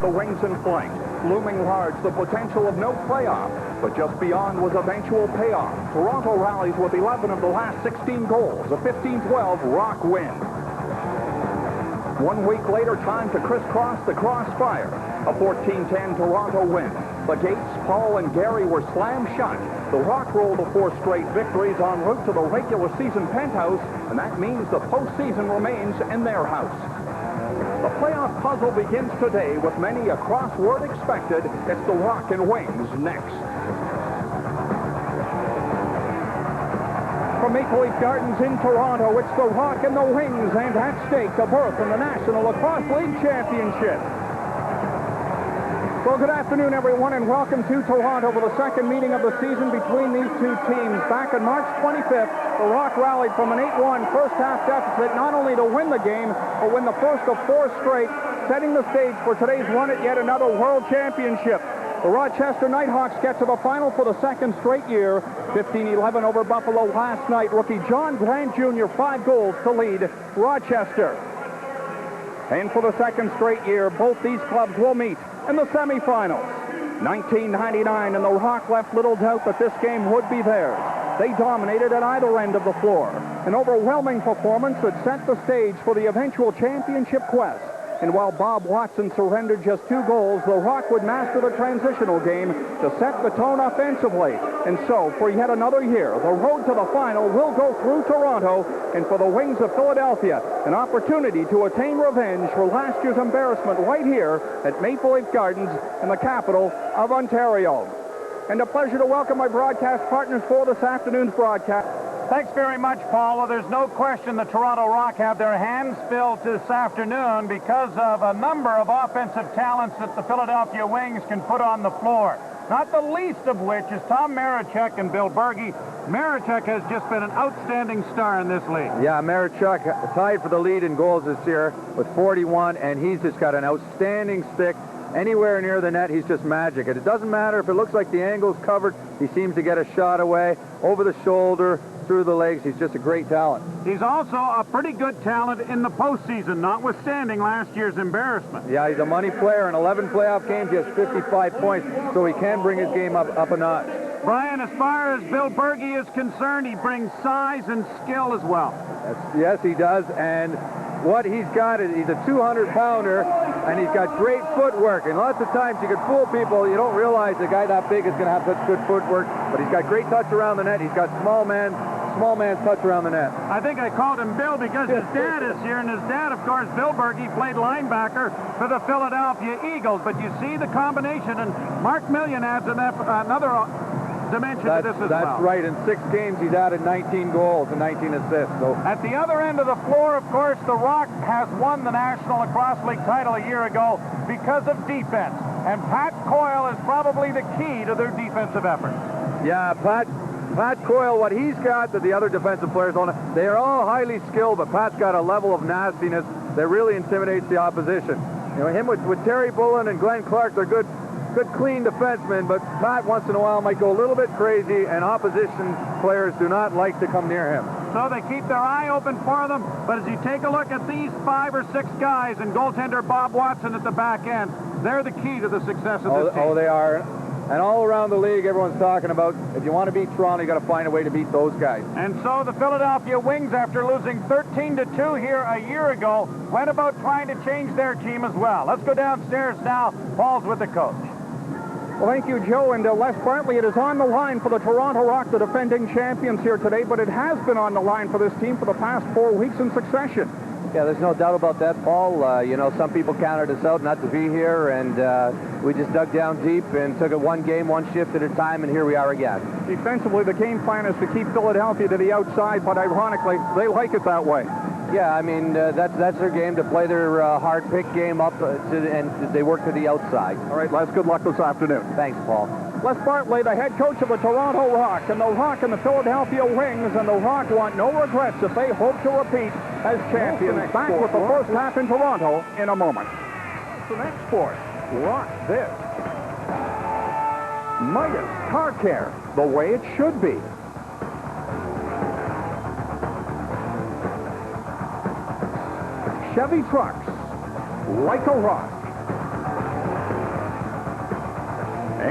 The Wings in flight. Looming large, the potential of no playoff. But just beyond was eventual payoff. Toronto rallies with 11 of the last 16 goals. A 15-12 Rock win. 1 week later, time to crisscross the crossfire. A 14-10 Toronto win. The Gates, Paul, and Gary were slammed shut. The Rock rolled to 4 straight victories en route to the regular season penthouse, and that means the postseason remains in their house. The playoff puzzle begins today with many a crossword expected. It's the Rock and Wings next. From Maple Leaf Gardens in Toronto, it's the Rock and the Wings, and at stake a berth in the National Lacrosse League Championship. Well, good afternoon, everyone, and welcome to Toronto for the second meeting of the season between these two teams. Back on March 25th, the Rock rallied from an 8-1 first-half deficit not only to win the game, but win the first of 4 straight, setting the stage for today's run at yet another World Championship. The Rochester Nighthawks get to the final for the second straight year, 15-11 over Buffalo last night. Rookie John Grant Jr. 5 goals to lead Rochester. And for the second straight year, both these clubs will meet in the semifinals. 1999, and the Rock left little doubt that this game would be theirs. They dominated at either end of the floor. An overwhelming performance that set the stage for the eventual championship quest. And while Bob Watson surrendered just 2 goals, the Rock would master the transitional game to set the tone offensively. And so, for yet another year, the road to the final will go through Toronto, and for the Wings of Philadelphia, an opportunity to attain revenge for last year's embarrassment right here at Maple Leaf Gardens in the capital of Ontario. And a pleasure to welcome my broadcast partners for this afternoon's broadcast. Thanks very much, Paul. Well, there's no question the Toronto Rock have their hands filled this afternoon because of a number of offensive talents that the Philadelphia Wings can put on the floor. Not the least of which is Tom Marechek and Bill Bergey. Marechek has just been an outstanding star in this league. Yeah, Marechek tied for the lead in goals this year with 41, and he's just got an outstanding stick. Anywhere near the net, he's just magic. And it doesn't matter if it looks like the angle's covered, he seems to get a shot away, over the shoulder, through the legs. He's just a great talent. He's also a pretty good talent in the postseason, notwithstanding last year's embarrassment. Yeah, he's a money player. In 11 playoff games, he has 55 points, so he can bring his game up a notch. Brian, as far as Bill Bergey is concerned, he brings size and skill as well. Yes, he does, and what he's got is he's a 200-pounder, and he's got great footwork, and lots of times you can fool people. You don't realize a guy that big is going to have such good footwork, but he's got great touch around the net. He's got small man's touch around the net. I think I called him Bill because his dad is here, and his dad, of course, Bill Bergey, played linebacker for the Philadelphia Eagles. But you see the combination, and Mark Millon adds another dimension to this as well. That's right. In 6 games, he's added 19 goals and 19 assists. So at the other end of the floor, of course, the Rock has won the National Lacrosse League title a year ago because of defense. And Pat Coyle is probably the key to their defensive efforts. Yeah, Pat Coyle, what he's got that the other defensive players don't have, they are all highly skilled, but Pat's got a level of nastiness that really intimidates the opposition. You know, him with Terry Bullen and Glenn Clark, they're good clean defensemen, but Pat once in a while might go a little bit crazy, and opposition players do not like to come near him. So they keep their eye open for them, but as you take a look at these 5 or 6 guys and goaltender Bob Watson at the back end, they're the key to the success of this team. Oh, they are. And all around the league, everyone's talking about, if you want to beat Toronto, you got to find a way to beat those guys. And so the Philadelphia Wings, after losing 13-2 here a year ago, went about trying to change their team as well. Let's go downstairs now. Paul's with the coach. Well, thank you, Joe. And Les Bartley, it is on the line for the Toronto Rock, the defending champions here today, but it has been on the line for this team for the past 4 weeks in succession. Yeah, there's no doubt about that, Paul. You know, some people counted us out not to be here, and we just dug down deep and took it 1 game, 1 shift at a time, and here we are again. Defensively, the game plan is to keep Philadelphia to the outside, but ironically, they like it that way. Yeah, I mean, that's their game, to play their hard pick game up, and they work to the outside. All right, Les, good luck this afternoon. Thanks, Paul. Les Bartley, the head coach of the Toronto Rock, and the Rock and the Philadelphia Wings, and the Rock want no regrets if they hope to repeat as champions. Back with the first half in Toronto in a moment. The next sport, watch this. Midas Car Care, the way it should be. Chevy trucks, like a rock.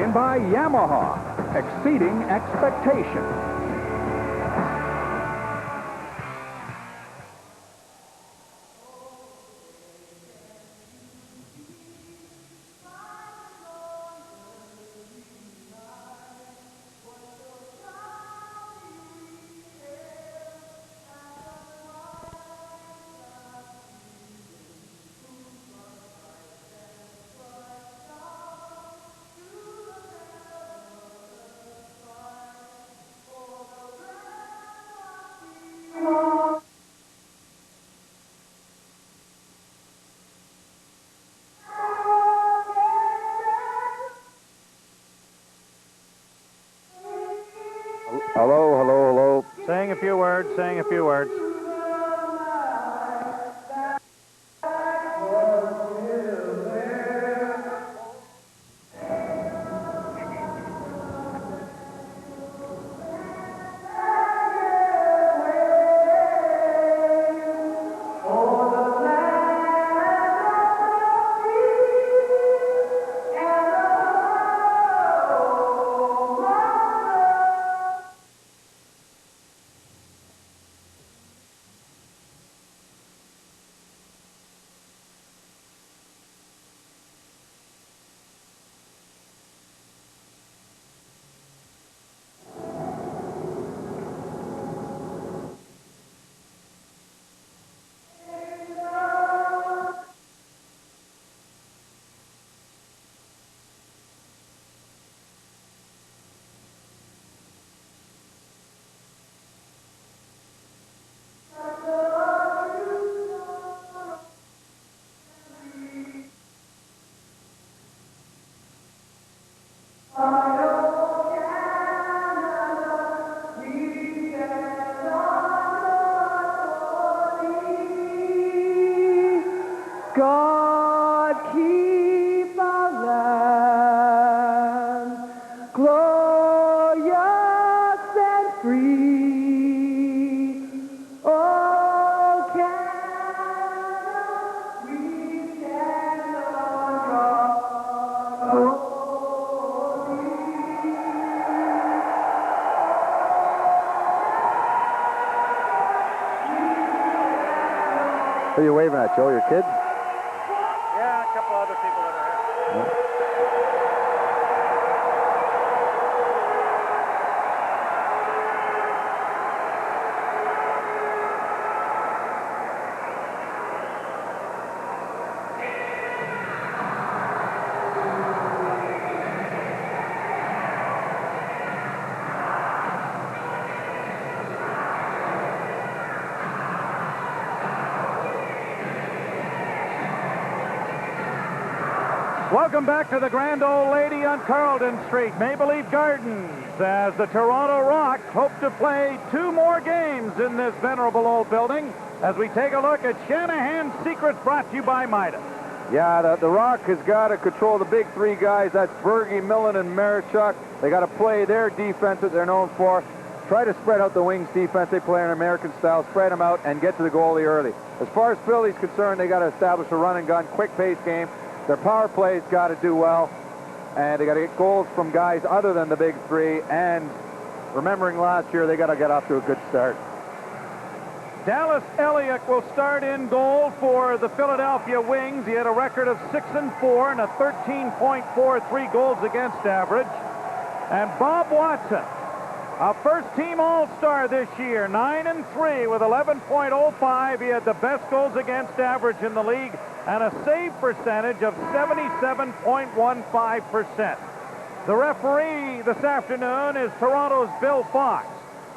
And by Yamaha, exceeding expectation. Hello, hello, hello. Saying a few words, saying a few words. God keep our land glorious and free. Oh, Canada, we stand on God. Who are you waving at, Joe? Your kids? Yeah, a couple other people that are here. Welcome back to the Grand Old Lady on Carlton Street, Maple Leaf Gardens, as the Toronto Rock hope to play 2 more games in this venerable old building as we take a look at Shanahan's Secrets, brought to you by Midas. Yeah, the Rock has got to control the big 3 guys. That's Bergey, Millon, and Marechek. They got to play their defense that they're known for. Try to spread out the wings defense they play in American style, spread them out, and get to the goalie early. As far as Philly's concerned, they got to establish a run and gun, quick pace game. Their power play's got to do well, and they got to get goals from guys other than the big 3. And remembering last year, they got to get off to a good start. Dallas Eliuk will start in goal for the Philadelphia Wings. He had a record of 6-4 and a 13.43 goals against average. And Bob Watson, a first-team All-Star this year, 9-3 with 11.05. He had the best goals against average in the league and a save percentage of 77.15%. The referee this afternoon is Toronto's Bill Fox.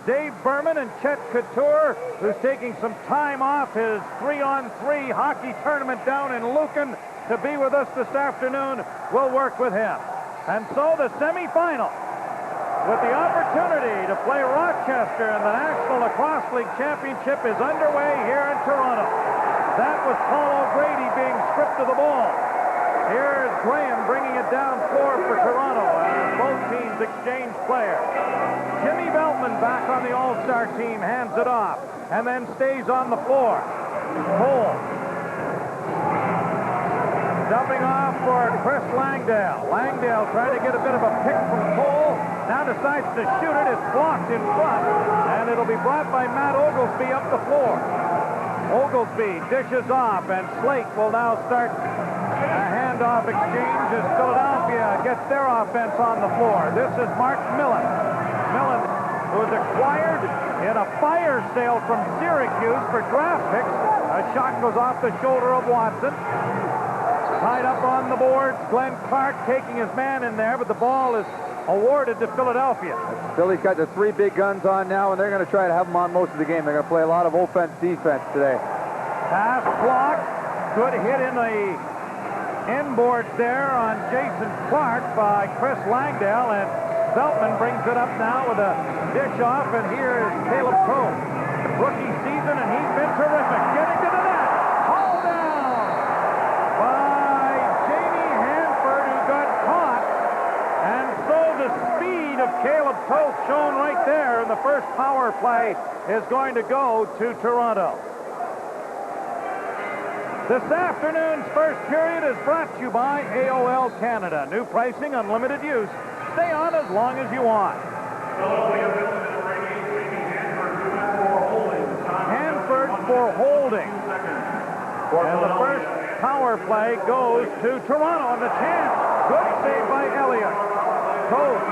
Dave Berman and Chet Couture, who's taking some time off his 3-on-3 hockey tournament down in Lucan to be with us this afternoon, will work with him. And so the semifinal, with the opportunity to play Rochester in the National Lacrosse League Championship, is underway here in Toronto. That was Paul O'Grady being stripped of the ball. Here's Graham bringing it down floor for Toronto, and both teams exchange players. Jimmy Veltman, back on the All-Star team, hands it off and then stays on the floor. Cole. Dumping off for Chris Langdale. Langdale trying to get a bit of a pick from Cole. Now decides to shoot it. It's blocked in front. And it'll be brought by Matt Oglesby up the floor. Oglesby dishes off, and Slate will now start a handoff exchange as Philadelphia gets their offense on the floor. This is Mark Millon. Millon, who was acquired in a fire sale from Syracuse for draft picks. A shot goes off the shoulder of Watson. Tied up on the boards. Glenn Clark taking his man in there, but the ball is awarded to Philadelphia. Philly's got the three big guns on now, and they're going to try to have them on most of the game. They're going to play a lot of offense-defense today. Pass blocked. Good hit in the inboards there on Jason Clark by Chris Langdale, and Veltman brings it up now with a dish off, and here is Kaleb Toth. Rookie season, and he's been terrific. Getting to the net. Hauled down by Jamie Hanford, who got caught. And so the speed of Kaleb Toth shown right there in the first power play is going to go to Toronto. This afternoon's first period is brought to you by AOL Canada. New pricing, unlimited use. Stay on as long as you want. Hanford for holding. And the first power play goes to Toronto, and the chance. Good save by Eliuk. Toth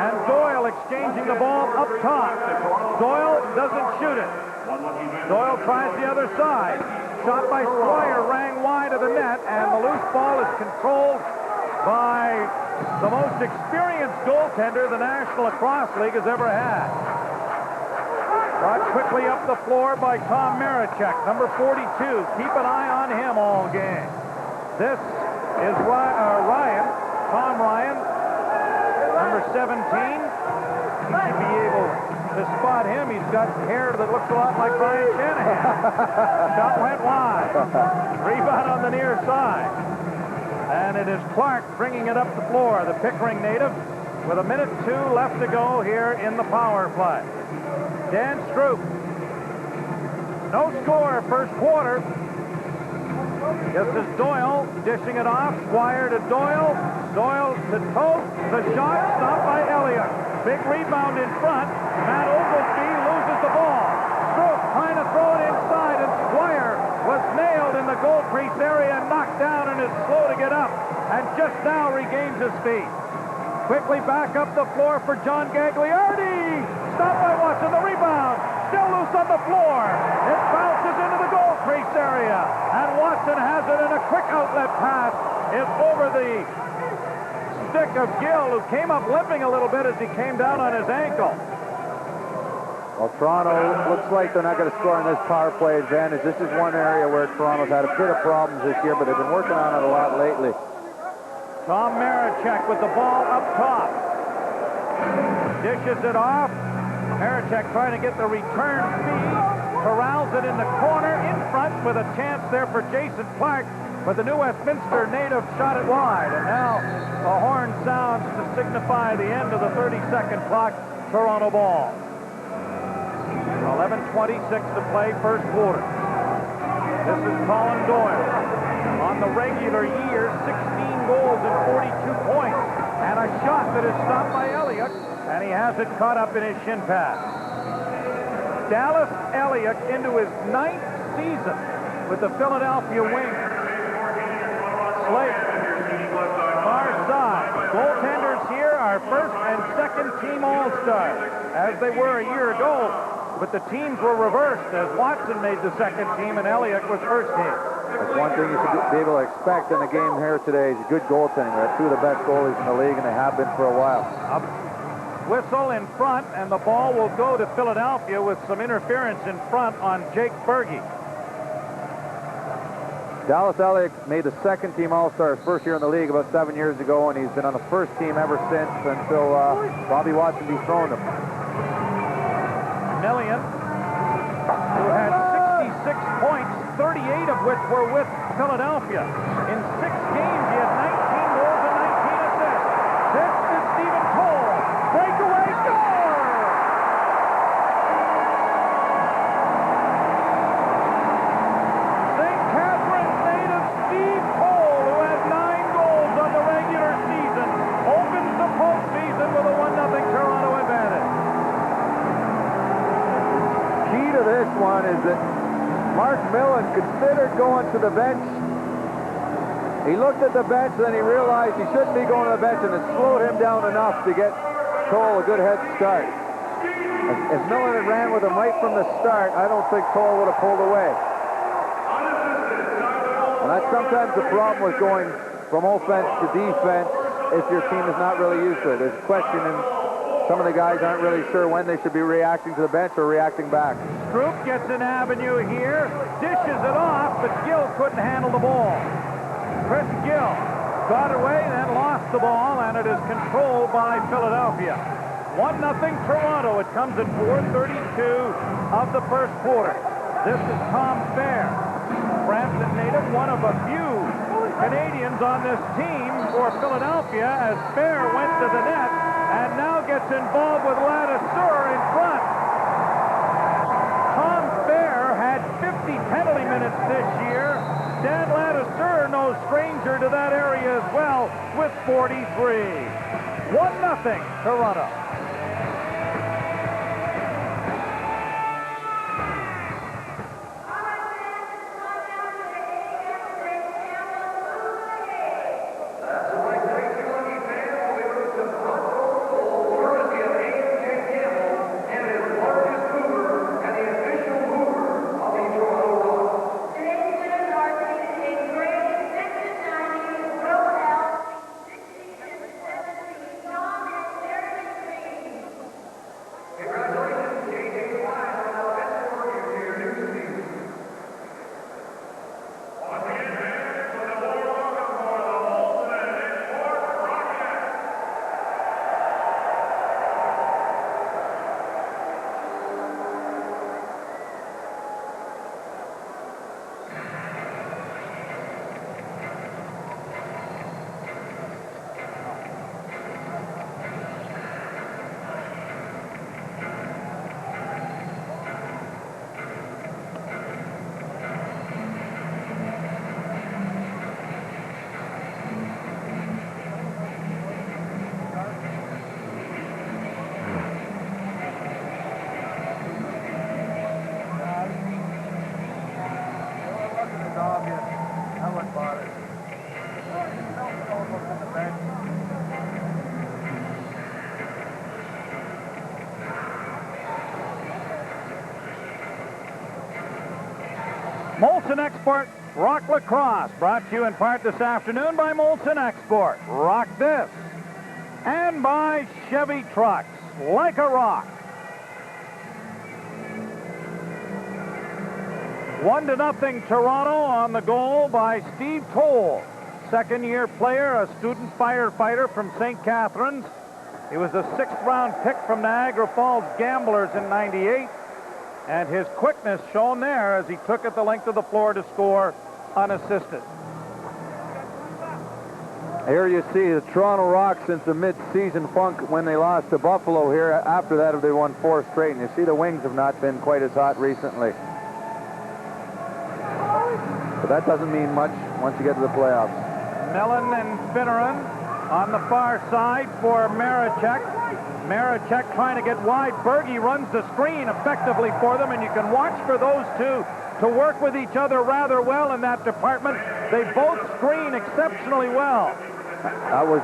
and Doyle exchanging the ball up top. Doyle doesn't shoot it. Doyle tries the other side. Shot by Squire rang wide of the net, and the loose ball is controlled by the most experienced goaltender the National Lacrosse League has ever had. Brought quickly up the floor by Tom Marechek, number 42. Keep an eye on him all game. This is Ryan, Tom Ryan, number 17. You should be able to spot him. He's got hair that looks a lot like Brian Shanahan. Shot went wide. Rebound on the near side. And it is Clark bringing it up the floor, the Pickering native, with 1:02 left to go here in the power play. Dan Stroup. No score first quarter. This is Doyle dishing it off. Squire to Doyle. Doyle to Toth. The shot stopped by Eliuk. Big rebound in front. Matt Oglesby loses the ball. Stroup trying to throw it inside, and Squire was nailed in the goal crease area and knocked down, and is slow to get up, and just now regains his feet. Quickly back up the floor for John Gagliardi. Stopped by Watson. The rebound. Still loose on the floor. It bounces into the goal crease area, and Watson has it, and a quick outlet pass is over the stick of Gill, who came up limping a little bit as he came down on his ankle. Well, Toronto looks like they're not going to score on this power play advantage. This is one area where Toronto's had a bit of problems this year, but they've been working on it a lot lately. Tom Marechek with the ball up top. Dishes it off. Marechek trying to get the return speed. Corrals it in the corner in front with a chance there for Jason Clark, but the New Westminster native shot it wide. And now the horn sounds to signify the end of the 30-second clock. Toronto ball. 11:26 to play first quarter. This is Colin Doyle. On the regular year, 16 goals and 42 points. And a shot that is stopped by Eliuk, and he has it caught up in his shin pad. Dallas Eliuk into his 9th season with the Philadelphia Wings. Slate, far side. Goaltenders here are first and second team all-stars, as they were a year ago. But the teams were reversed as Watson made the second team and Eliuk was first team. That's one thing you should be able to expect in the game here today is good goaltending. We have two of the best goalies in the league, and they have been for a while. Up whistle in front, and the ball will go to Philadelphia with some interference in front on Jake Bergey. Dallas Eliuk made the second team all-star his first year in the league about 7 years ago, and he's been on the first team ever since until Bobby Watson dethroned him. Millon, who had 66 points, 38 of which were with Philadelphia. In 6 games, he had 19 goals and 19 assists. This is Stephen Cole. Breakaway score! St. Catherine's native Steve Cole, who has that Mark Millon considered going to the bench. He looked at the bench, then he realized he shouldn't be going to the bench, and it slowed him down enough to get Toll a good head start. If Millon had ran with him right from the start, I don't think Toll would have pulled away. And that's sometimes the problem with going from offense to defense if your team is not really used to it. There's a question, and some of the guys aren't really sure when they should be reacting to the bench or reacting back. Stroup gets an avenue here, dishes it off, but Gill couldn't handle the ball. Chris Gill got away, then lost the ball, and it is controlled by Philadelphia. 1-0 Toronto. It comes at 4:32 of the first quarter. This is Tom Fair, Brampton native, one of a few Canadians on this team for Philadelphia, as Fair went to the net and now gets involved with Ladouceur in front. Tom Fair had 50 penalty minutes this year. Dan Ladouceur, no stranger to that area as well, with 43. 1-0 Toronto. Molson Export Rock Lacrosse, brought to you in part this afternoon by Molson Export. Rock this. And by Chevy Trucks, like a rock. 1-0 Toronto on the goal by Steve Toll. Second-year player, a student firefighter from St. Catharines. He was a 6th-round pick from Niagara Falls Gamblers in '98. And his quickness shown there as he took it the length of the floor to score unassisted. Here you see the Toronto Rock since the mid-season funk when they lost to Buffalo here. After that, they won 4 straight. And you see the Wings have not been quite as hot recently. But that doesn't mean much once you get to the playoffs. Millon and Finneran on the far side for Marechek. Marechek trying to get wide. Bergey runs the screen effectively for them, and you can watch for those two to work with each other rather well in that department. They both screen exceptionally well. That was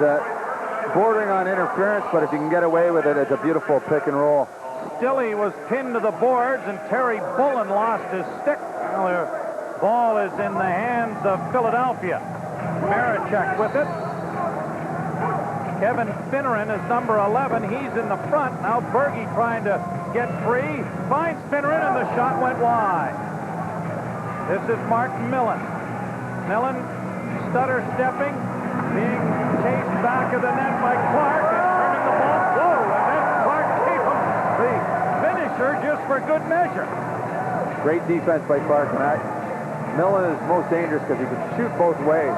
bordering on interference, but if you can get away with it, it's a beautiful pick and roll. Stilley was pinned to the boards, and Terry Bullen lost his stick. Well, the ball is in the hands of Philadelphia. Marechek with it. Kevin Finneran is number 11. He's in the front. Now Bergey trying to get free. Finds Finneran, and the shot went wide. This is Mark Millon. Millon stutter stepping, being chased back of the net by Clark, and turning the ball. Whoa, and then Clark gave him the finisher just for good measure. Great defense by Clark, and Millon is most dangerous because he can shoot both ways.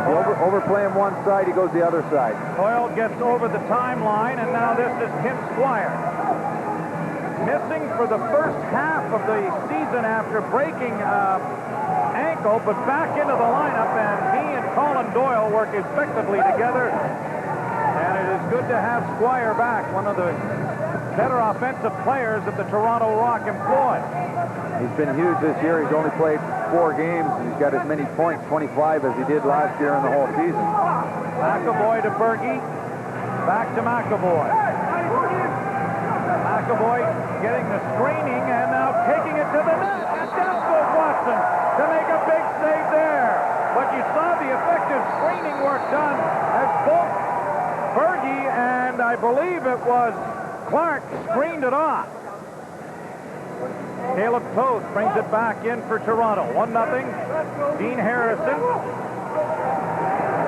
Overplay him one side, he goes the other side. Doyle gets over the timeline, and now this is Tim Squire. Missing for the first half of the season after breaking ankle, but back into the lineup, and he and Colin Doyle work effectively together. And it is good to have Squire back, one of the better offensive players that the Toronto Rock employ. He's been huge this year. He's only played 4 games, and he's got as many points, 25, as he did last year in the whole season. McAvoy to Bergey. Back to McAvoy. McAvoy getting the screening and now taking it to the net. And down goes Watson to make a big save there. But you saw the effective screening work done as both Bergey and I believe it was Clark screened it off. Kaleb Toth brings it back in for Toronto. 1-0. Dean Harrison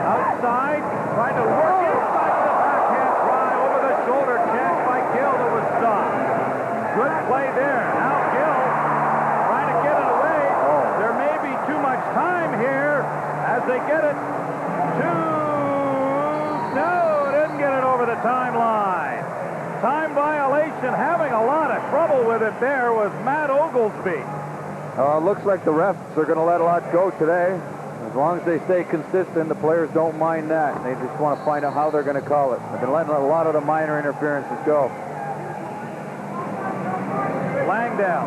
outside, trying to work inside with a backhand try over the shoulder check by Gill that was stopped. Good play there. Now Gill trying to get it away. There may be too much time here as they get it to... No, didn't get it over the timeline. Time violation, having a lot of trouble with it there was Matt Oglesby. Looks like the refs are going to let a lot go today. As long as they stay consistent, the players don't mind that. They just want to find out how they're going to call it. They've been letting a lot of the minor interferences go. Langdell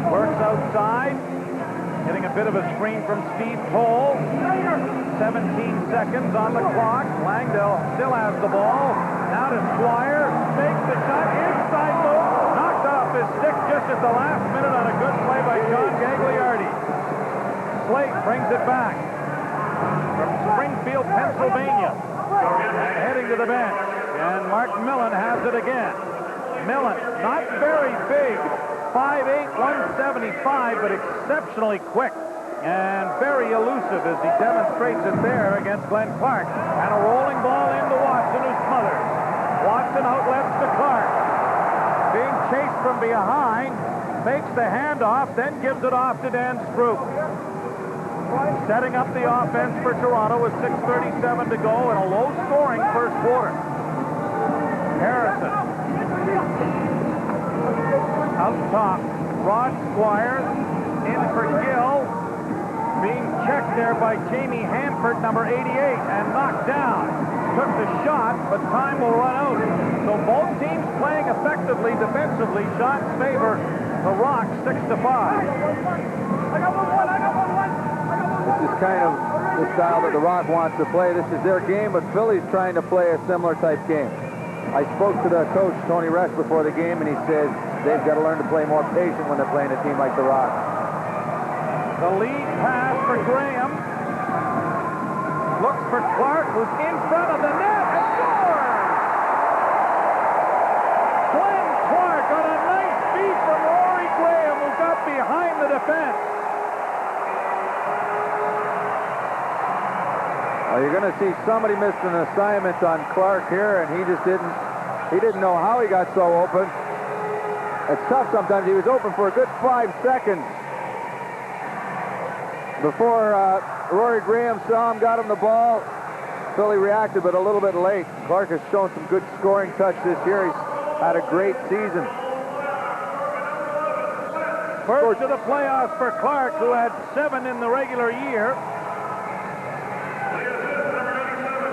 works outside, getting a bit of a screen from Steve Toll. 17 seconds on the clock. Langdell still has the ball. Now to Squire, makes the shot, inside move, knocked off his stick just at the last minute on a good play by John Gagliardi. Slate brings it back from Springfield, Pennsylvania, and heading to the bench. And Mark Millon has it again. Millon, not very big, 5'8", 175, but exceptionally quick and very elusive as he demonstrates it there against Glenn Clark. And a rolling ball into Watson, who smothers. Watson outlets to Clark. Being chased from behind, fakes the handoff, then gives it off to Dan Stroup. Setting up the offense for Toronto with 6:37 to go in a low-scoring first quarter. Harrison. Out top. Rod Squire in for Gill. Being checked there by Jamie Hanford, number 88, and knocked down. Took the shot, but time will run out. So both teams playing effectively defensively. Shots favor the Rock 6-5. This is kind of the style that the Rock wants to play. This is their game, but Philly's trying to play a similar type game. I spoke to the coach, Tony Resch, before the game, and he says they've got to learn to play more patient when they're playing a team like the Rock. The lead pass for Graham. Looks for Clark, who's in front of the net, and scores! Glenn Clark on a nice feed from Rory Graham, who got behind the defense. Well, you're going to see somebody missed an assignment on Clark here, and he didn't know how he got so open. It's tough sometimes. He was open for a good 5 seconds before Rory Graham saw him, got him the ball. Philly reacted, but a little bit late. Clark has shown some good scoring touch this year. He's had a great season. First to the playoffs for Clark, who had 7 in the regular year.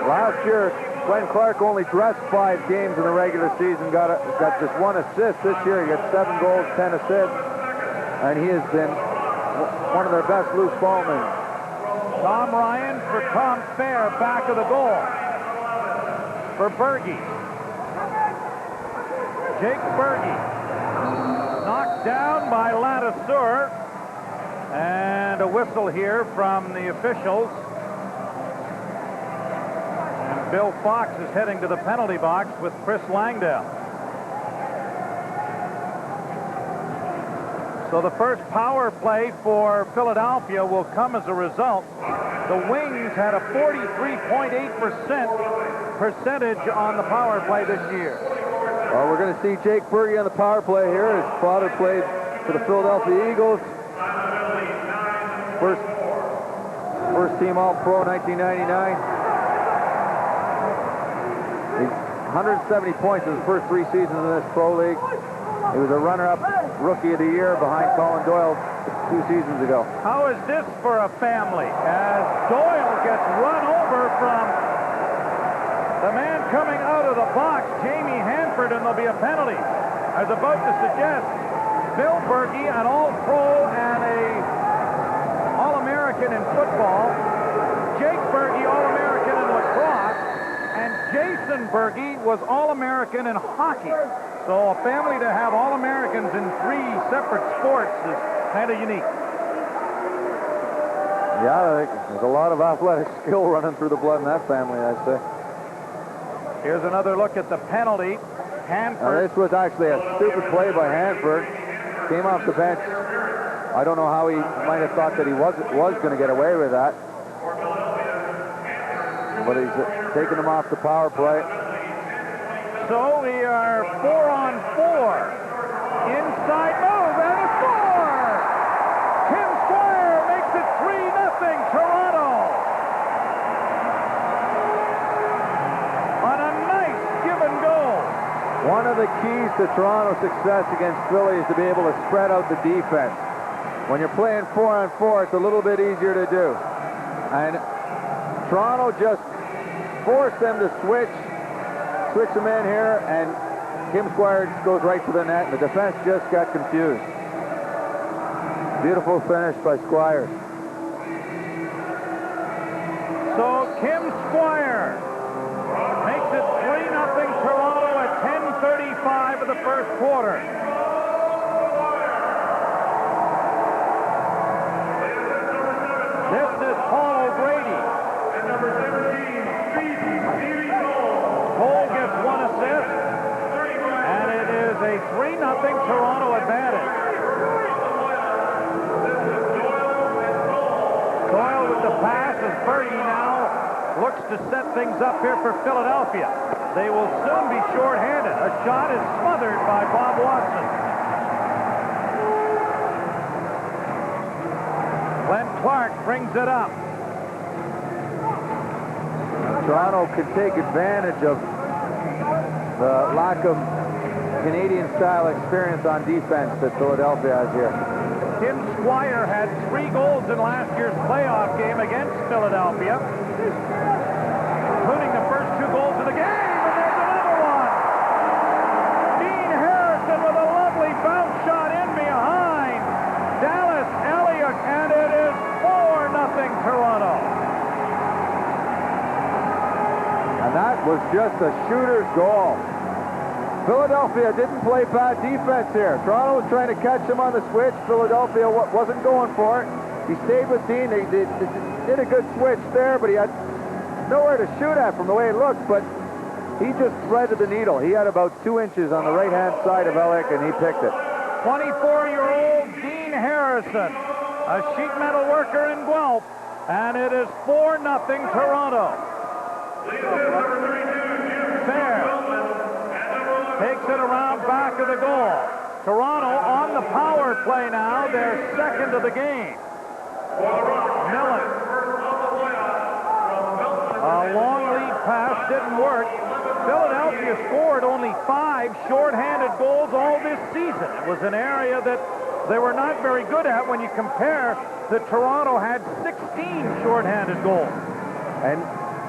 Last year, Glenn Clark only dressed 5 games in the regular season, got just 1 assist. This year, he got 7 goals, 10 assists, and he has been one of their best loose ballmen. Tom Ryan for Tom Fair, back of the goal. For Bergey. Jake Bergey. Knocked down by Ladouceur. And a whistle here from the officials. And Bill Fox is heading to the penalty box with Chris Langdell. So the first power play for Philadelphia will come as a result. The Wings had a 43.8% percentage on the power play this year. Well, we're going to see Jake Bergey on the power play here. His father played for the Philadelphia Eagles. First team All-Pro 1999. He's 170 points in his first 3 seasons in this pro league. He was a runner-up Rookie of the Year behind Colin Doyle 2 seasons ago. How is this for a family as Doyle gets run over from the man coming out of the box, Jamie Hanford, and there'll be a penalty. I was about to suggest Bill Bergey, an All-Pro and a All-American in football, Jake Bergey, All-American in lacrosse, and Jason Bergey was All-American in hockey. So a family to have All-Americans in 3 separate sports is kind of unique. Yeah, there's a lot of athletic skill running through the blood in that family, I'd say. Here's another look at the penalty. Now, Hanford. this was actually a stupid play by Hanford. Came off the bench. I don't know how he might have thought that he was going to get away with that. But he's taking him off the power play. So we are 4-on-4. Inside move and a score! Tim Squire makes it 3-0 Toronto. On a nice give and go. One of the keys to Toronto's success against Philly is to be able to spread out the defense. When you're playing 4-on-4, it's a little bit easier to do. And Toronto just forced them to switch them in here, and Kim Squire just goes right to the net, and the defense just got confused. Beautiful finish by Squire. So Kim Squire makes it 3-0 Toronto at 10:35 of the first quarter. This is Paul O'Grady. And number 17, Cole gets 1 assist, and it is a 3-0 Toronto advantage. Doyle with the pass as Bergey now looks to set things up here for Philadelphia. They will soon be shorthanded. A shot is smothered by Bob Watson. Glenn Clark brings it up. Toronto could take advantage of the lack of Canadian-style experience on defense that Philadelphia has here. Tim Squire had 3 goals in last year's playoff game against Philadelphia, including the first 2 goals of the game, and there's another one. Dean Harrison with a lovely bounce shot in behind Dallas Eliuk, and it is 4-0 Toronto. And that was just a shooter's goal. Philadelphia didn't play bad defense here. Toronto was trying to catch him on the switch. Philadelphia wasn't going for it. He stayed with Dean. They did a good switch there, but he had nowhere to shoot at from the way it looked, but he just threaded the needle. He had about 2 inches on the right-hand side of Eliuk, and he picked it. 24-year-old Dean Harrison, a sheet metal worker in Guelph, and it is 4-0 Toronto. Fair takes it around back of the goal. Toronto on the power play now, their second of the game. Millon. A long lead pass didn't work. Philadelphia scored only 5 shorthanded goals all this season. It was an area that they were not very good at when you compare that Toronto had 16 shorthanded goals. And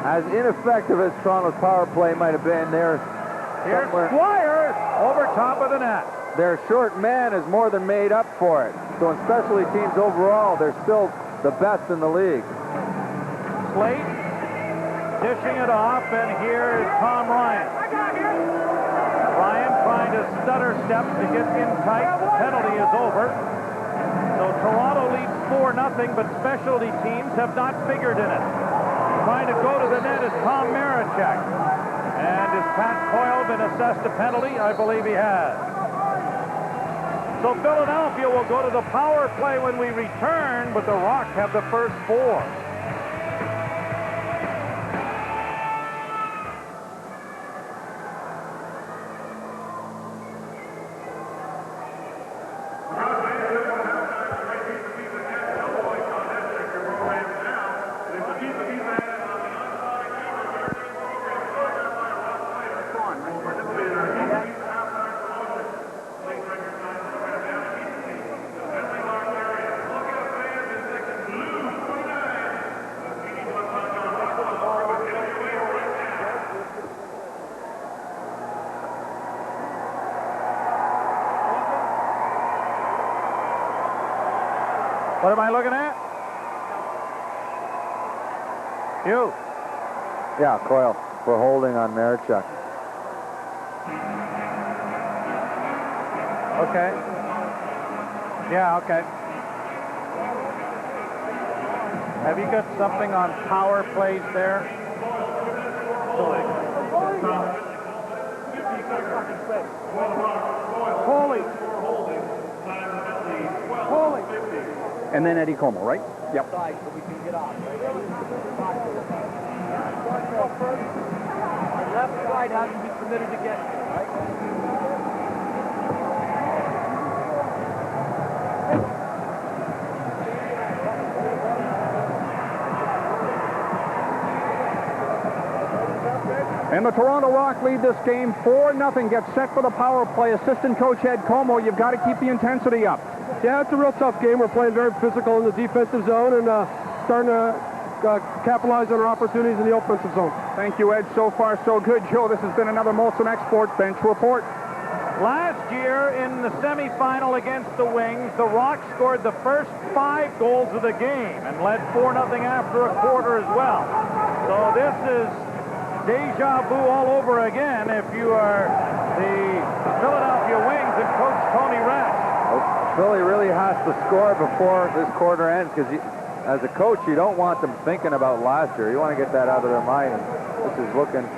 as ineffective as Toronto's power play might have been, here's Squire over top of the net. Their short man is more than made up for it. So in specialty teams overall, they're still the best in the league. Slate dishing it off, and here is Tom Ryan. Ryan trying to stutter step to get in tight. The penalty is over. So Toronto leads 4-0, but specialty teams have not figured in it. Trying to go to the net is Tom Marechek. And has Pat Coyle been assessed a penalty? I believe he has. So Philadelphia will go to the power play when we return, but the Rock have the first 4. What am I looking at? You. Yeah, Coyle for holding on Marechek. Okay. Yeah, okay. Have you got something on power plays there? Holy. And then Eddie Como, right? Yep. Left side hasn't been permitted to get. And the Toronto Rock lead this game 4-0. Gets set for the power play. Assistant coach Ed Como, you've got to keep the intensity up. Yeah, it's a real tough game. We're playing very physical in the defensive zone and starting to capitalize on our opportunities in the offensive zone. Thank you, Ed. So far, so good. Joe, this has been another Molson Export Bench Report. Last year in the semifinal against the Wings, the Rock scored the first 5 goals of the game and led 4-0 after a quarter as well. So this is deja vu all over again if you are the Philadelphia Wings and Coach Tony Resch. Well, Philly really has to score before this quarter ends because as a coach, you don't want them thinking about last year. You want to get that out of their mind. And this is looking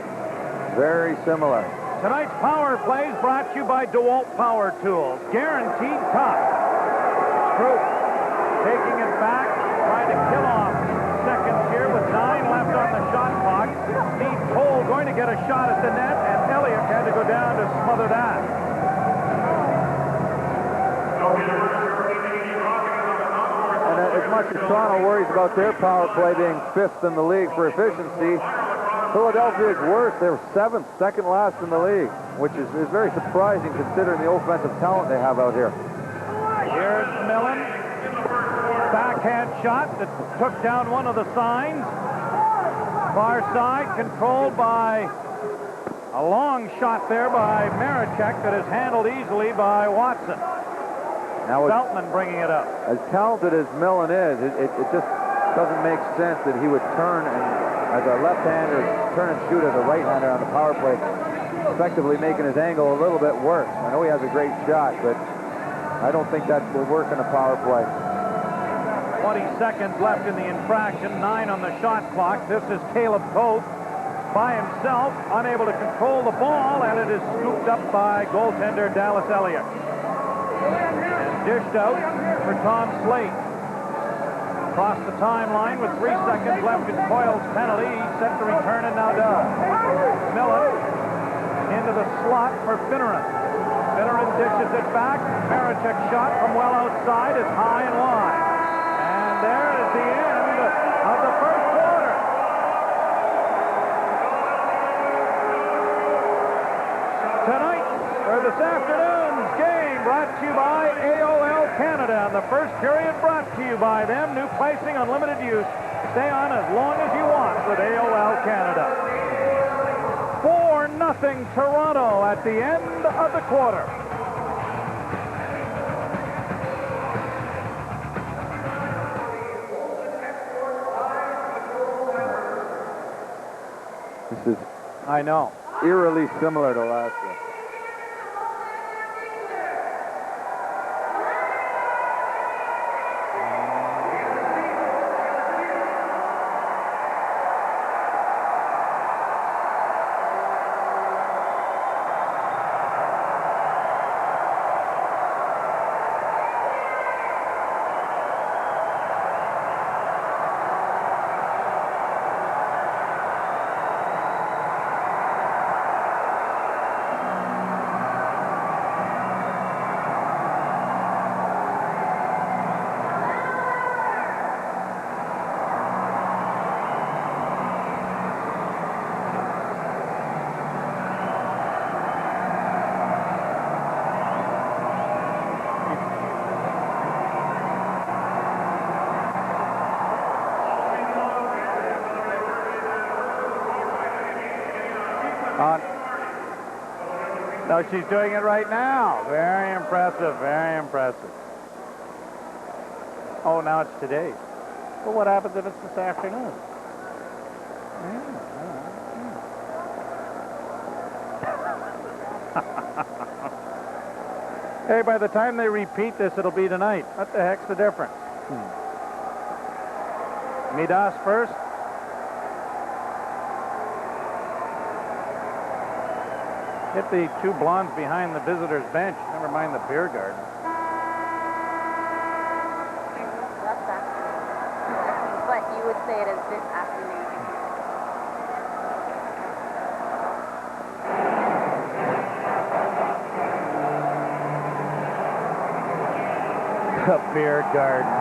very similar. Tonight's power plays brought to you by DeWalt Power Tools. Guaranteed tough. Stroup taking it back, trying to kill off seconds here with 9 left on the shot clock. Steve Cole going to get a shot at the net, and Eliuk had to go down to smother that. And as much as Toronto worries about their power play being 5th in the league for efficiency, Philadelphia is worse. They're 7th, second last in the league, which is very surprising considering the offensive talent they have out here. Here's Millon. Backhand shot that took down one of the signs. Far side controlled by a long shot there by Marechek that is handled easily by Watson. Now, Veltman bringing it up. as talented as Millon is, it just doesn't make sense that he would turn and, as a left-hander, turn and shoot as a right-hander on the power play, effectively making his angle a little bit worse. I know he has a great shot, but I don't think that will work in a power play. 20 seconds left in the infraction, 9 on the shot clock. This is Kaleb Toth by himself, unable to control the ball, and it is scooped up by goaltender Dallas Eliuk. And dished out for Tom Slate. Across the timeline with 3 seconds left in Coyle's penalty. He's set to return and now does. Millon into the slot for Finneran. Finneran dishes it back. Marechek's shot from well outside is high and wide. And there is the end of the first quarter. Tonight, or this afternoon's game, brought to you by AOL Canada. And the first period brought to you by them. New placing, unlimited use. Stay on as long as you want with AOL Canada. 4-0 Toronto at the end of the quarter. This is I know. eerily similar to last year. No, she's doing it right now. Very impressive, very impressive. Oh, now it's today. Well, what happens if it's this afternoon? Hey, by the time they repeat this, it'll be tonight. What the heck's the difference? Midas first. Hit the two blondes behind the visitors' bench. Never mind the beer garden. That's afternoon. But you would say it is this afternoon. The beer garden.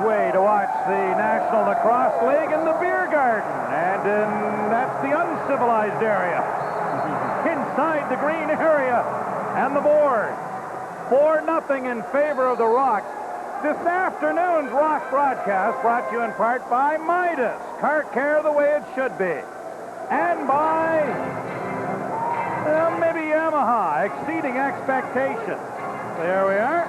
Way to watch the National Lacrosse League in the beer garden, and that's the uncivilized area. Inside the green area and the board. 4-0 in favor of the Rocks. This afternoon's Rock broadcast brought to you in part by Midas, car care the way it should be, and by maybe Yamaha, exceeding expectations. There we are.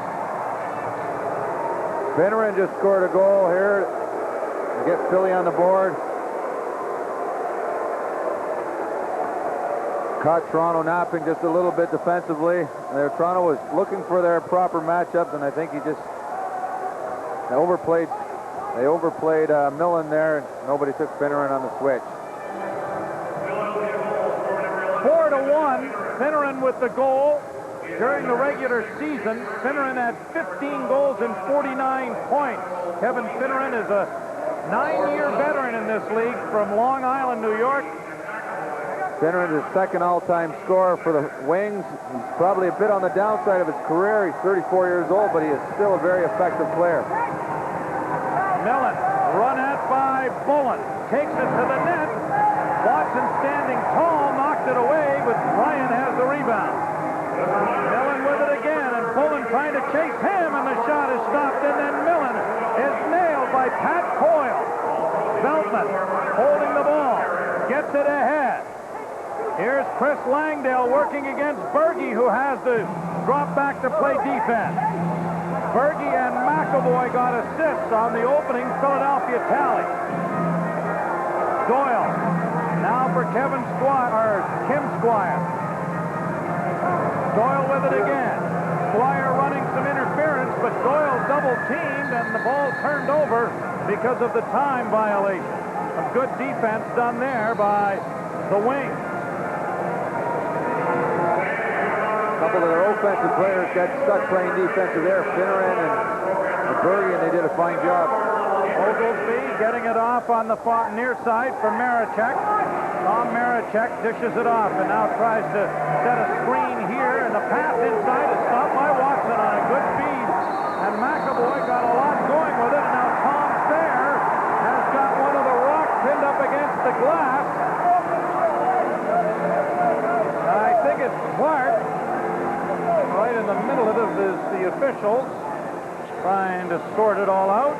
Finneran just scored a goal here to get Philly on the board. Caught Toronto napping just a little bit defensively. Toronto was looking for their proper matchups, and I think he just overplayed. They overplayed Millon there, and nobody took Finneran on the switch. 4-1. Finneran with the goal. During the regular season, Finneran had 15 goals and 49 points. Kevin Finneran is a 9-year veteran in this league from Long Island, New York. Finneran is the second all-time scorer for the Wings. He's probably a bit on the downside of his career. He's 34 years old, but he is still a very effective player. Millon, run at by Bullen. Takes it to the net. Watson standing tall, knocked it away, but Ryan has the rebound. Millon with it again, and Bullen trying to chase him, and the shot is stopped, and then Millon is nailed by Pat Coyle. Veltman holding the ball, gets it ahead. Here's Chris Langdale working against Bergey, who has to drop back to play defense. Bergey and McAvoy got assists on the opening Philadelphia tally. Doyle, now for Kim Squire. Doyle with it again. Squire running some interference, but Doyle double-teamed, and the ball turned over because of the time violation. A good defense done there by the Wings. A couple of their offensive players got stuck playing defensive there, Finneran and Bergey, and they did a fine job. Oglesby getting it off on the near side for Marechek. Tom Marechek dishes it off and now tries to set a screen here, and the pass inside is stopped by Watson on a good feed, and McAvoy got a lot going with it, and now Tom Fair has got one of the Rocks pinned up against the glass. I think it's Clark. Right in the middle of it is the officials trying to sort it all out.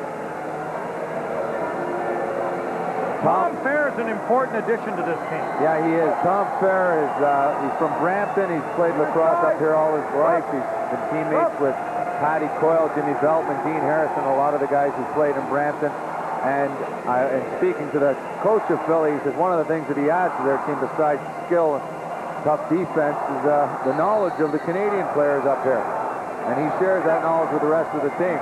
Tom Fair is an important addition to this team. Yeah, he is. Tom Fair is he's from Brampton. He's played lacrosse up here all his life. He's been teammates with Patty Coyle, Jimmy Veltman, Dean Harrison, a lot of the guys who played in Brampton. And speaking to the coach of Philly, he says one of the things that he adds to their team besides skill and tough defense is the knowledge of the Canadian players up here. And he shares that knowledge with the rest of the team.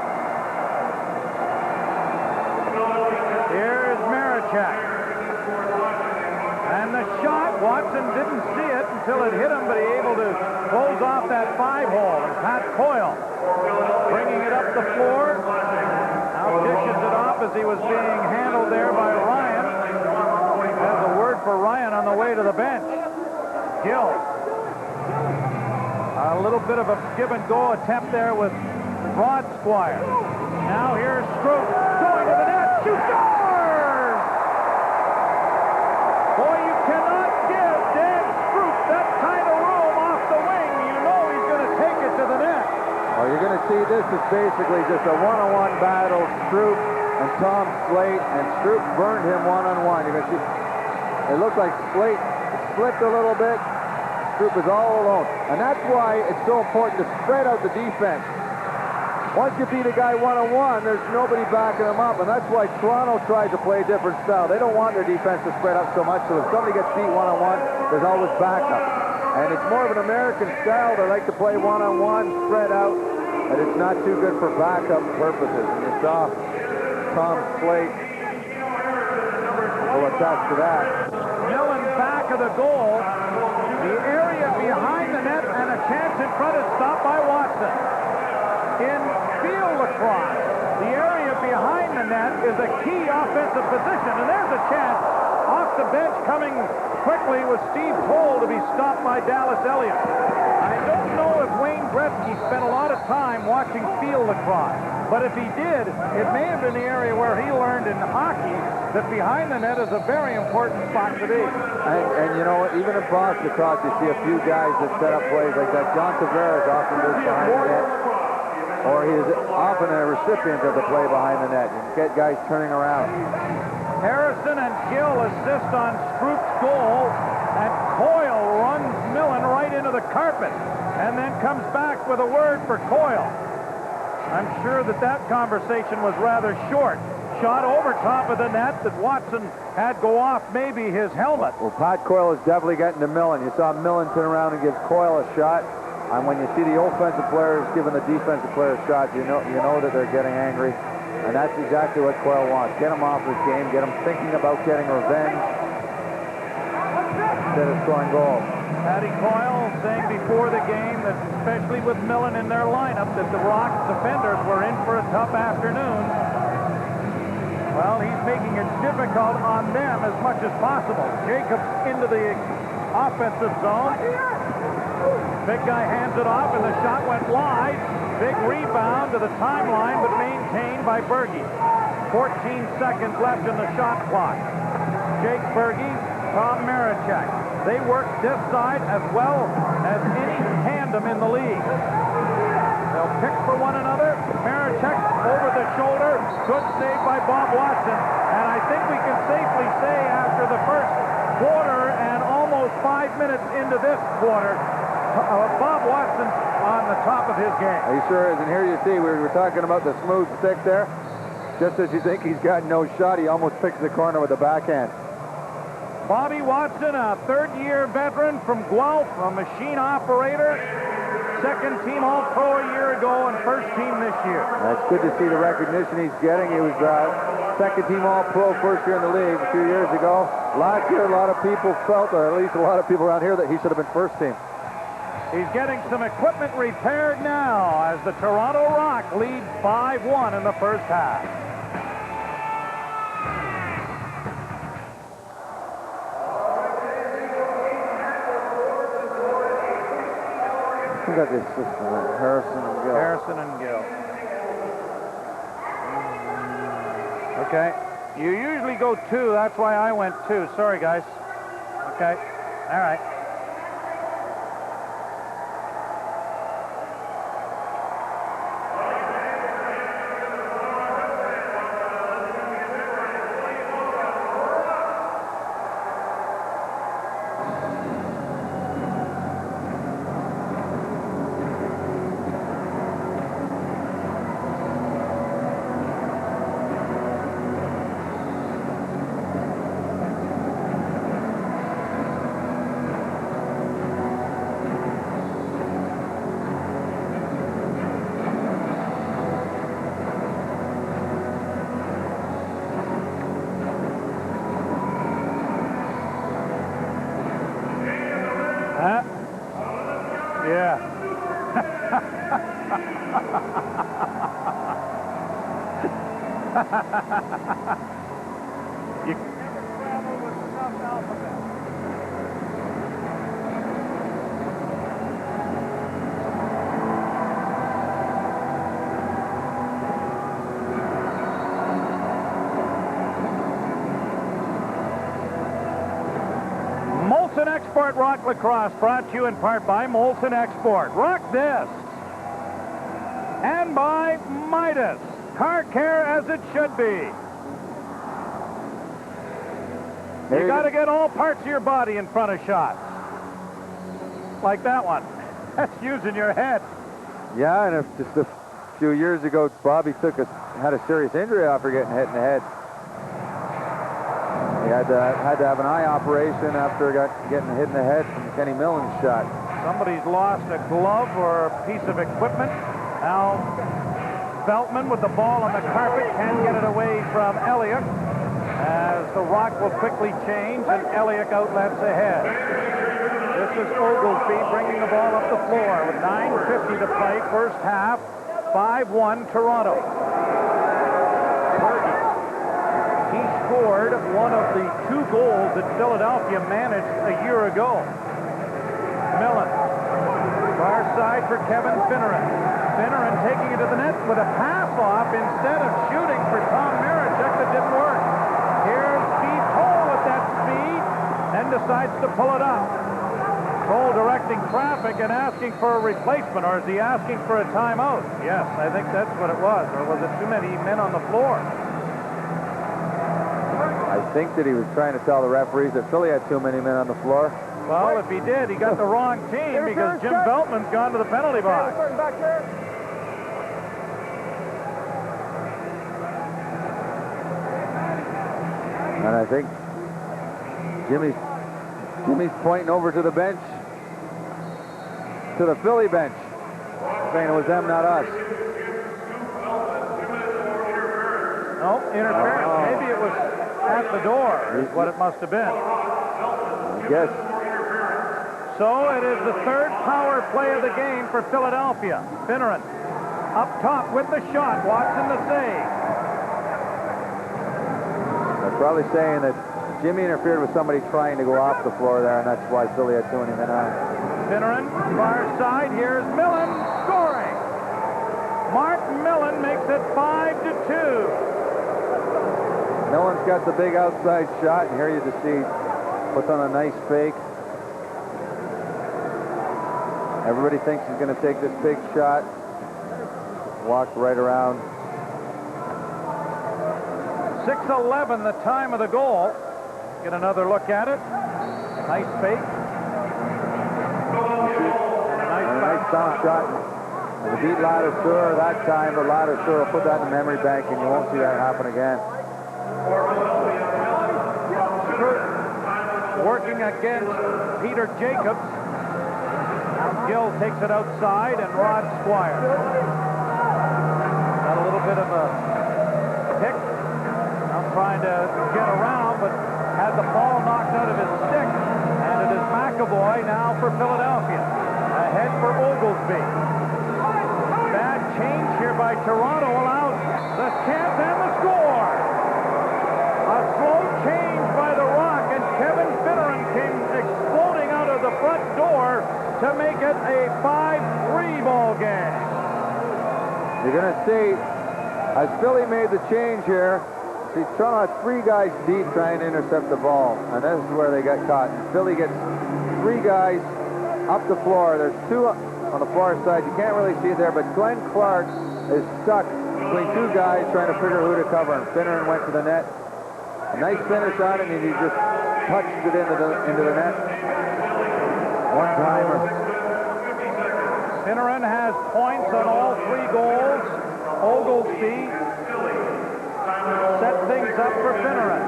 Here's Marechek. And the shot, Watson didn't see it until it hit him, but he able to close off that 5-hole. And Pat Coyle bringing it up the floor. Now dishes it off as he was being handled there by Ryan. Has a word for Ryan on the way to the bench. Gill. A little bit of a give-and-go attempt there with Rod Squire. Now here's Stroup going to the net. She scores! Boy, you cannot give Dan Stroup that kind of room off the wing. You know he's going to take it to the net. Well, you're going to see this is basically just a one-on-one battle. Stroup and Tom Slate, and Stroup burned him one-on-one. You're going to see it looked like Slate slipped a little bit. Stroup is all alone. And that's why it's so important to spread out the defense. Once you beat a guy one-on-one, there's nobody backing him up. And that's why Toronto tries to play a different style. They don't want their defense to spread out so much. So if somebody gets beat one-on-one, there's always backup. And it's more of an American style. They like to play one-on-one, spread out. And it's not too good for backup purposes. And you saw Tom Slate will attest to that. Millon back of the goal. The area behind the net and a chance in front is stopped by Watson. In field lacrosse, the area behind the net is a key offensive position, and there's a chance off the bench coming quickly with Steve Cole to be stopped by Dallas Eliuk. I don't know if Wayne Gretzky spent a lot of time watching field lacrosse, but if he did, it may have been the area where he learned in hockey that behind the net is a very important spot to be. And you know, even in box lacrosse, you see a few guys that set up plays like that. John Tavares often does behind the net, or he is often a recipient of the play behind the net. You get guys turning around. Harrison and Gill assist on Stroup's goal, and Coyle runs Millon right into the carpet, and then comes back with a word for Coyle. I'm sure that conversation was rather short. Shot over top of the net that Watson had go off maybe his helmet. Well, Pat Coyle is definitely getting to Millon. You saw Millon turn around and give Coyle a shot. And when you see the offensive players giving the defensive players shots, you know that they're getting angry. And that's exactly what Coyle wants. Get him off his game. Get him thinking about getting revenge instead of scoring goals. Patty Coyle saying before the game that, especially with Millon in their lineup, that the Rock defenders were in for a tough afternoon. Well, he's making it difficult on them as much as possible. Jacobs into the offensive zone. Big guy hands it off, and the shot went wide. Big rebound to the timeline, but maintained by Bergey. 14 seconds left in the shot clock. Jake Bergey, Tom Marechek. They work this side as well as any tandem in the league. They'll pick for one another. Marechek over the shoulder. Good save by Bob Watson. And I think we can safely say after the first quarter and almost 5 minutes into this quarter, Bob Watson's on the top of his game. He sure is. And here you see, we were talking about the smooth stick there. Just as you think he's got no shot, he almost picks the corner with the backhand. Bobby Watson, a third-year veteran from Guelph, a machine operator. Second-team All-Pro a year ago and first-team this year. That's good to see the recognition he's getting. He was second-team All-Pro first year in the league a few years ago. Last year, a lot of people felt, or at least a lot of people around here, that he should have been first team. He's getting some equipment repaired now as the Toronto Rock lead 5-1 in the first half. Who got this system? Harrison and Gill. Harrison and Gill. Okay. You usually go 2. That's why I went 2. Sorry, guys. Okay. All right. Yeah. You can never travel with enough alphabet. Export Rock Lacrosse, brought to you in part by Molson Export. Rock this. And by Midas. Car care as it should be. You got to get all parts of your body in front of shots. Like that one. That's using your head. Yeah, and if just a few years ago, Bobby had a serious injury after getting hit in the head. He had to have an eye operation after getting hit in the head from Kenny Millon's shot. Somebody's lost a glove or a piece of equipment. Now, Veltman with the ball on the carpet can get it away from Eliuk, as the Rock will quickly change and Eliuk outlets ahead. This is Oglesby bringing the ball up the floor with 9:50 to play, first half, 5-1 Toronto. Bergey. He scored one of the 2 goals that Philadelphia managed a year ago. Millon. Far side for Kevin Finneran. Finneran taking it to the net with a pass-off instead of shooting for Tom Marechek that didn't work. Here's Steve Cole at that speed and decides to pull it up. Cole directing traffic and asking for a replacement, or is he asking for a timeout? Yes, I think that's what it was. Or was it too many men on the floor? I think that he was trying to tell the referees that Philly had too many men on the floor. Well, if he did, he got the wrong team because Jim Veltman's gone to the penalty box. And I think Jimmy's pointing over to the bench, to the Philly bench, saying it was them, not us. No, interference. Maybe it was at the door is what it must have been. I guess. So it is the third power play of the game for Philadelphia. Finneran up top with the shot. Watson the save. They're probably saying that Jimmy interfered with somebody trying to go off the floor there, and that's why Philly had too many men on. Finneran, far side. Here's Millon scoring. Mark Millon makes it 5-2. Millon's got the big outside shot, and here you just see puts on a nice fake. Everybody thinks he's going to take this big shot. Walk right around. 6:11, the time of the goal. Get another look at it. Nice fake. Nice sound shot. And to beat Ladouceur that time, but Ladouceur will put that in the memory bank, and you won't see that happen again. Working against Peter Jacobs. Gill takes it outside, and Rod Squire. Got a little bit of a pick. I'm trying to get around, but had the ball knocked out of his stick. And it is McAvoy now for Philadelphia. Ahead for Oglesby. Bad change here by Toronto allows the chance and the score. A slow change by the Rock, and Kevin Finneran came exploding out of the front door to make it a 5-3 ball game. You're going to see, as Philly made the change here, see Toronto had 3 guys deep trying to intercept the ball, and this is where they got caught. And Philly gets 3 guys up the floor. There's 2 on the far side. You can't really see it there, but Glenn Clark is stuck between 2 guys trying to figure who to cover, and Finneran went to the net. A nice finish on it, and he just touched it into the net. One-timer. Finneran has points on all 3 goals. Oglesby set things up for Finneran.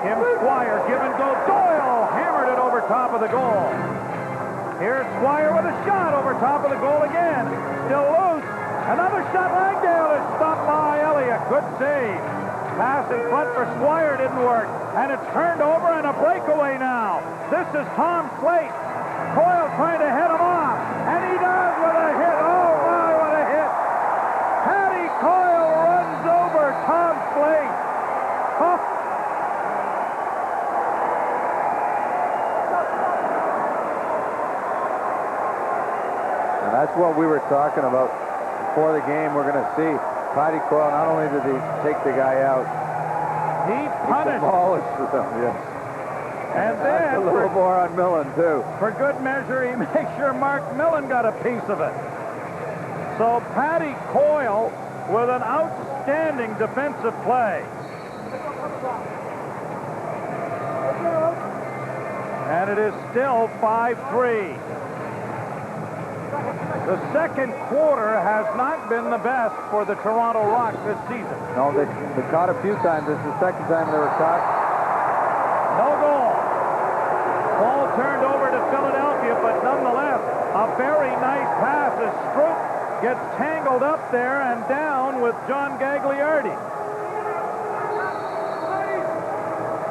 Kim Squire, give and go. Doyle hammered it over top of the goal. Here's Squire with a shot over top of the goal again. Still loose. Another shot. Langdale is stopped by Eliuk. Good save. Pass in front for Squire didn't work. And it's turned over and a breakaway now. This is Tom Slate. Coyle trying to head him off. And he does with a hit. Oh, my, what a hit. Patty Coyle runs over Tom Slate. Oh. And that's what we were talking about before the game. We're going to see Patty Coyle, not only did he take the guy out, he punished. demolished them, yes. And then, a little more on Millon, too. for good measure, he makes sure Mark Millon got a piece of it. So Patty Coyle with an outstanding defensive play. And it is still 5-3. The second quarter has not been the best for the Toronto Rock this season. No, they caught a few times. This is the second time they were caught. No goal. Ball turned over to Philadelphia, but nonetheless, a very nice pass as Stroup gets tangled up there and down with John Gagliardi.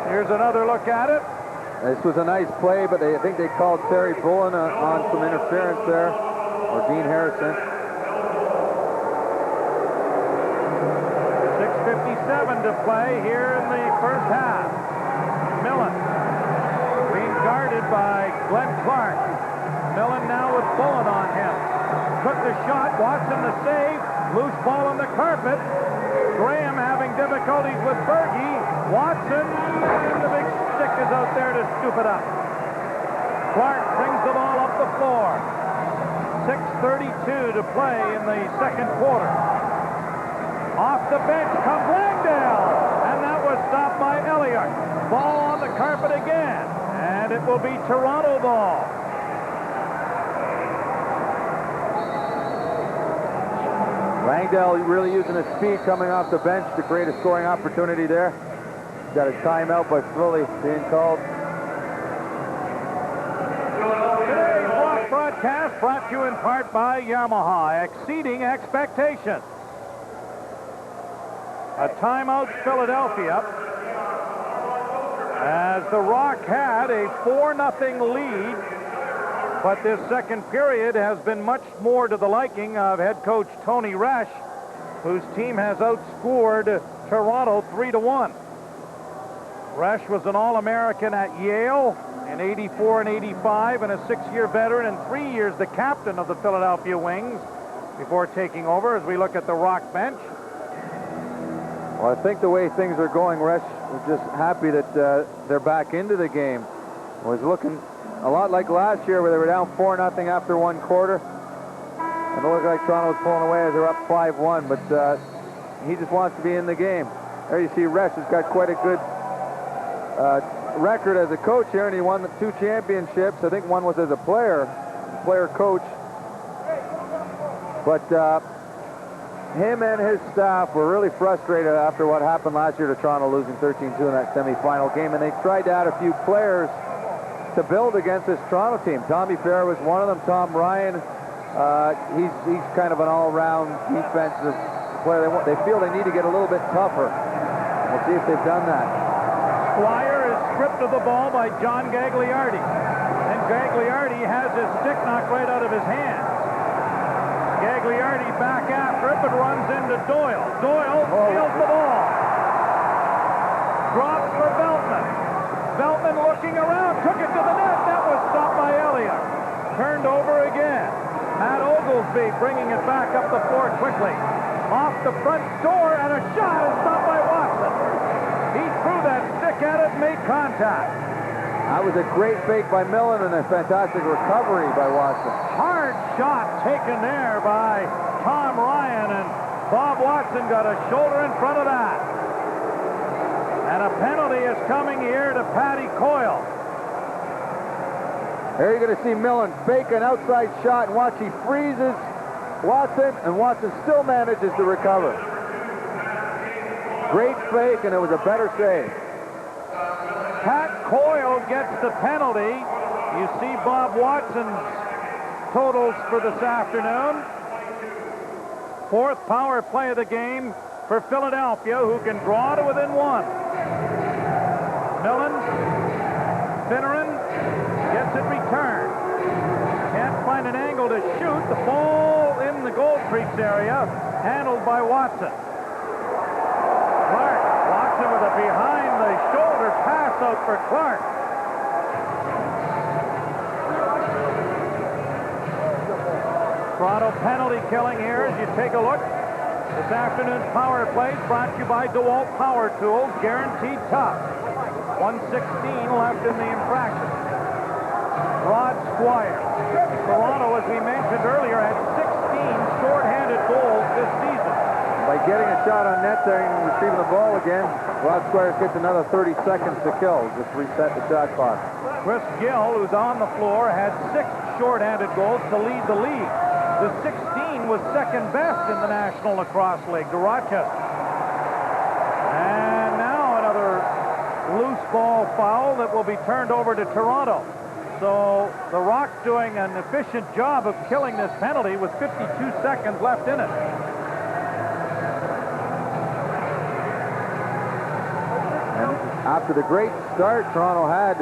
Here's another look at it. This was a nice play, but I think they called Terry Bullen on some interference there, or Dean Harrison. 6:57 to play here in the first half. Millon being guarded by Glenn Clark. Millon now with Bullen on him. Took the shot, Watson the save, loose ball on the carpet. Graham having difficulties with Bergey. Watson, and the big stick is out there to scoop it up. Clark brings the ball up the floor. 6:32 to play in the second quarter. Off the bench comes Langdale, and that was stopped by Eliuk. Ball on the carpet again, and it will be Toronto ball. Langdale really using his speed coming off the bench to create a scoring opportunity there. Got a timeout by Philly being called. Today's Rock broadcast brought to you in part by Yamaha, exceeding expectations. A timeout, Philadelphia, as the Rock had a 4-0 lead, but this second period has been much more to the liking of head coach Tony Resch, whose team has outscored Toronto 3-1. Resch was an All-American at Yale in '84 and '85 and a 6-year veteran and 3 years the captain of the Philadelphia Wings before taking over as we look at the Rock bench. Well, I think the way things are going, Resch is just happy that they're back into the game. It was looking a lot like last year where they were down 4-0 after one quarter. And it looked like Toronto was pulling away as they were up 5-1, but he just wants to be in the game. There you see Resch has got quite a good record as a coach here, and he won the 2 championships. I think one was as a player coach. But him and his staff were really frustrated after what happened last year to Toronto, losing 13-2 in that semifinal game, and they tried to add a few players to build against this Toronto team. Tommy Farah was one of them. Tom Ryan, he's kind of an all-round defensive player. They feel they need to get a little bit tougher. We'll see if they've done that. Squire is stripped of the ball by John Gagliardi. And Gagliardi has his stick knocked right out of his hand. Gagliardi back after it, but runs into Doyle. Doyle steals the ball. Drops for Veltman. Veltman looking around, took it to the net. That was stopped by Eliuk. Turned over again. Matt Oglesby bringing it back up the floor quickly. Off the front door, and a shot is stopped by Watson. He threw that stick at it and made contact. That was a great fake by Millon and a fantastic recovery by Watson. Hard shot taken there by Tom Ryan, and Bob Watson got a shoulder in front of that. And a penalty is coming here to Patty Coyle. Here you're going to see Millon fake an outside shot, and watch, he freezes Watson, and Watson still manages to recover. Great fake, and it was a better save. Pat Coyle gets the penalty. You see Bob Watson's totals for this afternoon. 4th power play of the game for Philadelphia, who can draw to within 1. Millon, Finneran gets it returned. Can't find an angle to shoot. The ball in the Gold Creeks area, handled by Watson. Clark, Watson with a behind-the-shoulder pass out for Clark. Toronto penalty killing here as you take a look. This afternoon's power play is brought to you by DeWalt Power Tools, guaranteed tough. 1:16 left in the infraction. Rod Squire. Toronto, as we mentioned earlier, had 16 short-handed goals this season. By getting a shot on net there and retrieving the ball again, Rod Squire gets another 30 seconds to kill. Just reset the shot clock. Chris Gill, who's on the floor, had 6 short-handed goals to lead the league. The 16 was second best in the National Lacrosse League to Rochester. And now another loose ball foul that will be turned over to Toronto. So the Rock doing an efficient job of killing this penalty with 52 seconds left in it. And after the great start Toronto had,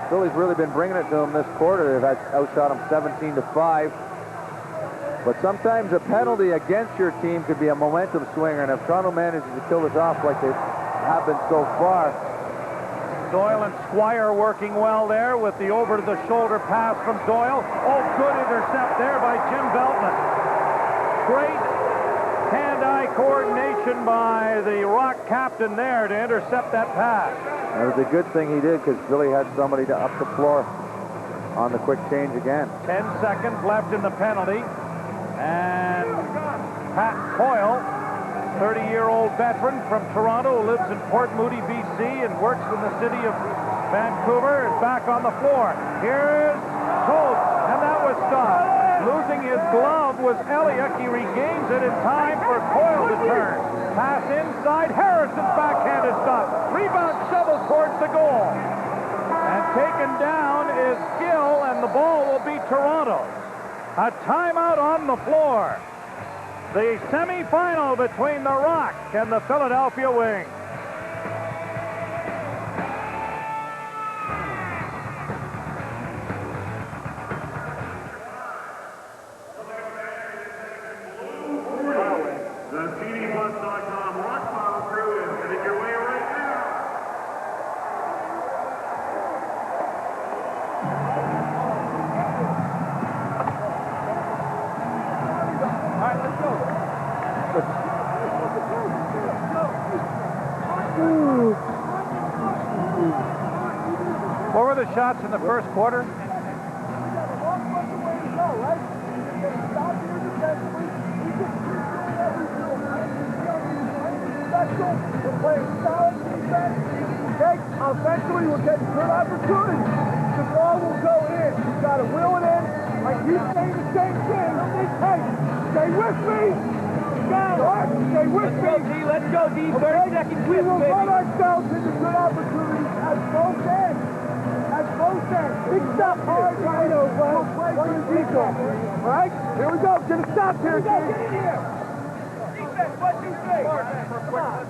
Philly's really been bringing it to them this quarter. They've outshot them 17-5. But sometimes a penalty against your team could be a momentum swinger, and if Toronto manages to kill this off like they have been so far. Doyle and Squire working well there with the over-the-shoulder pass from Doyle. Oh, good intercept there by Jim Veltman. Great hand-eye coordination by the Rock captain there to intercept that pass. It was a good thing he did because Philly had somebody to up the floor on the quick change again. 10 seconds left in the penalty. And Pat Coyle, 30-year-old veteran from Toronto who lives in Port Moody, BC and works in the city of Vancouver, is back on the floor. Here's Toth, and that was stopped. Losing his glove was Eliuk. He regains it in time for Coyle to turn. Pass inside. Harrison's backhand is stopped. Rebound shovel towards the goal. And taken down is Gill, and the ball will be Toronto. A timeout on the floor. The semifinal between the Rock and the Philadelphia Wings. The CDBus.com Rock Pile crew is headed your way right now. All right, let's go. What were the shots in the first quarter? Eventually, we're getting good opportunities. The ball will go in. You've got to will it in. I keep saying the same thing. Hey, stay with me. Stay with me. Let's go, D. 30 seconds. We will run ourselves into good opportunities at both ends. At both ends. Big stop hard. We'll play for the defense. All right? Here we go. Get a stop here. Get in here. Defense, what do you think? Come on.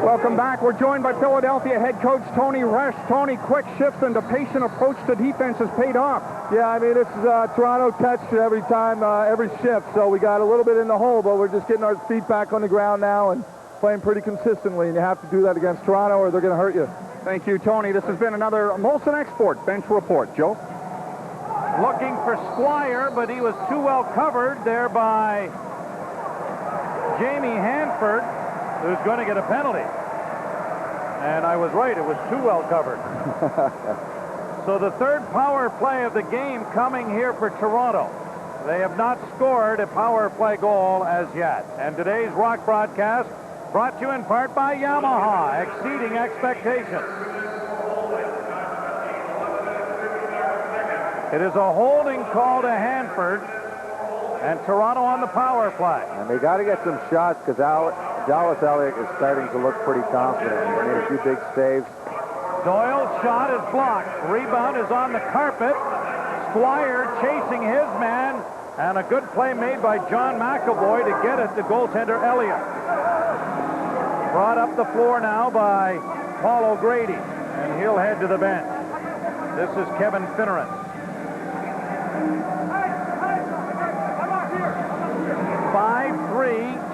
Welcome back. We're joined by Philadelphia head coach Tony Resch. Tony, quick shifts and a patient approach to defense has paid off. Yeah, I mean, it's Toronto touched every time, every shift, so we got a little bit in the hole, but we're just getting our feet back on the ground now and playing pretty consistently, and you have to do that against Toronto or they're going to hurt you. Thank you, Tony. This has been another Molson Export Bench Report. Joe? Looking for Squire, but he was too well covered there by Jamie Hanford, who's going to get a penalty. And I was right, it was too well covered. So the third power play of the game coming here for Toronto. They have not scored a power play goal as yet. And today's Rock broadcast brought to you in part by Yamaha, exceeding expectations. It is a holding call to Hanford, and Toronto on the power play. And they got to get some shots because Dallas Eliuk is starting to look pretty confident. He made a few big saves. Doyle's shot is blocked. Rebound is on the carpet. Squire chasing his man, and a good play made by John McAvoy to get it to goaltender Eliuk. Brought up the floor now by Paul O'Grady, and he'll head to the bench. This is Kevin Finneran.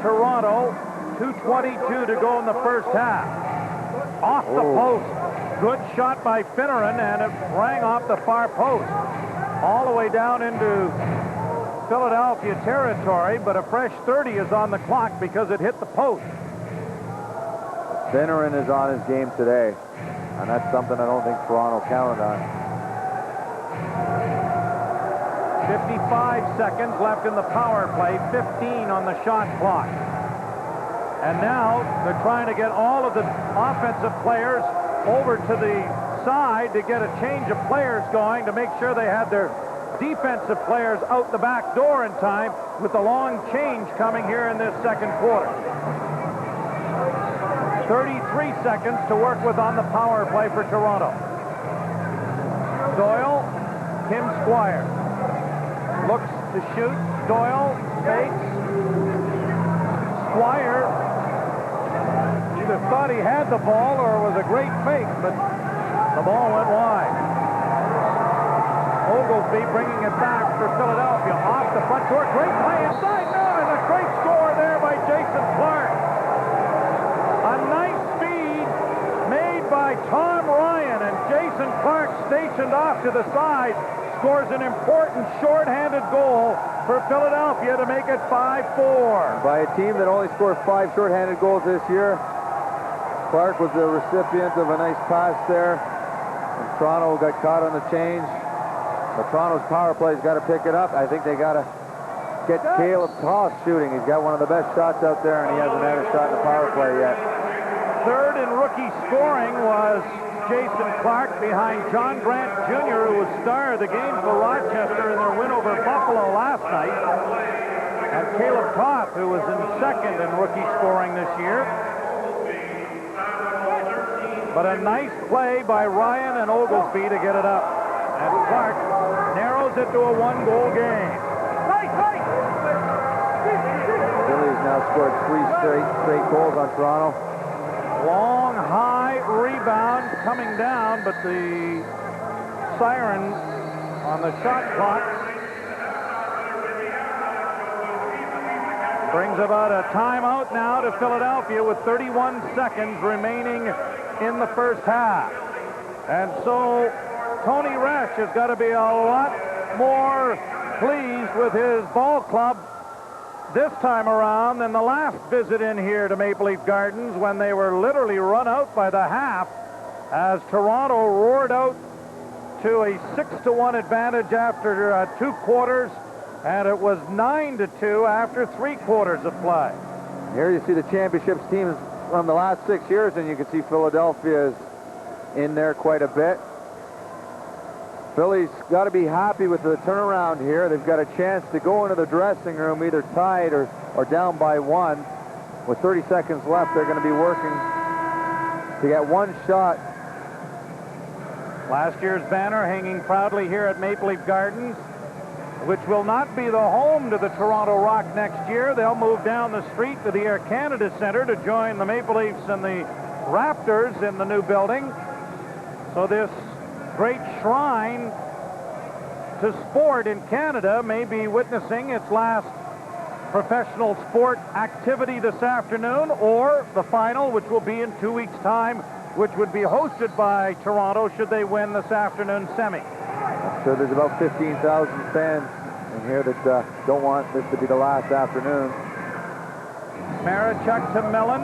Toronto, 2:22 to go in the first half. Off the post. Good shot by Finneran, and it rang off the far post. All the way down into Philadelphia territory, but a fresh 30 is on the clock because it hit the post. Finneran is on his game today, and that's something I don't think Toronto counted on. 55 seconds left in the power play, 15 on the shot clock. And now they're trying to get all of the offensive players over to the side to get a change of players going to make sure they had their defensive players out the back door in time with the long change coming here in this second quarter. 33 seconds to work with on the power play for Toronto. Doyle, Tim Squire. Looks to shoot. Doyle fakes. Squire either thought he had the ball or it was a great fake, but the ball went wide. Oglesby bringing it back for Philadelphia. Off the front court. Great play inside now, and a great score there by Jason Clark. A nice feed made by Tom Ryan, and Jason Clark, stationed off to the side, scores an important shorthanded goal for Philadelphia to make it 5-4. By a team that only scored 5 shorthanded goals this year, Clark was the recipient of a nice pass there, and Toronto got caught on the change. But Toronto's power play's got to pick it up. I think they got to get Kaleb Toth shooting. He's got one of the best shots out there, and he hasn't had a shot in the power play yet. Third in rookie scoring was Jason Clark behind John Grant Jr., who was star of the game for Rochester in their win over Buffalo last night. And Kaleb Toth, who was in second in rookie scoring this year. But a nice play by Ryan and Oglesby to get it up. And Clark narrows it to a 1-goal game. Philly's now scored 3 straight goals on Toronto. Long, high rebound coming down, but the siren on the shot clock brings about a timeout now to Philadelphia with 31 seconds remaining in the first half. And so Tony Resch has got to be a lot more pleased with his ball club this time around than the last visit in here to Maple Leaf Gardens, when they were literally run out by the half as Toronto roared out to a 6-1 advantage after 2 quarters, and it was 9-2 after 3 quarters of play. Here you see the championships teams from the last 6 years, and you can see Philadelphia is in there quite a bit. Philly's got to be happy with the turnaround here. They've got a chance to go into the dressing room either tied or down by 1. With 30 seconds left, they're going to be working to get 1 shot. Last year's banner hanging proudly here at Maple Leaf Gardens, which will not be the home to the Toronto Rock next year. They'll move down the street to the Air Canada Centre to join the Maple Leafs and the Raptors in the new building. So this great shrine to sport in Canada may be witnessing its last professional sport activity this afternoon, or the final, which will be in 2 weeks' time, which would be hosted by Toronto should they win this afternoon semi. I'm sure there's about 15,000 fans in here that don't want this to be the last afternoon. Marechek to Millon.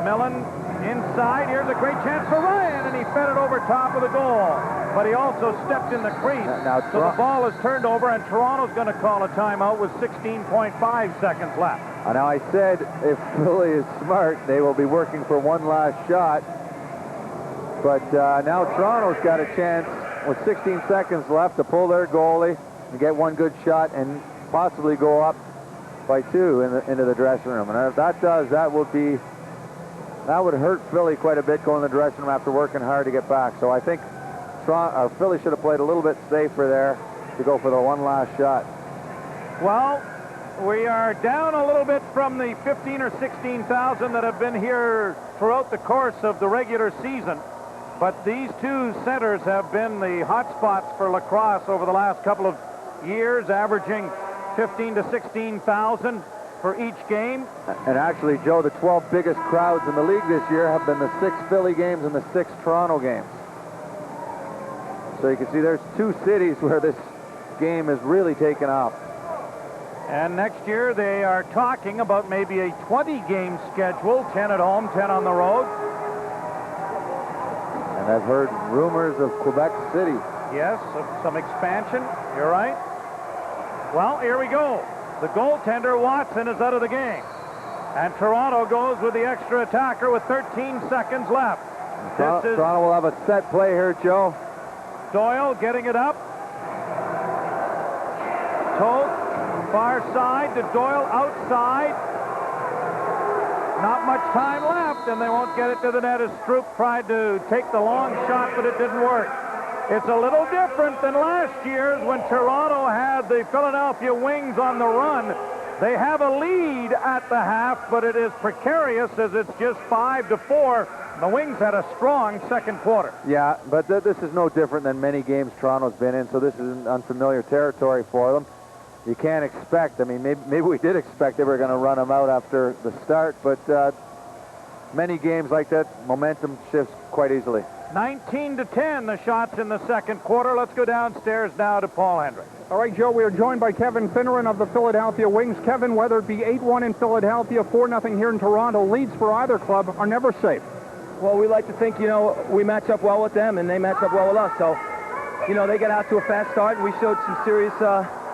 Millon inside. Here's a great chance for Ryan, and he fed it over top of the goal. But he also stepped in the crease. So the ball is turned over, and Toronto's going to call a timeout with 16.5 seconds left. Now, I said if Philly is smart, they will be working for 1 last shot. But now Toronto's got a chance with 16 seconds left to pull their goalie and get 1 good shot and possibly go up by 2 into the dressing room. And if that does, that would hurt Philly quite a bit going in the dressing room after working hard to get back. So I think Philly should have played a little bit safer there to go for the 1 last shot. Well, we are down a little bit from the 15 or 16,000 that have been here throughout the course of the regular season. But these 2 centers have been the hot spots for lacrosse over the last couple of years, averaging 15 to 16,000 for each game. And actually, Joe, the 12 biggest crowds in the league this year have been the 6 Philly games and the 6 Toronto games. So you can see there's 2 cities where this game is really taken off. And next year they are talking about maybe a 20-game schedule, 10 at home, 10 on the road. And I've heard rumors of Quebec City. Yes, of some expansion. You're right. Well, here we go. The goaltender, Watson, is out of the game. And Toronto goes with the extra attacker with 13 seconds left. Toronto will have a set play here, Joe. Doyle getting it up. Toth, far side to Doyle, outside. Not much time left, and they won't get it to the net as Stroup tried to take the long shot, but it didn't work. It's a little different than last year's when Toronto had the Philadelphia Wings on the run. They have a lead at the half, but it is precarious as it's just 5-4. The Wings had a strong second quarter. Yeah, but this is no different than many games Toronto's been in, so this is unfamiliar territory for them. You can't expect, I mean, maybe we did expect they were going to run them out after the start, but many games like that, momentum shifts quite easily. 19-10, the shots in the second quarter. Let's go downstairs now to Paul Hendrick. All right, Joe, we are joined by Kevin Finneran of the Philadelphia Wings. Kevin, whether it be 8-1 in Philadelphia, 4-0 here in Toronto, leads for either club are never safe. Well, we like to think, you know, we match up well with them, and they match up well with us. So, you know, they get out to a fast start, and we showed some serious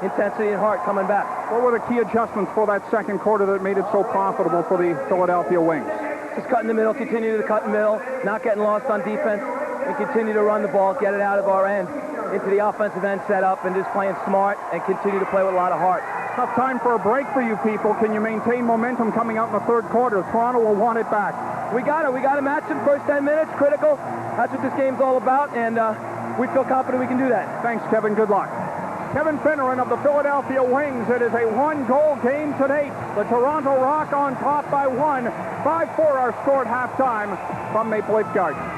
intensity and heart coming back. What were the key adjustments for that second quarter that made it so profitable for the Philadelphia Wings? Just cut in the middle, continue to cut in the middle, not getting lost on defense, and continue to run the ball, get it out of our end into the offensive end setup, and just playing smart and continue to play with a lot of heart. Tough time for a break for you people. Can you maintain momentum coming out in the third quarter? Toronto will want it back. We got it. We got to match them first 10 minutes, critical. That's what this game's all about, and we feel confident we can do that. Thanks, Kevin. Good luck. Kevin Finneran of the Philadelphia Wings. It is a 1-goal game to date. The Toronto Rock on top by 1. 5-4 are scored halftime from Maple Leaf Gardens.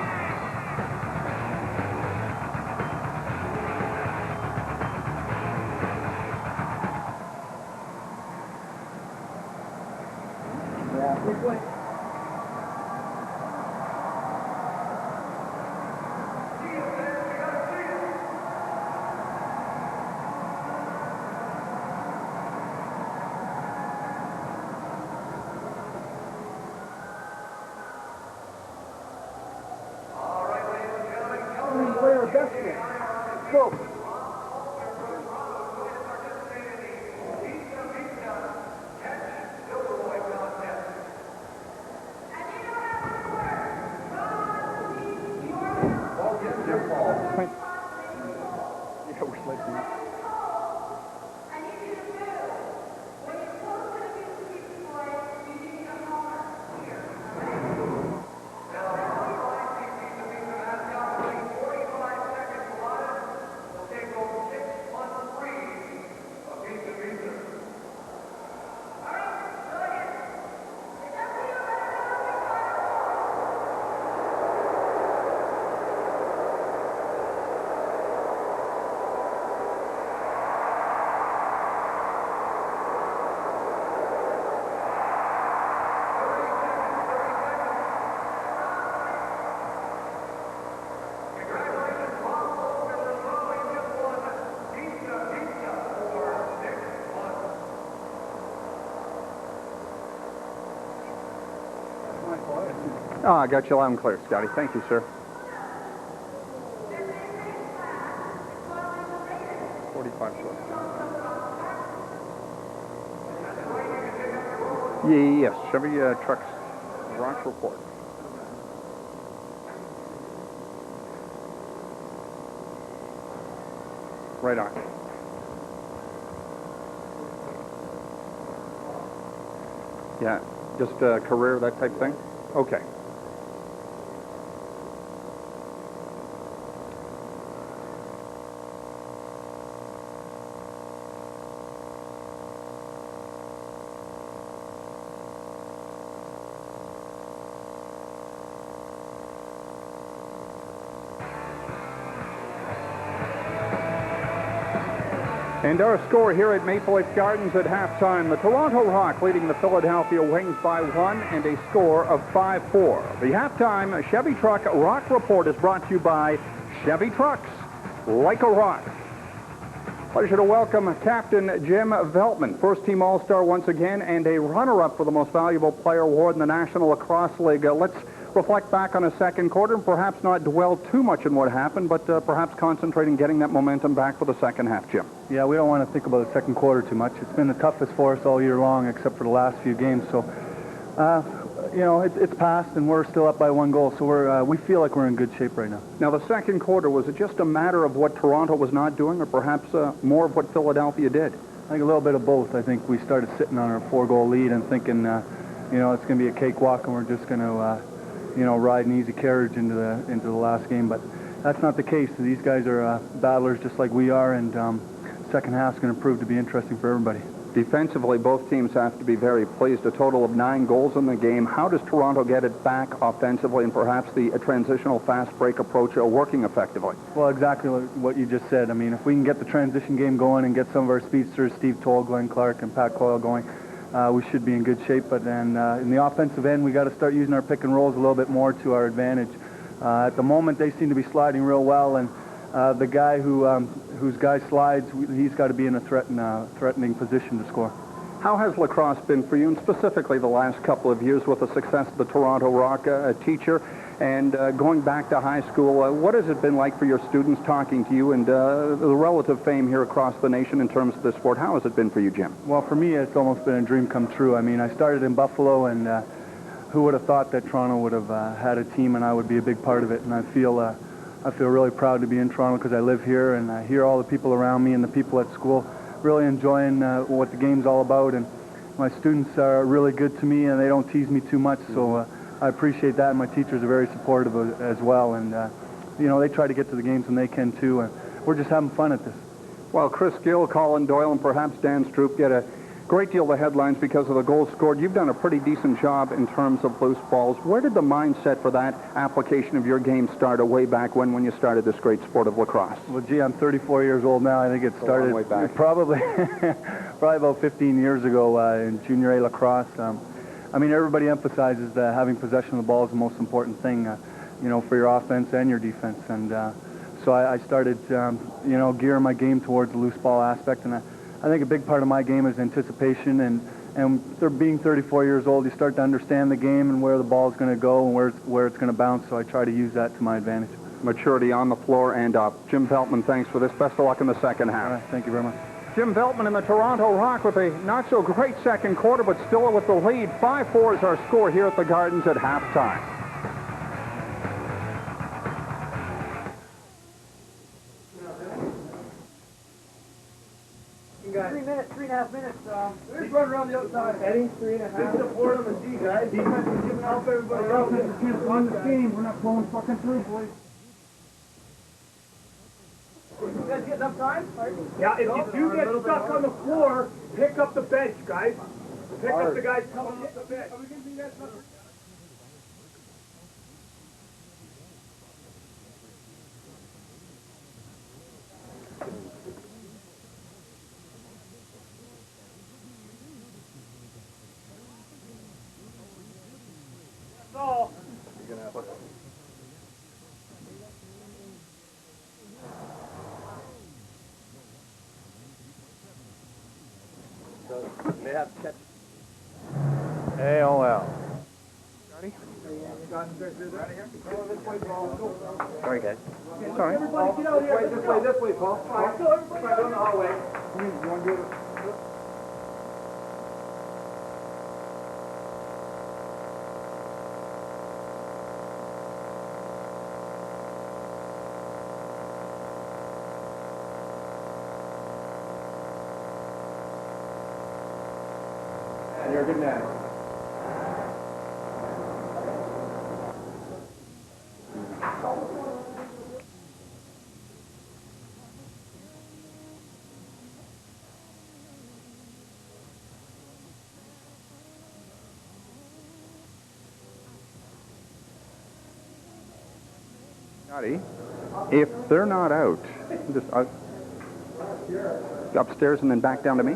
Oh, I got you loud and clear, Scotty. Thank you, sir. 45 short. Yes, Chevy trucks. Rock report. Right on. Yeah, just a career, that type thing? Okay. And our score here at Maple Leaf Gardens at halftime, the Toronto Rock leading the Philadelphia Wings by 1 and a score of 5-4. The halftime Chevy Truck Rock Report is brought to you by Chevy Trucks, like a rock. Pleasure to welcome Captain Jim Veltman, first-team All-Star once again, and a runner-up for the Most Valuable Player Award in the National Lacrosse League. Let's reflect back on a second quarter and perhaps not dwell too much on what happened, but perhaps concentrating getting that momentum back for the second half, Jim. Yeah, we don't want to think about the second quarter too much. It's been the toughest for us all year long, except for the last few games. So, you know, it's passed, and we're still up by 1 goal. So we feel like we're in good shape right now. Now, the second quarter, was it just a matter of what Toronto was not doing, or perhaps more of what Philadelphia did? I think a little bit of both. I think we started sitting on our 4-goal lead and thinking, you know, it's going to be a cakewalk, and we're just going to, you know, ride an easy carriage into the last game. But that's not the case. These guys are battlers just like we are, and second half's going to prove to be interesting for everybody. Defensively, both teams have to be very pleased. A total of 9 goals in the game. How does Toronto get it back offensively, and perhaps the transitional fast break approach working effectively? Well, exactly what you just said. I mean, if we can get the transition game going and get some of our speedsters, Steve Toll, Glenn Clark, and Pat Coyle going, we should be in good shape. But then in the offensive end, we got to start using our pick and rolls a little bit more to our advantage. At the moment, they seem to be sliding real well, and the guy whose guy slides, he's got to be in a threatening position to score. How has lacrosse been for you, and specifically the last couple of years with the success of the Toronto Rock, a teacher, and going back to high school? What has it been like for your students talking to you, and the relative fame here across the nation in terms of the sport? How has it been for you, Jim? Well, for me, it's almost been a dream come true. I mean, I started in Buffalo, and who would have thought that Toronto would have had a team and I would be a big part of it, and I feel really proud to be in Toronto because I live here, and I hear all the people around me and the people at school really enjoying what the game's all about. And my students are really good to me, and they don't tease me too much, so I appreciate that. And my teachers are very supportive as well, and you know, they try to get to the games when they can too, and we're just having fun at this. Well, Chris Gill, Colin Doyle, and perhaps Dan Stroup get a great deal of the headlines because of the goals scored. You've done a pretty decent job in terms of loose balls. Where did the mindset for that application of your game start way back when you started this great sport of lacrosse? Well, gee, I'm 34 years old now. I think it started way back. probably about 15 years ago in junior A lacrosse. I mean, everybody emphasizes that having possession of the ball is the most important thing, you know, for your offense and your defense. And so I started, you know, gearing my game towards the loose ball aspect, and I think a big part of my game is anticipation, and being 34 years old, you start to understand the game and where the ball is going to go and where it's going to bounce, so I try to use that to my advantage. Maturity on the floor and up. Jim Veltman, thanks for this. Best of luck in the second half. All right, thank you very much. Jim Veltman in the Toronto Rock with a not-so-great second quarter, but still with the lead. 5-4 is our score here at the Gardens at halftime. Guys. 3.5 minutes. Let's run around the outside. Eddie, 3.5. Big support on the D, guys. Defense is giving help everybody else. We can't win this game. We're not blowing fucking through, boys. You guys get enough time? Yeah, if you get stuck on the floor, pick up the bench, guys. Pick up the guys coming up the bench. Are we going to do that? They have catch. ALL. Sorry, guys. Sorry. Everybody get out here. This way, Paul. All right, so everybody down the hallway. You want to do it? You're a good man. If they're not out, just upstairs and then back down to me?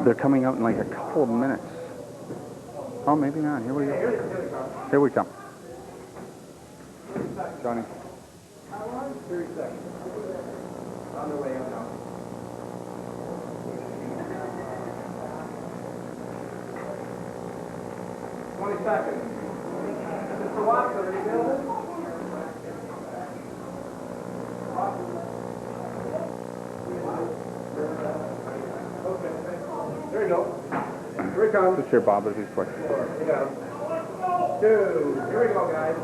They're coming out in like a couple of minutes. Oh, maybe not. Here we go. Here we come. Johnny. 30 seconds. On the way out now. 20 seconds. Mr. Watson, are you available? Okay. There you go. Here we come. Just here, Bob, as he's quick. Yeah. 2. Here we go, guys.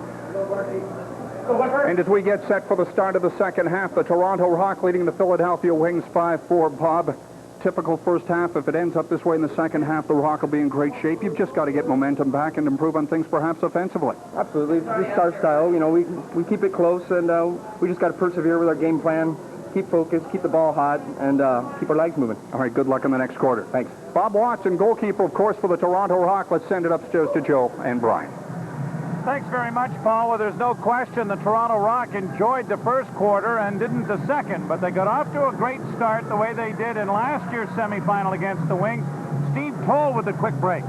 And as we get set for the start of the second half, the Toronto Rock leading the Philadelphia Wings 5-4. Bob, typical first half. If it ends up this way in the second half, the Rock will be in great shape. You've just got to get momentum back and improve on things perhaps offensively. Absolutely. This is our style. You know, we keep it close, and we just got to persevere with our game plan, keep focused, keep the ball hot, and keep our legs moving. All right, good luck in the next quarter. Thanks. Bob Watson, goalkeeper, of course, for the Toronto Rock. Let's send it upstairs to Joe and Brian. Thanks very much, Paul. Well, there's no question the Toronto Rock enjoyed the first quarter and didn't the second, but they got off to a great start the way they did in last year's semifinal against the Wings. Steve Toll with the quick break.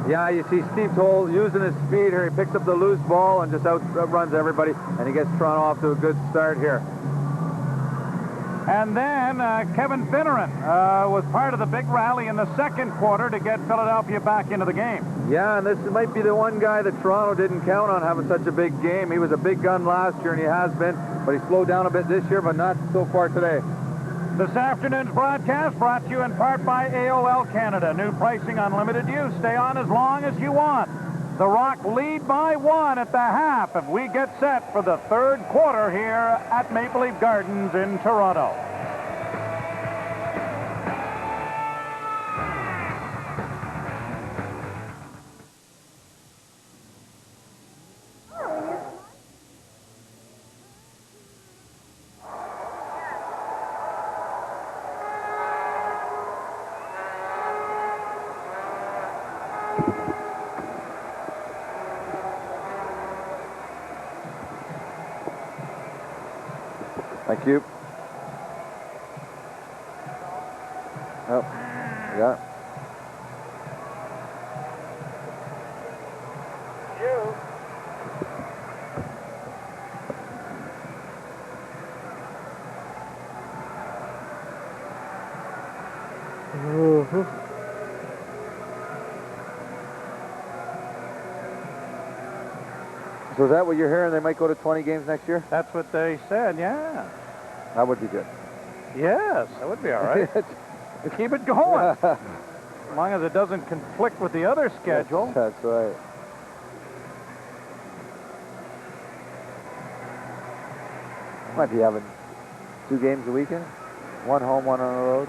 Yeah, you see Steve Toll using his speed here. He picks up the loose ball and just outruns everybody, and he gets Toronto off to a good start here. And then Kevin Finneran was part of the big rally in the second quarter to get Philadelphia back into the game. Yeah, and this might be the one guy that Toronto didn't count on having such a big game. He was a big gun last year, and he has been, but he slowed down a bit this year, but not so far today. This afternoon's broadcast brought to you in part by AOL Canada. New pricing, unlimited use. Stay on as long as you want. The Rock lead by 1 at the half if we get set for the third quarter here at Maple Leaf Gardens in Toronto. Thank you. Oh, yeah. So is that what you're hearing? They might go to 20 games next year? That's what they said, yeah. That would be good. Yes, that would be all right. Keep it going. As long as it doesn't conflict with the other schedule. That's right. Might be having 2 games a weekend. 1 home, 1 on the road.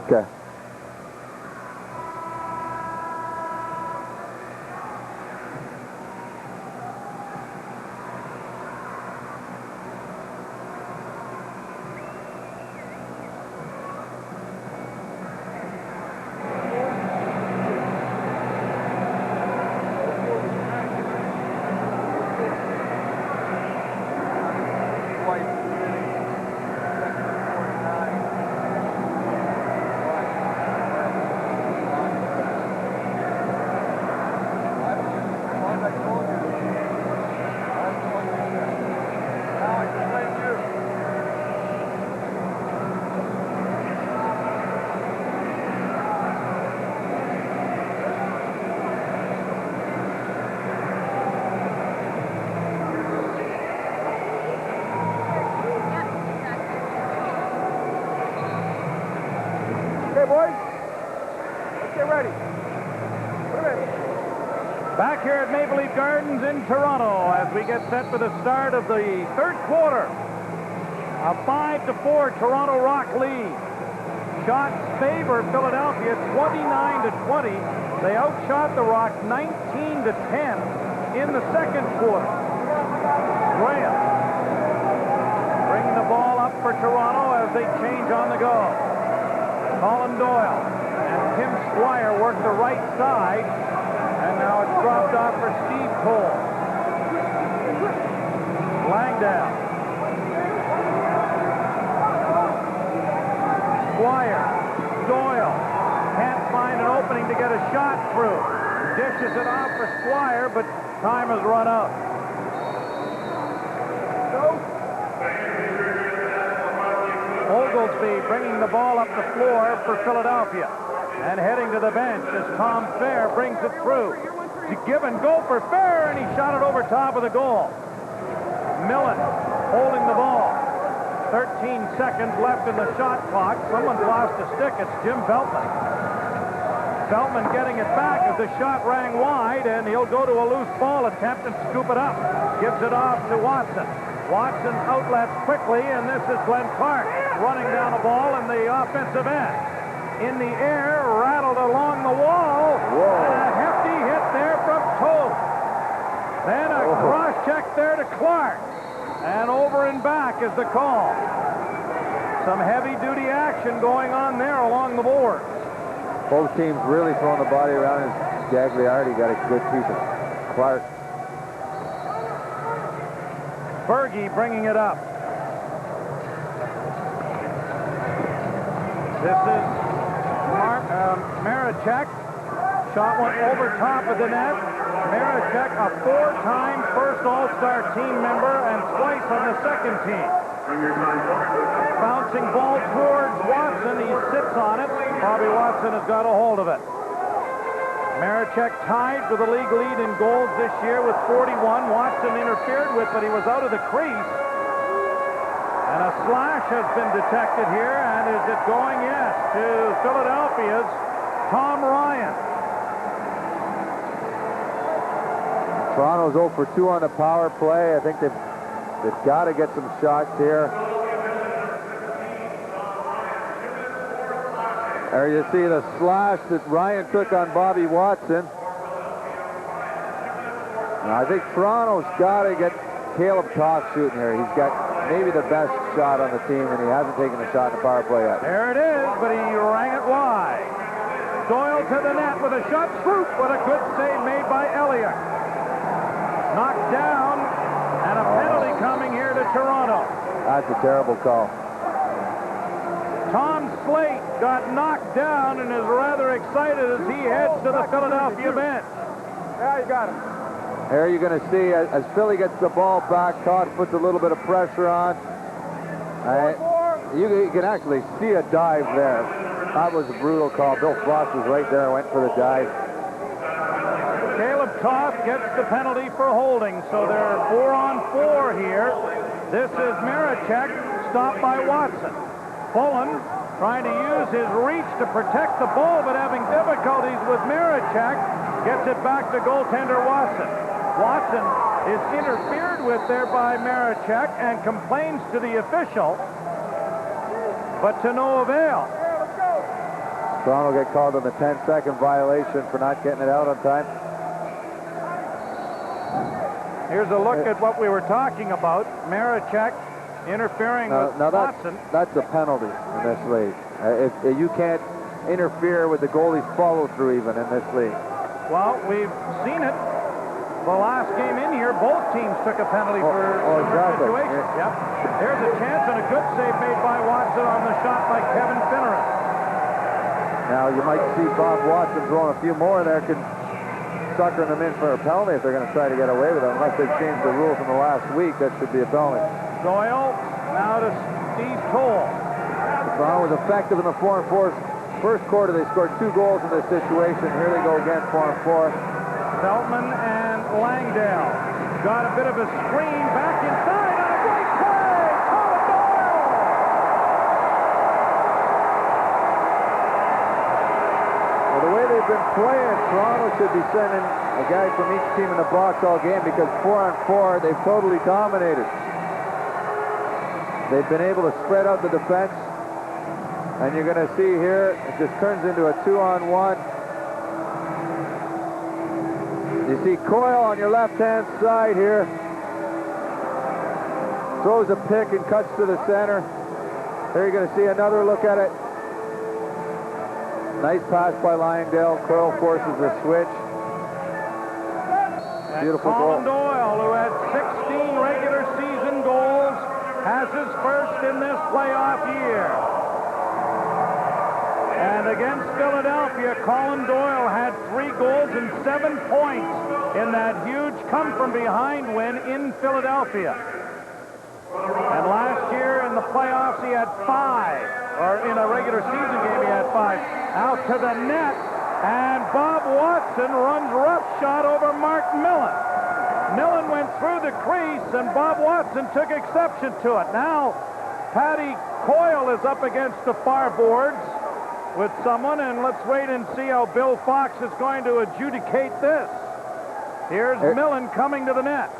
Okay. Back here at Maple Leaf Gardens in Toronto as we get set for the start of the third quarter. A 5-4 Toronto Rock lead. Shots favor Philadelphia 29-20. They outshot the Rock 19-10 in the second quarter. Graham for Toronto as they change on the go. Colin Doyle and Tim Squire work the right side, and now it's dropped off for Steve Cole. Langdale. Squire. Doyle. Can't find an opening to get a shot through. Dishes it off for Squire, but time has run out. Oglesby bringing the ball up the floor for Philadelphia. And heading to the bench as Tom Fair brings it through. To give and go for Fair, and he shot it over top of the goal. Millon holding the ball. 13 seconds left in the shot clock. Someone's lost a stick. It's Jim Veltman. Veltman getting it back as the shot rang wide, and he'll go to a loose ball attempt and scoop it up. Gives it off to Watson. Watson outlets quickly, and this is Glenn Clark running down the ball in the offensive end. In the air, rattled along the wall, and a hefty hit there from Toth. Then a cross check there to Clark, and over and back is the call. Some heavy-duty action going on there along the boards. Both teams really throwing the body around, and Gagliardi got a good piece of Clark. Bergey bringing it up. This is Marechek. Shot went over top of the net. Marechek, a 4-time first All-Star team member and twice on the second team. Bouncing ball towards Watson. He sits on it. Bobby Watson has got a hold of it. Marechek tied for the league lead in goals this year with 41. Watson interfered with, but he was out of the crease. And a slash has been detected here, and is it going? Yes, to Philadelphia's Tom Ryan. Toronto's 0 for 2 on the power play. I think they've got to get some shots here. There you see the slash that Ryan took on Bobby Watson. Now, I think Toronto's got to get Kaleb Toth shooting here. He's got maybe the best shot on the team, and he hasn't taken a shot in the power play yet. There it is, but he rang it wide. Doyle to the net with a shot. Stroup with a good save made by Eliuk. Knocked down, and a penalty coming here to Toronto. That's a terrible call. Tom Slate got knocked down and is rather excited as he heads to the Philadelphia bench. Yeah, you got him. Here you're going to see, as Philly gets the ball back, Todd puts a little bit of pressure on. You can actually see a dive there. That was a brutal call. Bill Frost was right there and went for the dive. Kaleb Toth gets the penalty for holding, so they're 4-on-4 here. This is Marechek, stopped by Watson. Bullen trying to use his reach to protect the ball, but having difficulties with Marechek. Gets it back to goaltender Watson. Watson is interfered with there by Marechek and complains to the official, but to no avail. Toronto get called on the 10-second violation for not getting it out on time. Here's a look at what we were talking about. Marechek interfering with Watson. That's a penalty in this league. If you can't interfere with the goalie's follow-through even in this league. Well, we've seen it. The last game in here, both teams took a penalty for exactly. situations. Yep. There's a chance and a good save made by Watson on the shot by Kevin Finneran. Now, you might see Bob Watson throwing a few more there, could sucker them in for a penalty if they're going to try to get away with it. Unless they changed the rule from the last week, that should be a penalty. Doyle, now to Steve Cole. Toronto was effective in the 4-on-4 first quarter. They scored 2 goals in this situation. Here they go again, 4-on-4. Veltman and Langdale got a bit of a screen back inside on a great play. Colin Doyle. Well, the way they've been playing, Toronto should be sending a guy from each team in the box all game because 4-on-4, they've totally dominated. They've been able to spread out the defense. And you're going to see here, it just turns into a 2-on-1. You see Coyle on your left-hand side here. Throws a pick and cuts to the center. Here you're going to see another look at it. Nice pass by Lyondale. Coyle forces a switch. Beautiful Colin goal. Doyle, who had 16 regular season goals, has his first in this playoff year. And against Philadelphia, Colin Doyle had 3 goals and 7 points in that huge come-from-behind win in Philadelphia. And last year in the playoffs, he had 5. Or in a regular season game, he had 5. Out to the net, and Bob Watson runs roughshod over Mark Millon. Millon went through the crease, and Bob Watson took exception to it. Now, Paddy Coyle is up against the far boards with someone, and let's wait and see how Bill Fox is going to adjudicate this. Here's Millon coming to the net.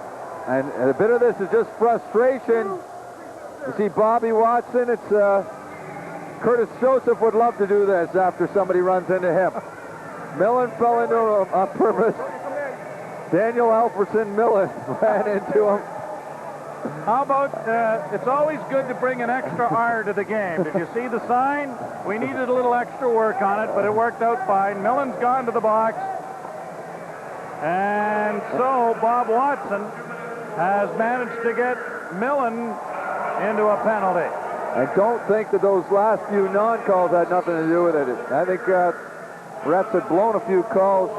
And a bit of this is just frustration. You see Bobby Watson, it's Curtis Joseph would love to do this after somebody runs into him. Millon fell into him on purpose. Daniel Alfredson Millon ran into him. How about, it's always good to bring an extra R to the game. Did you see the sign? We needed a little extra work on it, but it worked out fine. Millon's gone to the box. And so Bob Watson has managed to get Millon into a penalty. And don't think that those last few non-calls had nothing to do with it. I think refs had blown a few calls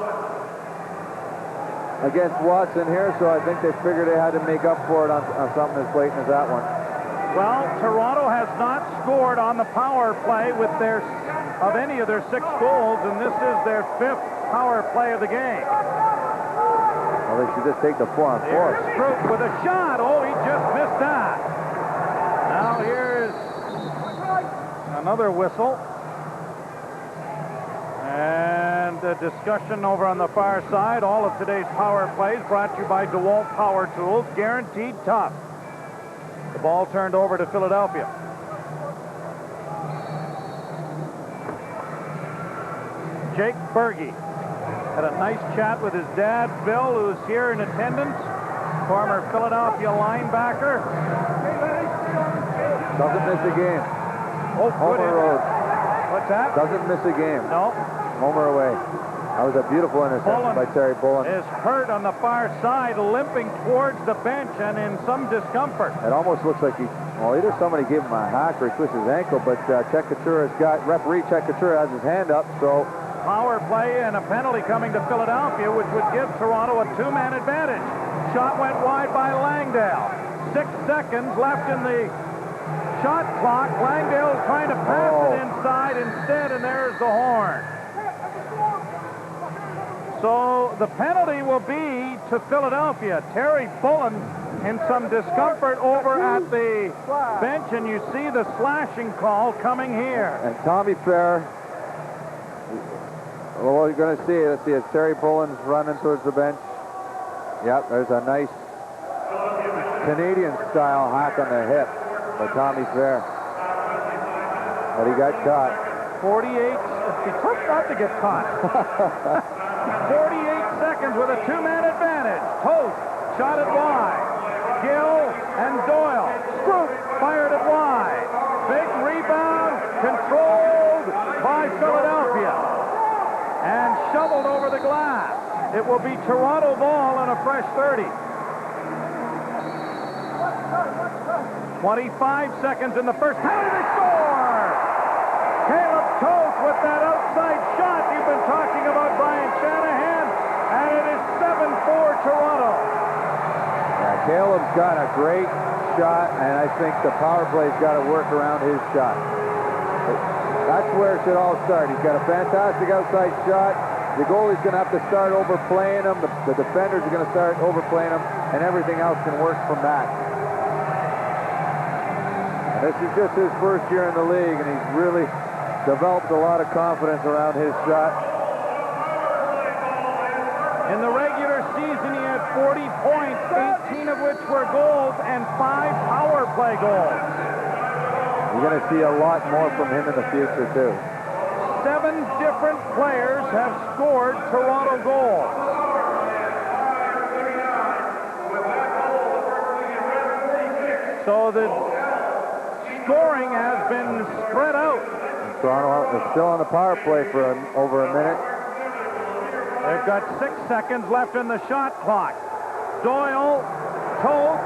against Watson here, so I think they figured they had to make up for it on something as blatant as that one. Well, Toronto has not scored on the power play with of any of their 6 goals, and this is their 5th power play of the game. Well, they should just take the 4-on-4. Here's Stroup with a shot. Oh, he just missed that. Now here's another whistle. And a discussion over on the far side. All of today's power plays brought to you by DeWalt Power Tools. Guaranteed tough. The ball turned over to Philadelphia. Jake Bergey had a nice chat with his dad, Bill, who's here in attendance. Former Philadelphia linebacker. Doesn't miss a game. Oh, good Homer Road. What's that? Doesn't miss a game. No. Homer away. That was a beautiful interception by Terry Bullen. Is hurt on the far side, limping towards the bench and in some discomfort. It almost looks like either somebody gave him a hack or he twisted his ankle, but referee Czech Couture has his hand up, so. Power play and a penalty coming to Philadelphia, which would give Toronto a 2-man advantage. Shot went wide by Langdale. 6 seconds left in the shot clock. Langdale trying to pass it inside instead, and there's the horn. So the penalty will be to Philadelphia. Terry Bullen in some discomfort over at the bench, and you see the slashing call coming here. And Tommy Fair, well, you're going to see it. Let's see it. Terry Bullen's running towards the bench. Yep, there's a nice Canadian-style hack on the hip by Tommy Fair. But he got caught. 48, it's tough not to get caught. 48 seconds with a 2-man advantage. Toth shot it wide. Gill and Doyle. Stroup fired it wide. Big rebound controlled by Philadelphia. And shoveled over the glass. It will be Toronto ball on a fresh 30. 25 seconds in the first. How did they score? Kaleb Toth with that outside shot. You've been talking about Brian Shanahan. And it is 7-4 Toronto. Yeah, Caleb's got a great shot, and I think the power play's got to work around his shot. That's where it should all start. He's got a fantastic outside shot. The goalie's going to have to start overplaying him. The defenders are going to start overplaying him, and everything else can work from that. And this is just his first year in the league, and he's really developed a lot of confidence around his shot. In the regular season, he had 40 points, 18 of which were goals, and 5 power play goals. You're going to see a lot more from him in the future, too. 7 different players have scored Toronto goals. So the scoring has been spread out. Toronto is still on the power play for over a minute. They've got 6 seconds left in the shot clock. Doyle, Toth,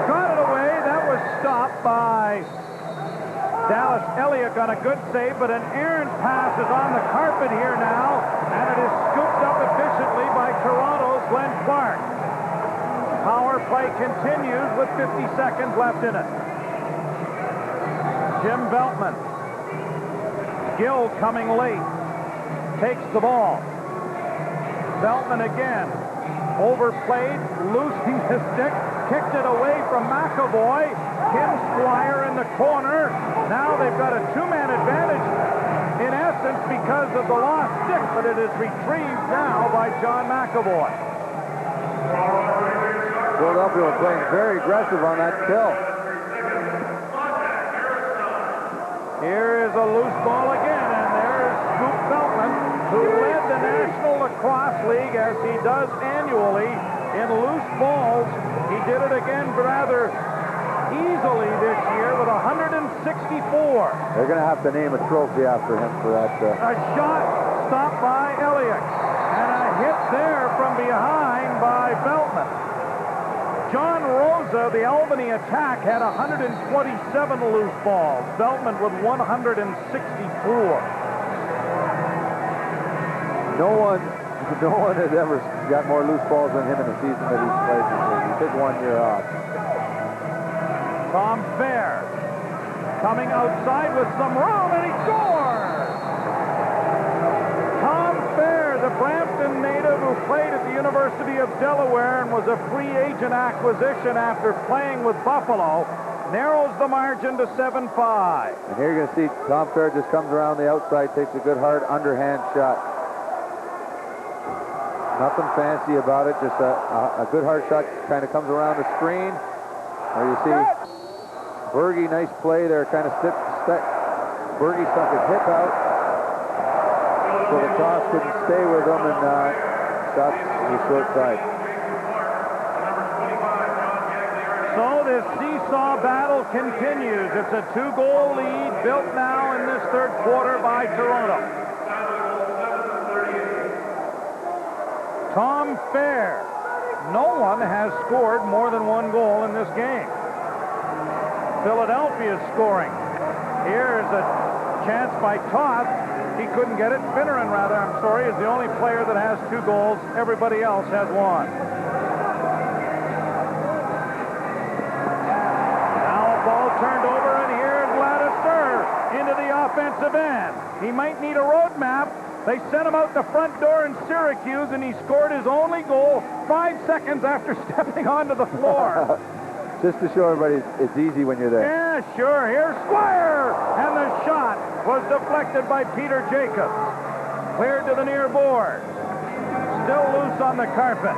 got it away. That was stopped by Dallas Eliuk on a good save, but an errant pass is on the carpet here now, and it is scooped up efficiently by Toronto's Glenn Clark. Power play continues with 50 seconds left in it. Jim Veltman. Gill coming late. Takes the ball. Veltman again. Overplayed, losing his stick. Kicked it away from McAvoy. Kim Squire in the corner. Now they've got a two-man advantage in essence because of the lost stick, but it is retrieved now by John McAvoy. Philadelphia was playing very aggressive on that kill. Here is a loose ball again, and there's Scoop Veltman, who led the National Lacrosse League as he does annually in loose balls. He did it again rather easily this year with 164. They're going to have to name a trophy after him for that. A shot stopped by Eliuk, and a hit there from behind by Veltman. John Rosa, the Albany Attack, had 127 loose balls. Veltman with 164. No one has ever got more loose balls than him in the season that he's played this year. He took 1 year off. Tom Fair coming outside with some room, and he scores! Tom Fair, the Brampton native who played at the University of Delaware and was a free agent acquisition after playing with Buffalo, narrows the margin to 7-5. And here you're going to see Tom Fair just comes around the outside, takes a good hard underhand shot. Nothing fancy about it, just a good hard shot, kind of comes around the screen. There you see Bergey, nice play there, kind of Bergey stuck his hip out, so the toss couldn't stay with him, and shot the short side. So this seesaw battle continues. It's a 2-goal lead built now in this third quarter by Toronto. Tom Fair. No one has scored more than 1 goal in this game. Philadelphia scoring. Here's a chance by Toth. He couldn't get it. Finneran, rather, I'm sorry, is the only player that has 2 goals. Everybody else has 1. Now a ball turned over, and here's Ladouceur into the offensive end. He might need a road map. They sent him out the front door in Syracuse, and he scored his only goal 5 seconds after stepping onto the floor. Just to show everybody it's easy when you're there. Yeah, sure. Here's Squire, and the shot was deflected by Peter Jacobs. Cleared to the near board. Still loose on the carpet.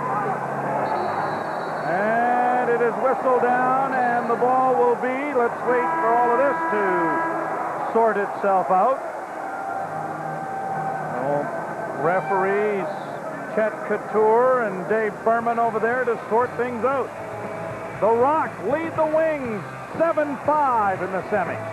And it is whistled down, and the ball will be, let's wait for all of this to sort itself out. Referees Chet Couture and Dave Berman over there to sort things out. The Rock lead the Wings 7-5 in the semis.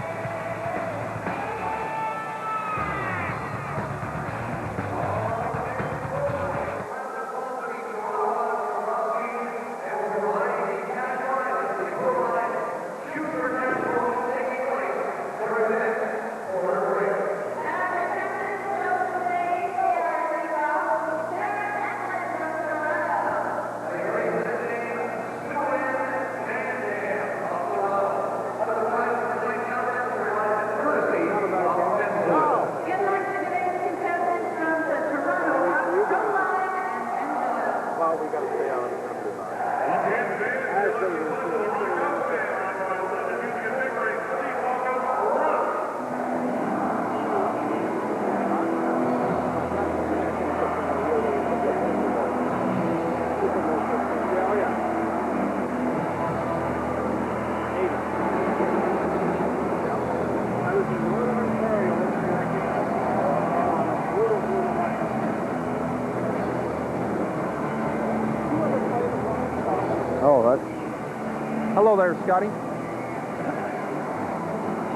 Hello there, Scotty.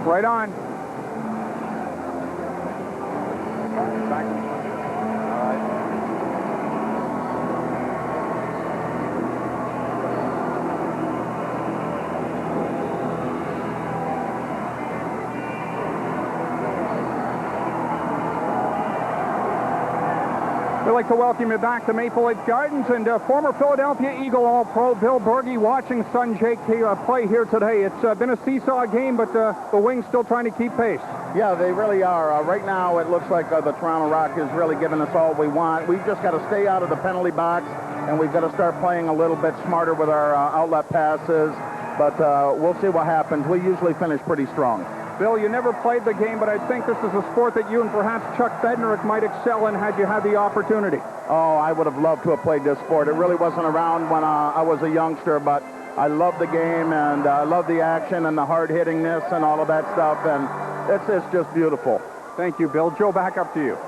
Right on. We'd like to welcome you back to Maple Leaf Gardens, and former Philadelphia Eagle All-Pro Bill Bergey watching son Jake play here today. It's been a seesaw game, but the Wings still trying to keep pace. Yeah, they really are. Right now, it looks like the Toronto Rock is really giving us all we want. We've just got to stay out of the penalty box, and we've got to start playing a little bit smarter with our outlet passes, but we'll see what happens. We usually finish pretty strong. Bill, you never played the game, but I think this is a sport that you and perhaps Chuck Bednarik might excel in had you had the opportunity. Oh, I would have loved to have played this sport. It really wasn't around when I was a youngster, but I love the game, and I love the action and the hard-hittingness and all of that stuff, and it's just beautiful. Thank you, Bill. Joe, back up to you.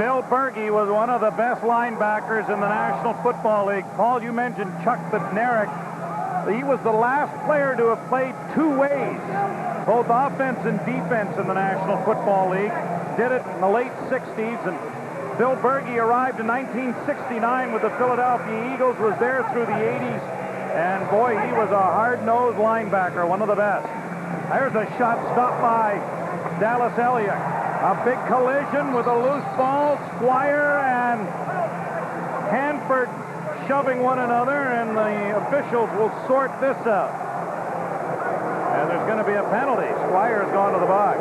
Bill Bergey was one of the best linebackers in the National Football League. Paul, you mentioned Chuck Bednarik. He was the last player to have played two ways, both offense and defense in the National Football League. Did it in the late 60s, and Bill Bergey arrived in 1969 with the Philadelphia Eagles, was there through the 80s, and boy, he was a hard-nosed linebacker, one of the best. There's a shot stopped by Dallas Eliuk. A big collision with a loose ball, Squire and Hanford shoving one another, and the officials will sort this out. And there's going to be a penalty. Squire's gone to the box.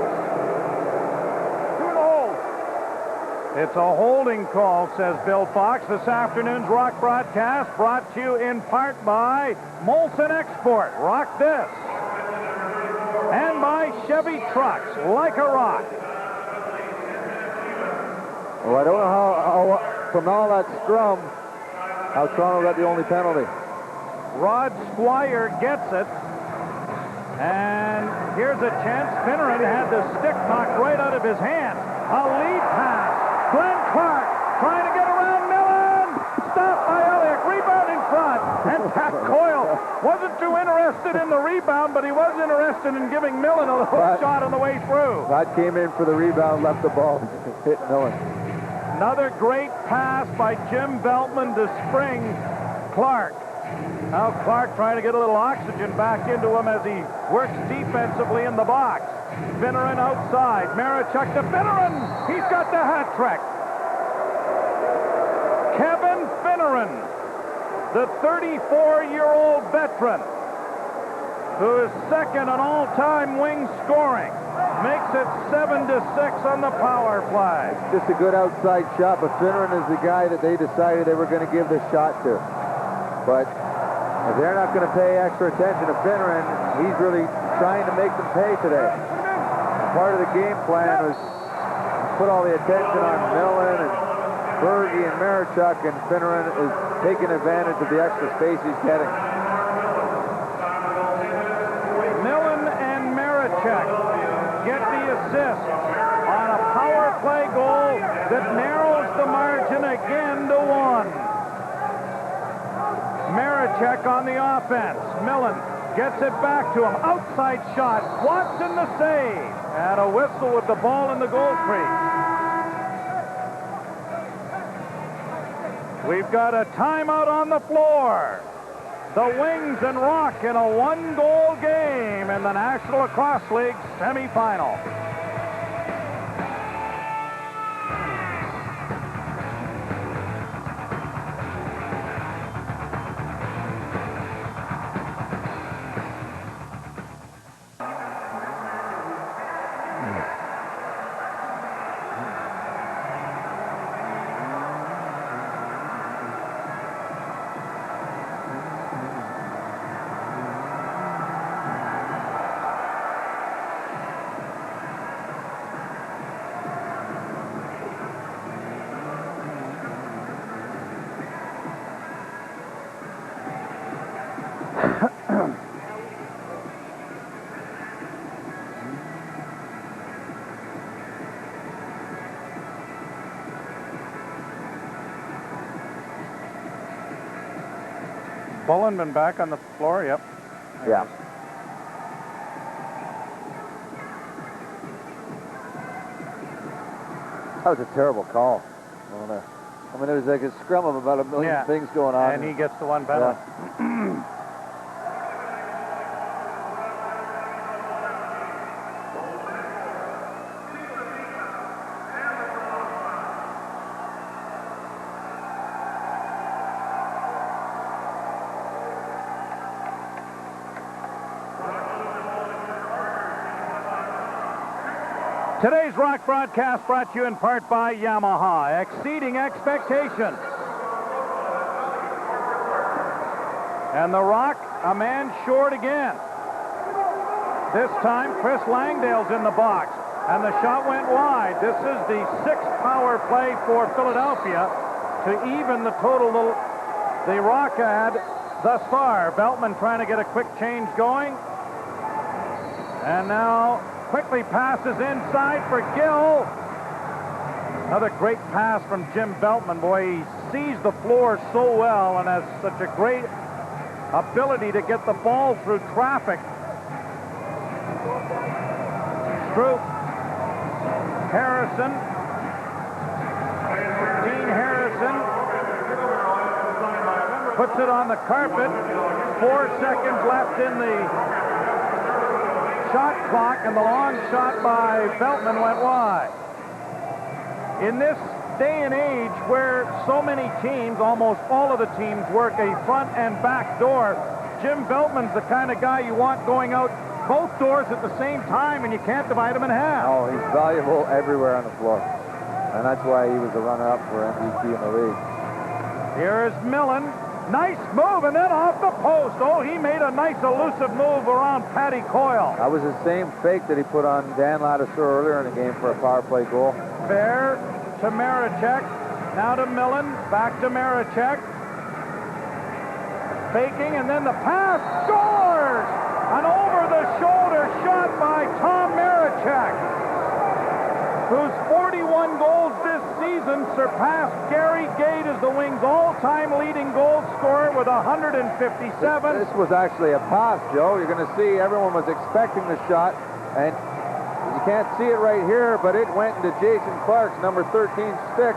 It's a holding call, says Bill Fox. This afternoon's Rock broadcast brought to you in part by Molson Export, Rock This, and by Chevy Trucks, Like a Rock. Well, I don't know how from all that scrum, how Toronto got the only penalty. Rod Squire gets it. And here's a chance. Finneran had the stick knocked right out of his hand. A lead pass. Glenn Clark trying to get around Millon. Stopped by Eliuk. Rebound in front. And Pat Coyle wasn't too interested in the rebound, but he was interested in giving Millon a little shot on the way through. Pat came in for the rebound, left the ball, hit Millon. Another great pass by Jim Veltman to spring Clark. Now Clark trying to get a little oxygen back into him as he works defensively in the box. Finneran outside. Marechek to Finneran. He's got the hat trick. Kevin Finneran, the 34-year-old veteran, who is second on all-time wing scoring, makes it 7-6 on the power play. Just a good outside shot, but Finneran is the guy that they decided they were going to give this shot to. But if they're not going to pay extra attention to Finneran, he's really trying to make them pay today. Part of the game plan was put all the attention on Millon and Bergey and Marechek, and Finneran is taking advantage of the extra space he's getting. Millon and Marechek get the assist on a power play goal that narrows the margin again to 1. Marechek on the offense. Millon gets it back to him. Outside shot. Watson the save. And a whistle with the ball in the goal crease. We've got a timeout on the floor. The Wings and Rock in a one-goal game in the National Lacrosse League semifinal. Bullen been back on the floor? Yep. Yeah. That was a terrible call. I mean, there was like a scrum of about a million things going on. And he gets the one penalty. Yeah. Today's Rock broadcast brought to you in part by Yamaha, exceeding expectations. And the Rock, a man short again. This time, Chris Langdale's in the box, and the shot went wide. This is the 6th power play for Philadelphia to even the total the Rock had thus far. Veltman trying to get a quick change going. And now quickly passes inside for Gill. Another great pass from Jim Veltman. Boy, he sees the floor so well and has such a great ability to get the ball through traffic. Stroup, Harrison, Dean Harrison puts it on the carpet. 4 seconds left in the shot clock, and the long shot by Veltman went wide. In this day and age where so many teams, almost all of the teams, work a front and back door, Jim Veltman's the kind of guy you want going out both doors at the same time, and you can't divide them in half. Oh, he's valuable everywhere on the floor. And that's why he was the runner-up for MVP in the league. Here's Millon. Nice move, and then off the post. Oh, he made a nice elusive move around Patty Coyle. That was the same fake that he put on Dan Lattiser earlier in the game for a power play goal. Fair to Marechek. Now to Millon. Back to Marechek. Faking, and then the pass. Scores! An over-the-shoulder shot by Tom Marechek, whose 41 goals this season surpassed Gary Gait as the Wings' all-time leading goal scorer with 157. This was actually a pass, Joe. You're going to see everyone was expecting the shot, and you can't see it right here, but it went into Jason Clark's number 13 stick,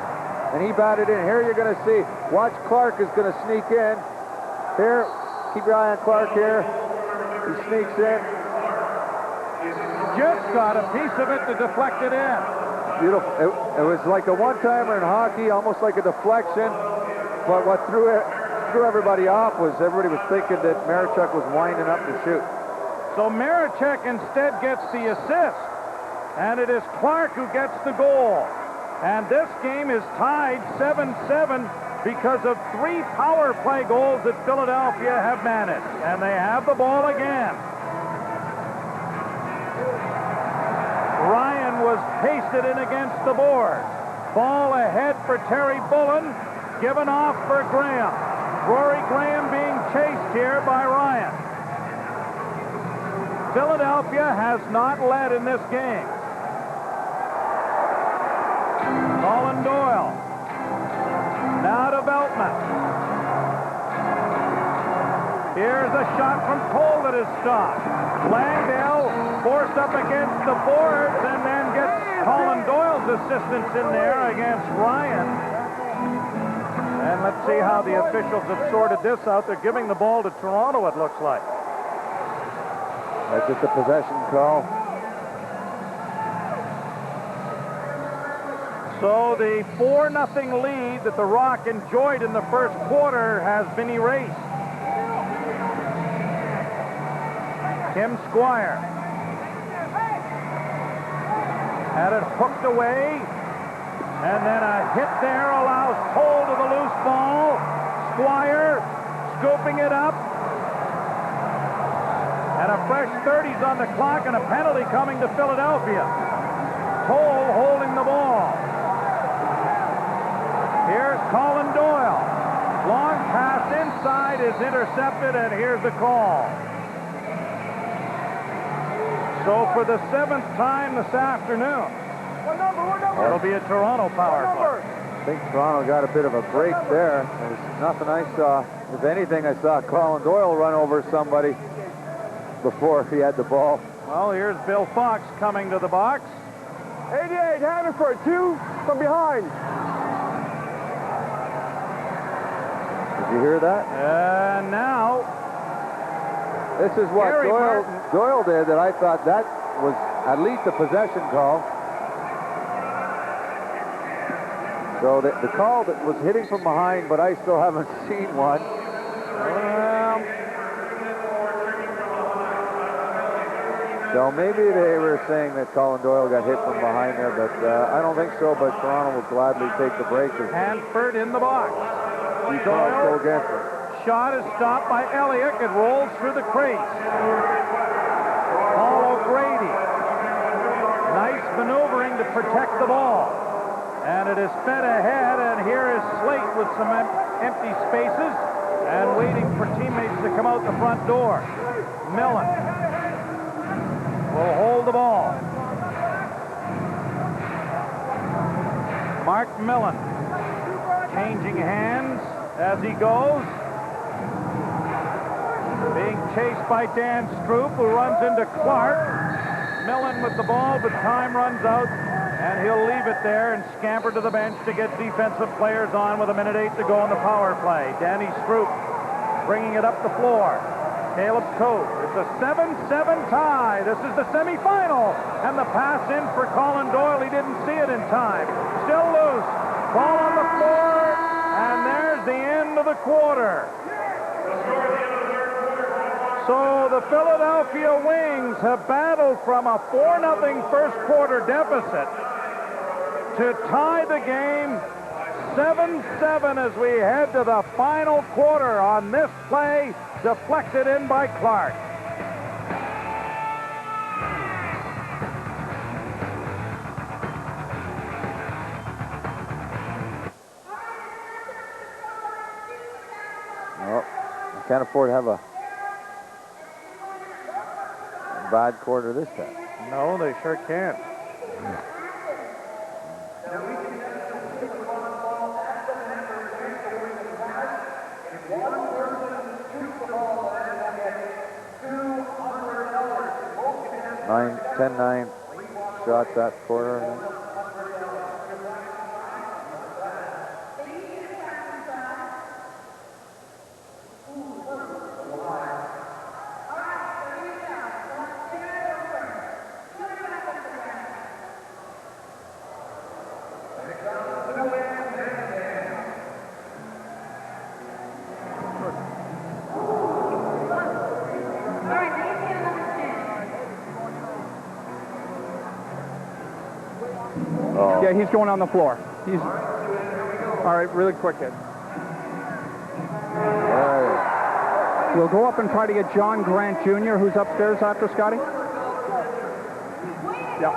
and he batted in. Here you're going to see, watch Clark is going to sneak in. Here, keep your eye on Clark here. He sneaks in. Just got a piece of it to deflect it in. Beautiful. It was like a one-timer in hockey, almost like a deflection. But what threw everybody off was everybody was thinking that Marechek was winding up to shoot. So Marechek instead gets the assist, and it is Clark who gets the goal. And this game is tied 7-7 because of 3 power play goals that Philadelphia have managed. And they have the ball again. Ryan was pasted in against the board. Ball ahead for Terry Bullen, given off for Graham. Rory Graham being chased here by Ryan. Philadelphia has not led in this game. Colin Doyle. Now to Veltman. Here's a shot from Cole that is stopped. Langdale forced up against the boards and then gets Colin Doyle's assistance in there against Ryan. And let's see how the officials have sorted this out. They're giving the ball to Toronto, it looks like. That's just a possession call. So the 4-0 lead that the Rock enjoyed in the first quarter has been erased. Tim Squire had it hooked away, and then a hit there allows Cole to the loose ball. Squire scooping it up, and a fresh 30s on the clock and a penalty coming to Philadelphia. Cole holding the ball. Here's Colin Doyle. Long pass inside is intercepted, and here's the call. So for the 7th time this afternoon, it'll be a Toronto power play. I think Toronto got a bit of a break there. There's nothing I saw. If anything, I saw Colin Doyle run over somebody before he had the ball. Well, here's Bill Fox coming to the box. 88, Hannaford, 2. From behind. Did you hear that? And now, This is what Gary Doyle did that I thought that was at least a possession call. So the call that was hitting from behind, but I still haven't seen one. So maybe they were saying that Colin Doyle got hit from behind there, but I don't think so. But Toronto will gladly take the break. Hanford in the box. He calls go against him. Shot is stopped by Eliuk. It rolls through the crease. Paul O'Grady. Nice maneuvering to protect the ball. And it is fed ahead, and here is Slate with some empty spaces and waiting for teammates to come out the front door. Millon will hold the ball. Mark Millon changing hands as he goes. Being chased by Dan Stroup, who runs into Clark. Millon with the ball, but time runs out, and he'll leave it there and scamper to the bench to get defensive players on with 1:08 to go on the power play. Danny Stroup bringing it up the floor. Kaleb Toth. It's a 7-7 tie. This is the semifinal, and the pass in for Colin Doyle. He didn't see it in time. Still loose. Ball on the floor, and there's the end of the quarter. So the Philadelphia Wings have battled from a 4-0 first quarter deficit to tie the game 7-7 as we head to the final quarter on this play, deflected in by Clark. Well, I can't afford to have a bad quarter this time. No, they sure can't. Nine, 10-9 shots that quarter. Yeah, he's going on the floor. He's all right. Really quick hit. We'll go up and try to get John Grant Jr., who's upstairs after Scotty. Yeah.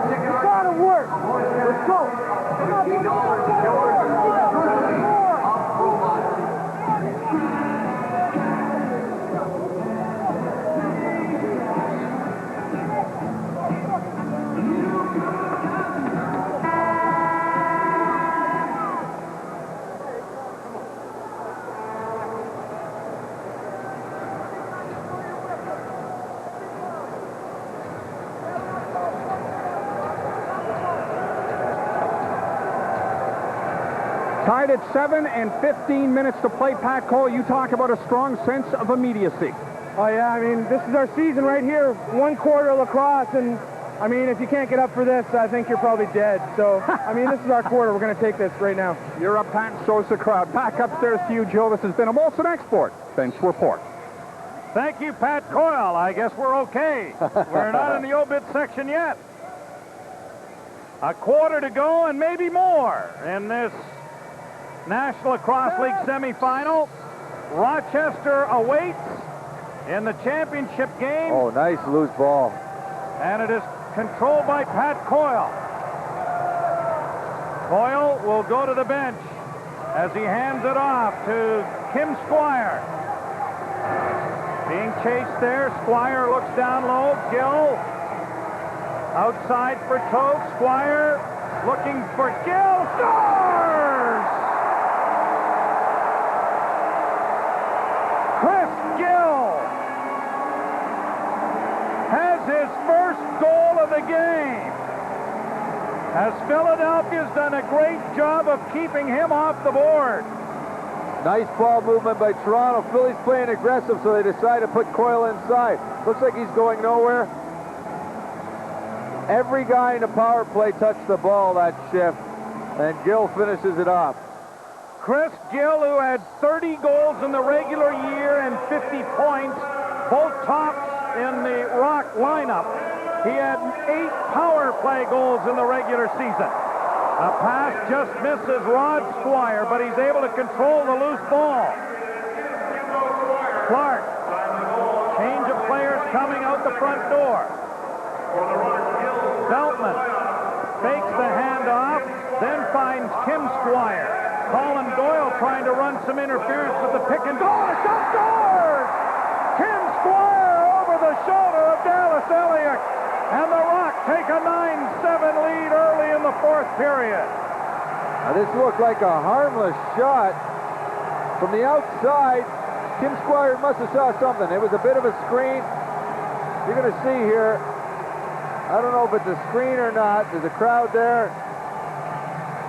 It's gotta work. Let's go. Tied at 7 and 15 minutes to play. Pat Cole, you talk about a strong sense of immediacy. Oh, yeah, I mean, this is our season right here. One quarter of lacrosse, and, I mean, if you can't get up for this, I think you're probably dead. So, I mean, this is our quarter. We're going to take this right now. You're up, Pat, and so's the crowd. Back upstairs to you, Joe. This has been a Molson Export Bench Report. Thank you, Pat Coyle. I guess we're okay. We're not in the obit section yet. A quarter to go and maybe more in this National Lacrosse League semifinal. Rochester awaits in the championship game. Oh, nice loose ball. And it is controlled by Pat Coyle. Coyle will go to the bench as he hands it off to Kim Squire. Being chased there, Squire looks down low. Gill outside for Toth. Squire looking for Gill. Scores! Chris Gill has his first goal of the game, as Philadelphia's done a great job of keeping him off the board. Nice ball movement by Toronto. Philly's playing aggressive, so they decide to put Coyle inside. Looks like he's going nowhere. Every guy in the power play touched the ball that shift, and Gill finishes it off. Chris Gill, who had 30 goals in the regular year and 50 points, both tops in the Rock lineup. He had 8 power play goals in the regular season. A pass just misses Rod Squire, but he's able to control the loose ball. Clark, change of players coming out the front door. Veltman fakes the handoff, then finds Kim Squire. Colin Doyle trying to run some interference with the pick and go. Shot scores! Kim Squire over the shoulder of Dallas Eliuk. And the Rock take a 9-7 lead early in the fourth period. Now this looked like a harmless shot. From the outside, Kim Squire must have saw something. It was a bit of a screen. You're going to see here, I don't know if it's a screen or not. There's a crowd there.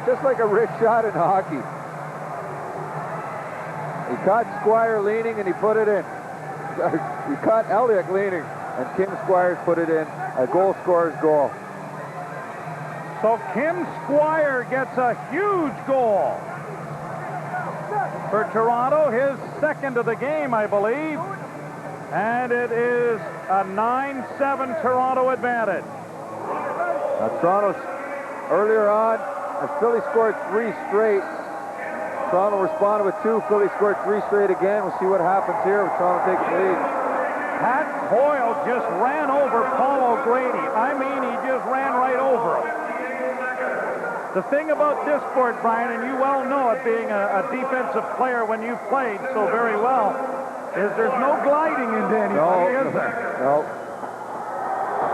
Just like a wrist shot in hockey. He caught Squire leaning and he put it in. He caught Eliuk leaning and Kim Squire's put it in. A goal scorer's goal. So Kim Squire gets a huge goal for Toronto, his second of the game, I believe. And it is a 9-7 Toronto advantage. Now Toronto's earlier on, as Philly scored 3 straight. Toronto responded with 2. Philly scored 3 straight again. We'll see what happens here with Toronto taking the lead. Pat Coyle just ran over Paul O'Grady. I mean, he just ran right over him. The thing about this sport, Brian, and you well know it being a defensive player when you've played so very well, is there's no gliding into anybody, is there? No.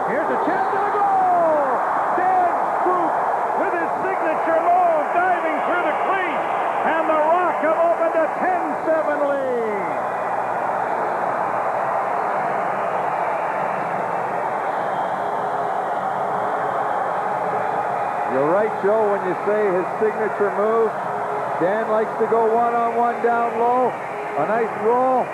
Here's a chance to the goal! Dan Stroup with his signature move, diving through the crease, and the Rock have opened a 10-7 lead. You're right, Joe, when you say his signature move. Dan likes to go one-on-one down low. A nice roll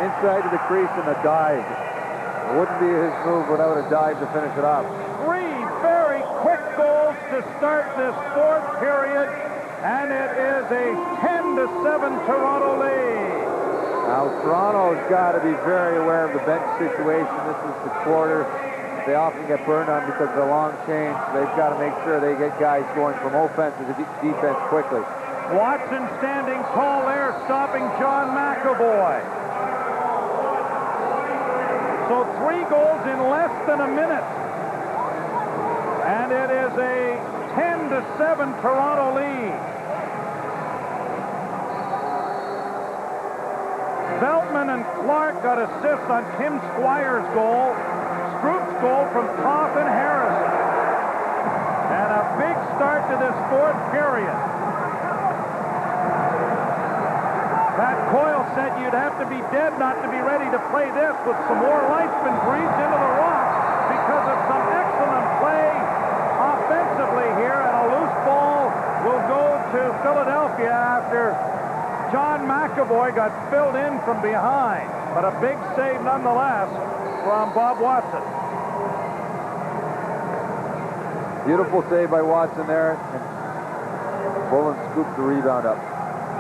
inside to the crease and a dive. It wouldn't be his move without a dive to finish it off. 3 very quick goals to start this fourth period, and it is a 10-7 Toronto lead. Now, Toronto's got to be very aware of the bench situation. This is the quarter. They often get burned on because of the long change. They've got to make sure they get guys going from offense to defense quickly. Watson standing tall there, stopping John McAvoy. So 3 goals in less than a minute. And it is a 10-7 Toronto lead. Veltman and Clark got assists on Kim Squire's goal. Stroup's goal from Toth and Harrison. And a big start to this fourth period. Pat Coyle said you'd have to be dead not to be ready to play this, with some more life's been breathed into the Rock because of some excellent play offensively here, and a loose ball will go to Philadelphia after John McAvoy got filled in from behind. But a big save nonetheless from Bob Watson. Beautiful save by Watson there. And Bullen scooped the rebound up.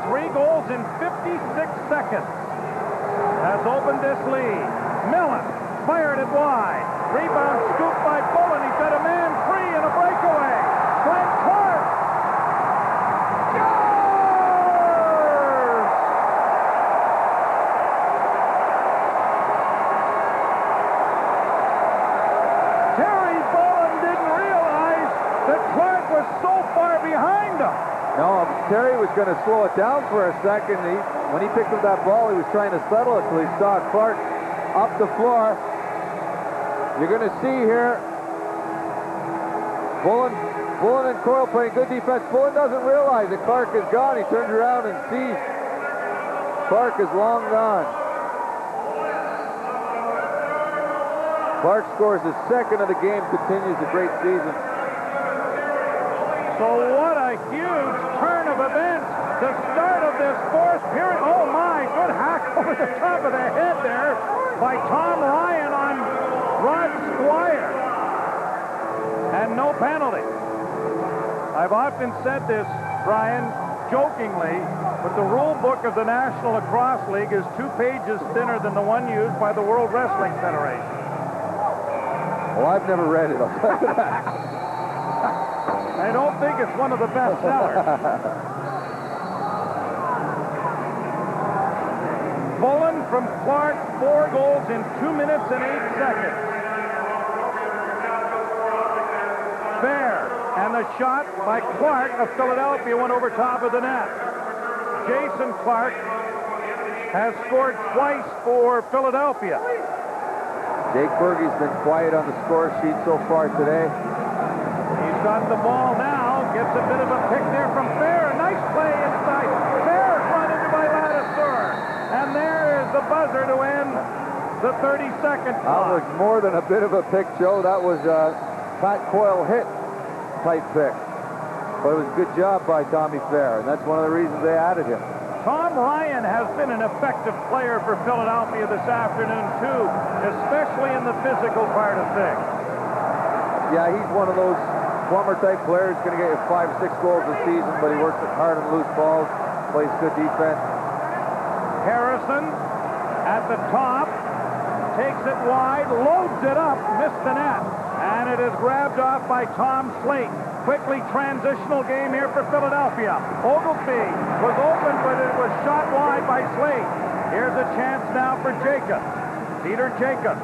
3 goals in 56 seconds has opened this lead. Millon fired it wide. Rebound scooped by Bullen. He's got a man free and a breakaway. Frank Clark. Scores! Terry Bullen didn't realize that Clark was so far behind him. No, Terry was going to slow it down for a second. When he picked up that ball, he was trying to settle it till he saw Clark up the floor. You're going to see here, Bullen Bullen and Coyle playing good defense. Bullen doesn't realize that Clark is gone. He turns around and sees Clark is long gone. Clark scores his second of the game, continues a great season. So what a huge turn of events. The start of this fourth period. Oh my, good hack over the top of the head there by Tom Ryan on Rod Squire. And no penalty. I've often said this, Brian, jokingly, but the rule book of the National Lacrosse League is 2 pages thinner than the one used by the World Wrestling Federation. Well, I've never read it, I'll tell you that. I don't think it's one of the best sellers. Bullen from Clark, 4 goals in 2 minutes and 8 seconds. Fair, and the shot by Clark of Philadelphia went over top of the net. Jason Clark has scored twice for Philadelphia. Jake Bergey's been quiet on the score sheet so far today. He's got the ball now, gets a bit of a pick there from Fair. Nice play inside. Fair run into by Ladiseur. And there is the buzzer to end the 30-second clock. That was more than a bit of a pick, Joe. That was Pat Coyle hit type pick. But it was a good job by Tommy Fair, and that's one of the reasons they added him. Tom Ryan has been an effective player for Philadelphia this afternoon, too, especially in the physical part of things. Yeah, he's one of those plumber-type players, going to get you 5 or 6 goals a season, but he works hard on loose balls, plays good defense. Harrison at the top, takes it wide, loads it up, missed the net, and it is grabbed off by Tom Slate. Quickly transitional game here for Philadelphia. Oglesby was open, but it was shot wide by Slate. Here's a chance now for Jacobs. Peter Jacobs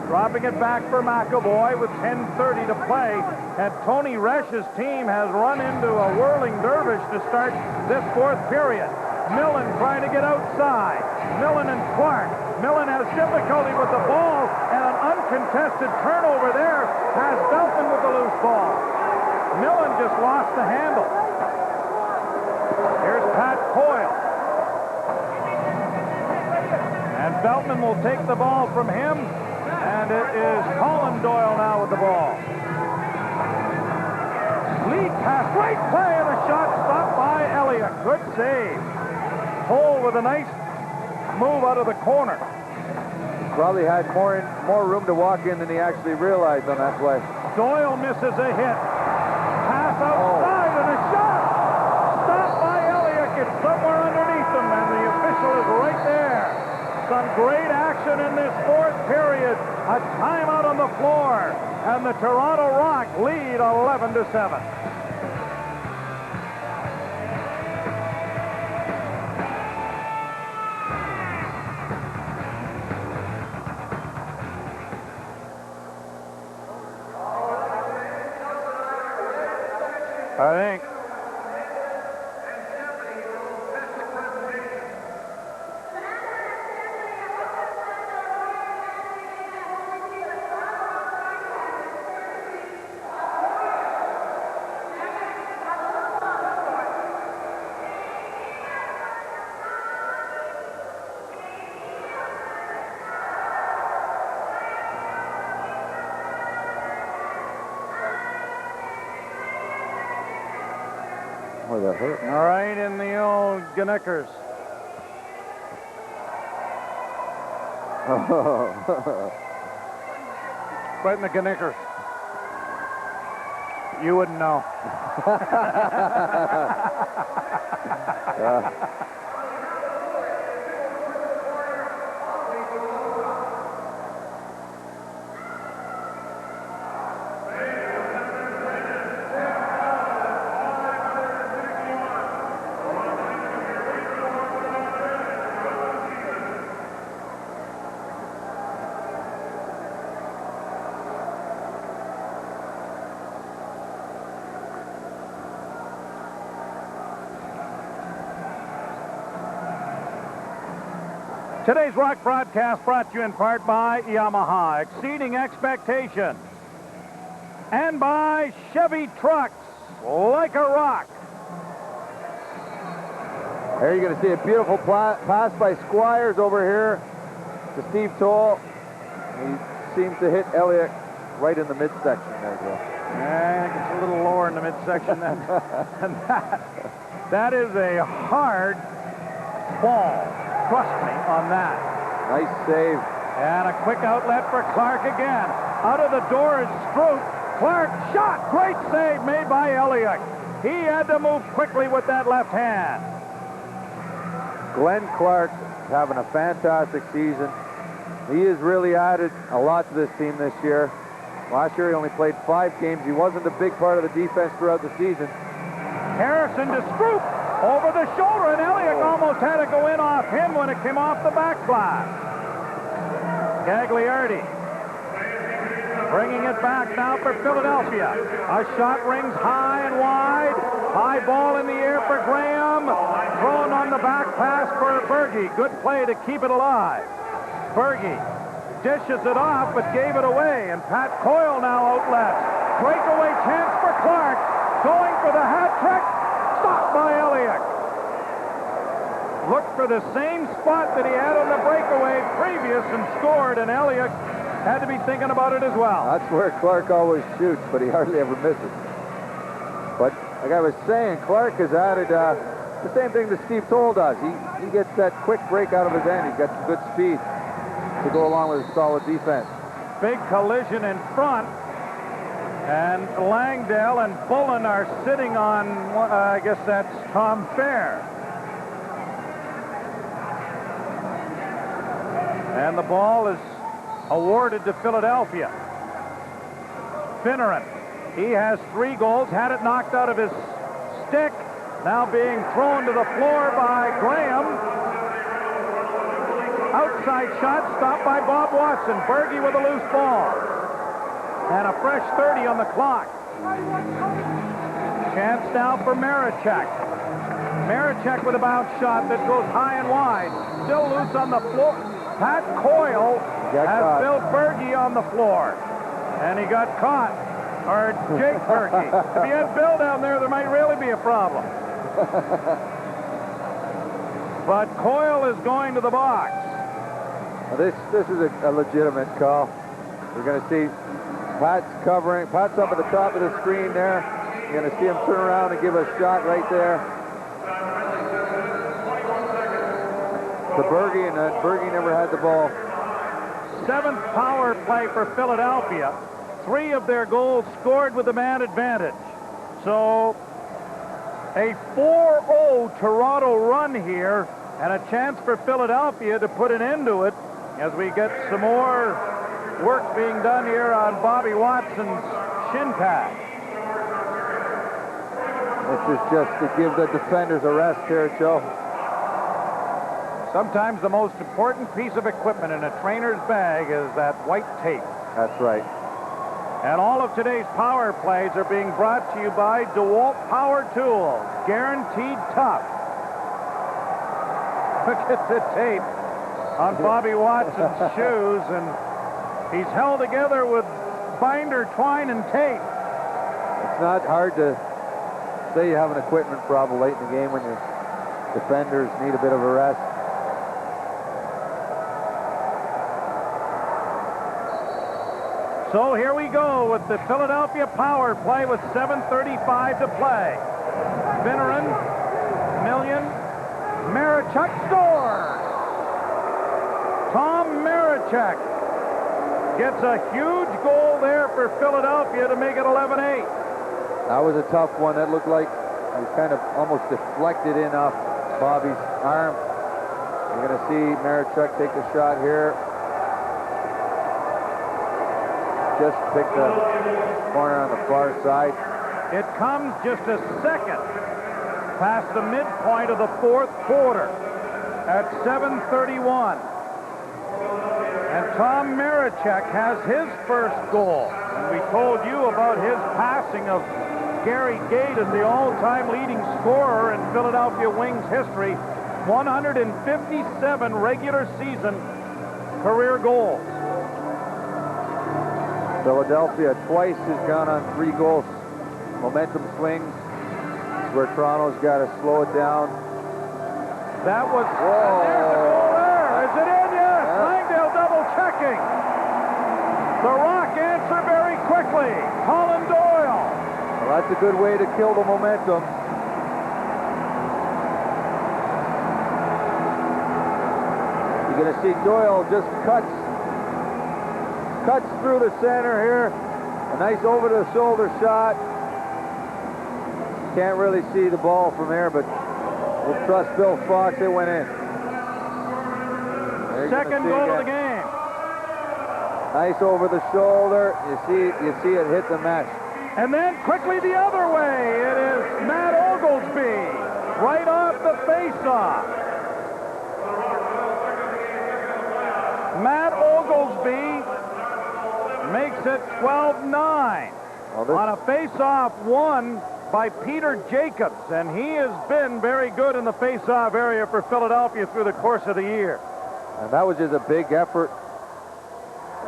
dropping it back for McAvoy with 10:30 to play. And Tony Resch's team has run into a whirling dervish to start this fourth period. Millon trying to get outside. Millon and Clark. Millon has difficulty with the ball, and an uncontested turnover there has Veltman with the loose ball. Millon just lost the handle. Here's Pat Coyle. And Veltman will take the ball from him, and it is Colin Doyle now with the ball. Lead pass, great play, and a shot stopped by Eliuk. Good save. Cole with a nice move out of the corner. Probably had more room to walk in than he actually realized on that play. Doyle misses a hit. Pass outside and a shot. Stopped by Eliuk. It's somewhere underneath him, and the official is right there. Some great action in this fourth period. A timeout on the floor, and the Toronto Rock lead 11-7. I think. All right, in the old Gnickers. Right in the Gnickers. You wouldn't know. Today's Rock broadcast brought to you in part by Yamaha, exceeding expectation, and by Chevy Trucks. like a rock. There you're going to see a beautiful pass by Squires over here to Steve Toll. He seems to hit Eliuk right in the midsection there, Joe. I think it's a little lower in the midsection than that is a hard ball. Trust me on that. Nice save. And a quick outlet for Clark again. Out of the door is Stroup. Clark shot. Great save made by Eliuk. He had to move quickly with that left hand. Glenn Clark having a fantastic season. He has really added a lot to this team this year. Last year he only played 5 games. He wasn't a big part of the defense throughout the season. Harrison to Stroup over the shoulder, and Eliuk almost had to go in off him when it came off the backslash. Gagliardi bringing it back now for Philadelphia. A shot rings high and wide. High ball in the air for Graham. Thrown on the back pass for Bergey. Good play to keep it alive. Bergey dishes it off, but gave it away, and Pat Coyle now outlets. Breakaway chance for Clark. Going for the hat trick. Stopped by Eliuk. Looked for the same spot that he had on the breakaway previous and scored, and Eliuk had to be thinking about it as well. That's where Clark always shoots, but he hardly ever misses. But like I was saying, Clark has added the same thing that Steve Toll does. He gets that quick break out of his end. He's got some good speed to go along with a solid defense. Big collision in front, and Langdale and Bullen are sitting on, I guess that's Tom Fair. And the ball is awarded to Philadelphia. Finneran, he has 3 goals, had it knocked out of his stick, now being thrown to the floor by Graham. Outside shot stopped by Bob Watson. Bergey with a loose ball. And a fresh 30 on the clock. Chance now for Marechek. Marechek with a bounce shot that goes high and wide. Still loose on the floor. Pat Coyle has Bill Bergey on the floor. And he got caught. Or Jake Bergey. If he had Bill down there, there might really be a problem. But Coyle is going to the box. This is a legitimate call. We're going to see Pat's covering. Pat's up at the top of the screen there. You're going to see him turn around and give a shot right there to Bergey, and Bergey never had the ball. 7th power play for Philadelphia. 3 of their goals scored with the man advantage. So a 4-0 Toronto run here, and a chance for Philadelphia to put an end to it as we get some more work being done here on Bobby Watson's shin pad. This is just to give the defenders a rest here, Joe. Sometimes the most important piece of equipment in a trainer's bag is that white tape. That's right. And all of today's power plays are being brought to you by DeWalt Power Tools. Guaranteed tough. Look at the tape on Bobby Watson's shoes, and he's held together with binder, twine, and tape. It's not hard to say you have an equipment problem late in the game when your defenders need a bit of a rest. So here we go with the Philadelphia power play with 7:35 to play. Finneran, Millon, Marechek scores. Tom Marechek gets a huge goal there for Philadelphia to make it 11-8. That was a tough one. That looked like it was kind of almost deflected in off Bobby's arm. You're going to see Marechek take the shot here. Just picked the corner on the far side. It comes just a second past the midpoint of the 4th quarter at 7:31. And Tom Marechek has his first goal. And we told you about his passing of Gary Gait as the all-time leading scorer in Philadelphia Wings history. 157 regular season career goals. Philadelphia twice has gone on 3 goals momentum swings where Toronto's got to slow it down. That was... Whoa. There's the goal there. Is it in? Yes. Yeah. Langdale double checking. The Rock answer very quickly. Colin Doyle. Well, that's a good way to kill the momentum. You're going to see Doyle just cuts through the center here. A nice over-the-shoulder shot. Can't really see the ball from there, but we'll trust Bill Fox. It went in. Second goal of the game. Nice over the shoulder. You see it hit the mesh. And then quickly the other way. It is Matt Oglesby right off the face-off. Matt Oglesby makes it 12-9 on a face-off won by Peter Jacobs, and he has been very good in the face-off area for Philadelphia through the course of the year. And that was just a big effort.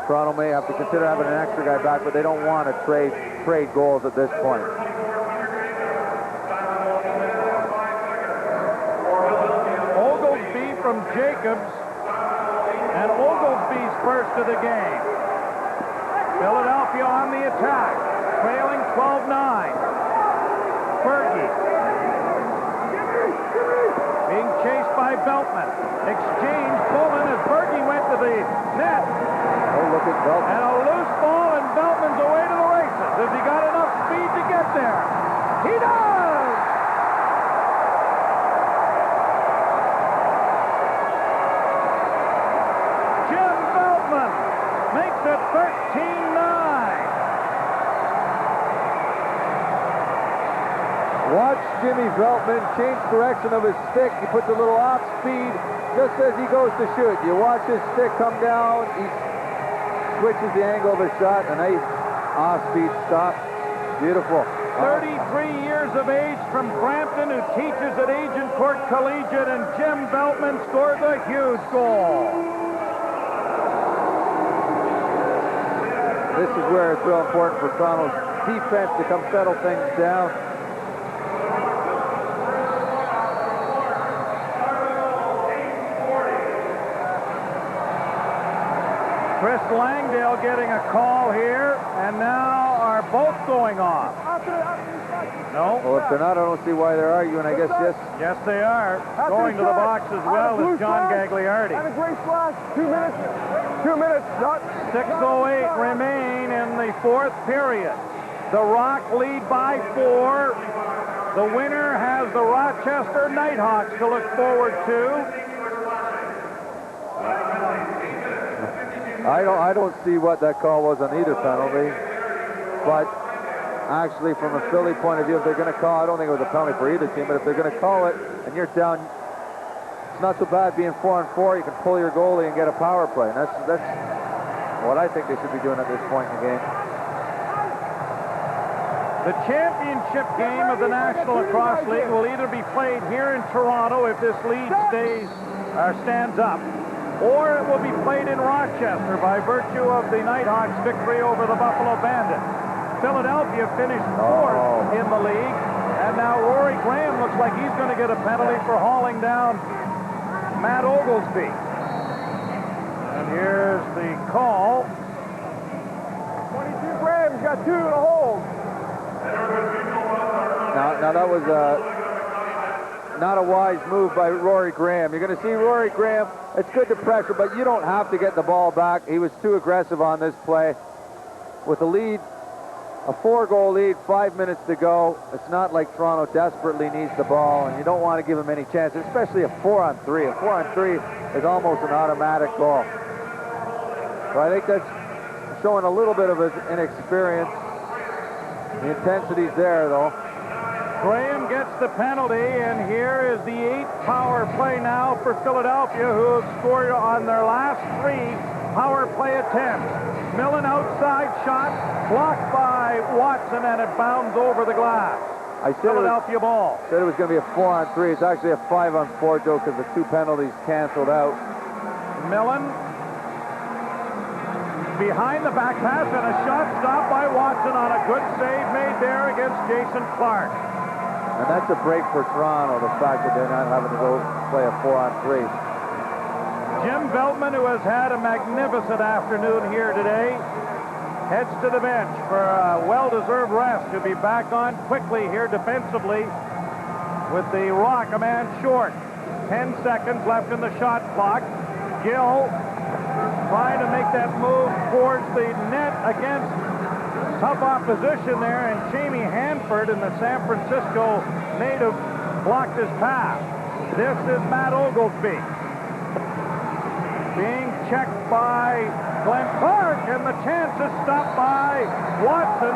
Toronto may have to consider having an extra guy back, but they don't want to trade goals at this point. Oglesby from Jacobs, and Oglesby's first of the game. Philadelphia on the attack, trailing 12-9. Bergey being chased by Veltman. Exchange Bullen as Bergey went to the net. Oh, look at Veltman. And a loose ball, and Veltman's away to the races. Has he got enough speed to get there? He does! Jim Veltman makes it 13-9. Watch Jimmy Veltman change direction of his stick. He puts a little off speed just as he goes to shoot. You watch his stick come down. He switches the angle of his shot. A nice off-speed stop. Beautiful. 33 years of age from Brampton, who teaches at Agincourt Collegiate, and Jim Veltman scores a huge goal. This is where it's real important for Toronto's defense to come settle things down. Chris Langdale getting a call here, and now are both going off. No? Well, if they're not, I don't see why they're arguing. I guess yes. Yes, they are. Going to the box as well as John Gagliardi. Had a great flash. 2 minutes. 2 minutes. 6:08 remain in the fourth period. The Rock lead by 4. The winner has the Rochester Nighthawks to look forward to. I don't see what that call was on either penalty, but actually from a Philly point of view, if they're going to call, I don't think it was a penalty for either team, but if they're going to call it and you're down, it's not so bad being 4-on-4. You can pull your goalie and get a power play, and that's what I think they should be doing at this point in the game. The championship game of the National Lacrosse League will either be played here in Toronto if this lead stands up, or it will be played in Rochester by virtue of the Nighthawks' victory over the Buffalo Bandits. Philadelphia finished 4th in the league, and now Rory Graham looks like he's going to get a penalty for hauling down Matt Oglesby. And here's the call. 22 Graham's got 2 in a hole. Now that was not a wise move by Rory Graham. You're going to see Rory Graham. It's good to pressure, but you don't have to get the ball back. He was too aggressive on this play. With a lead, a 4-goal lead, 5 minutes to go. It's not like Toronto desperately needs the ball, and you don't want to give him any chances, especially a 4-on-3. A 4-on-3 is almost an automatic goal. So I think that's showing a little bit of his inexperience. The intensity's there, though. Graham gets the penalty, and here is the 8th power play now for Philadelphia, who have scored on their last 3 power play attempts. Millon outside shot, blocked by Watson, and it bounds over the glass. Philadelphia ball. Said it was going to be a 4-on-3. It's actually a 5-on-4, Joe, because the 2 penalties canceled out. Millon behind the back pass, and a shot stopped by Watson on a good save made there against Jason Clark. And that's a break for Toronto, the fact that they're not having to go play a 4-on-3. Jim Veltman, who has had a magnificent afternoon here today, heads to the bench for a well-deserved rest. He'll be back on quickly here defensively with the Rock a man short. 10 seconds left in the shot clock. Gill trying to make that move towards the net against tough opposition there, and Jamie Hanford in the San Francisco native blocked his pass. This is Matt Oglesby being checked by Glenn Clark, and the chance is stopped by Watson,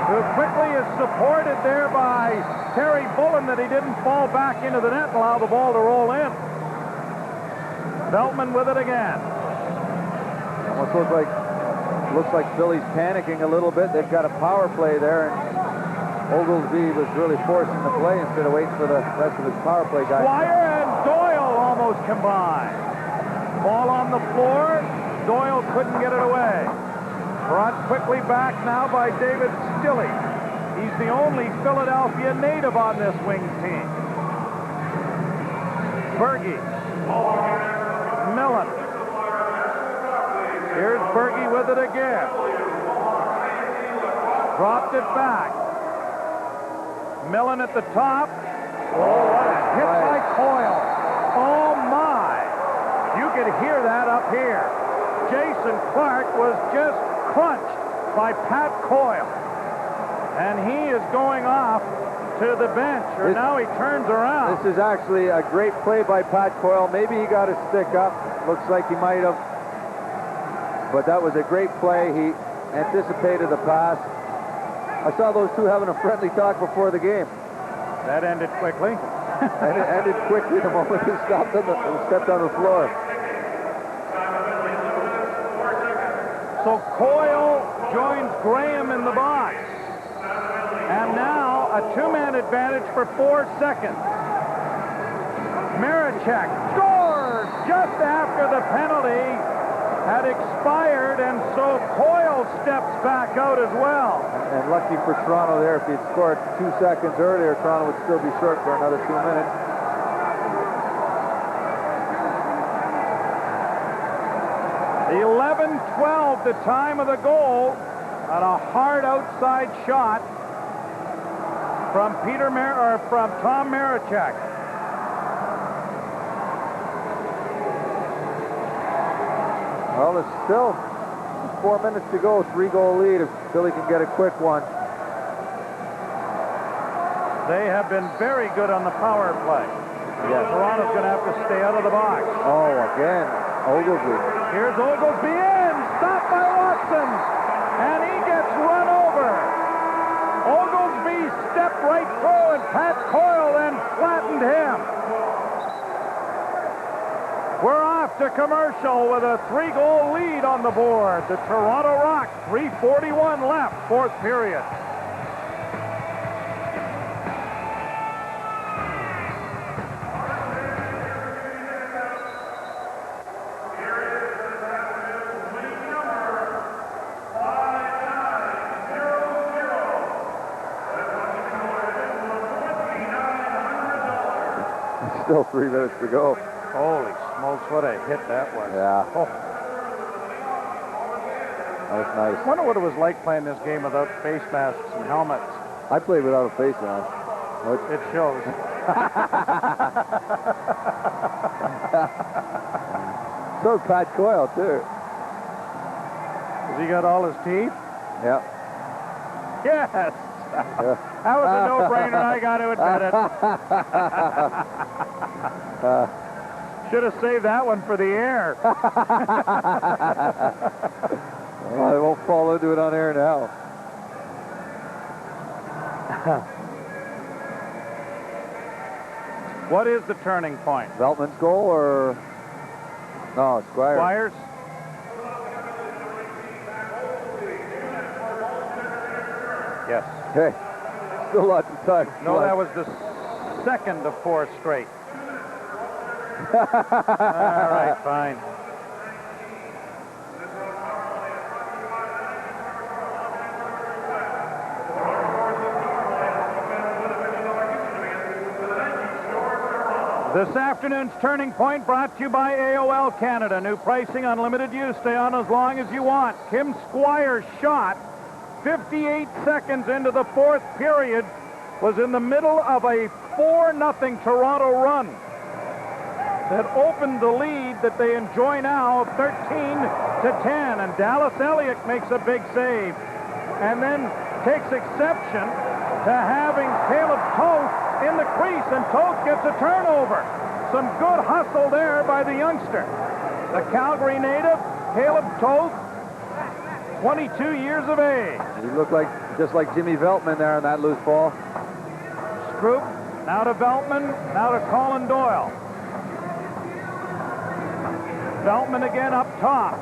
who quickly is supported there by Terry Bullen, that he didn't fall back into the net and allow the ball to roll in. Veltman with it again. Almost looks like Philly's panicking a little bit. They've got a power play there, and Oglesby was really forcing the play instead of waiting for the rest of his power play guys. Dwyer and Doyle almost combined. Ball on the floor. Doyle couldn't get it away. Brought quickly back now by David Stilley. He's the only Philadelphia native on this wing team. Bergey. Millon. Here's Bergey with it again. Dropped it back. Millon at the top. Oh, what a hit by Coyle. Oh, my. You could hear that up here. Jason Clark was just crunched by Pat Coyle. And he is going off to the bench, or now he turns around. This is actually a great play by Pat Coyle. Maybe he got a stick up. Looks like he might have. But that was a great play. He anticipated the pass. I saw those two having a friendly talk before the game. That ended quickly. And it ended quickly the moment he stepped on the floor. So Coyle joins Graham in the box. And now a two-man advantage for 4 seconds. Marechek scores just after the penalty had expired, and so Coyle steps back out as well. And lucky for Toronto there, if he'd scored 2 seconds earlier, Toronto would still be short for another 2 minutes. The 11-12, the time of the goal, on a hard outside shot from Tom Marechek. Well, there's still 4 minutes to go, 3-goal lead if Philly can get a quick one. They have been very good on the power play. Yes. Toronto's going to have to stay out of the box. Oh, again, Oglesby. Here's Oglesby in, stopped by Watson, and he gets run over. Oglesby stepped right through, and Pat Coyle then flattened him. We're off to commercial with a 3-goal lead on the board. The Toronto Rock, 3:41 left, fourth period. Still 3 minutes to go. Holy smokes, what a hit that was. Yeah. Oh. That was nice. I wonder what it was like playing this game without face masks and helmets. I played without a face mask. It shows. So Pat Coyle, too. Has he got all his teeth? Yeah. Yes. Yeah. That was a no-brainer, I got to admit it. Should have saved that one for the air. Well, I won't fall into it on air now. What is the turning point? Veltman's goal or... No, Squires. Squires? Yes. Okay. Still lots of time. No, that was the second of 4 straight. All right, fine. This afternoon's Turning Point brought to you by AOL Canada. New pricing, unlimited use. Stay on as long as you want. Kim Squire's shot, 58 seconds into the fourth period, was in the middle of a 4-0 Toronto run that opened the lead that they enjoy now, 13-10. And Dallas Eliuk makes a big save and then takes exception to having Kaleb Toth in the crease, and Toth gets a turnover. Some good hustle there by the youngster. The Calgary native, Kaleb Toth, 22 years of age. He looked like just like Jimmy Veltman there on that loose ball. Stroup, now to Veltman, now to Colin Doyle. Veltman again up top.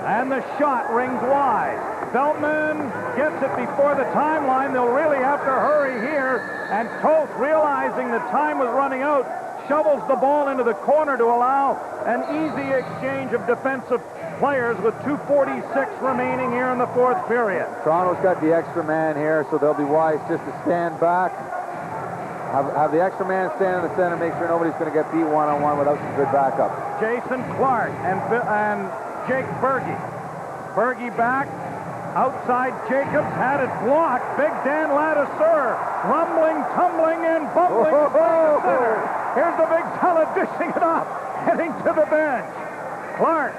And the shot rings wide. Veltman gets it before the timeline. They'll really have to hurry here. And Toth, realizing the time was running out, shovels the ball into the corner to allow an easy exchange of defensive players with 2:46 remaining here in the fourth period. Toronto's got the extra man here, so they'll be wise just to stand back. Have the extra man stand in the center, make sure nobody's going to get beat one-on-one without some good backup. Jason Clark and Jake Bergey. Bergey back. Outside Jacobs had it blocked. Big Dan Ladouceur rumbling, tumbling, and bumbling to the center. Here's the big fella dishing it off, heading to the bench. Clark.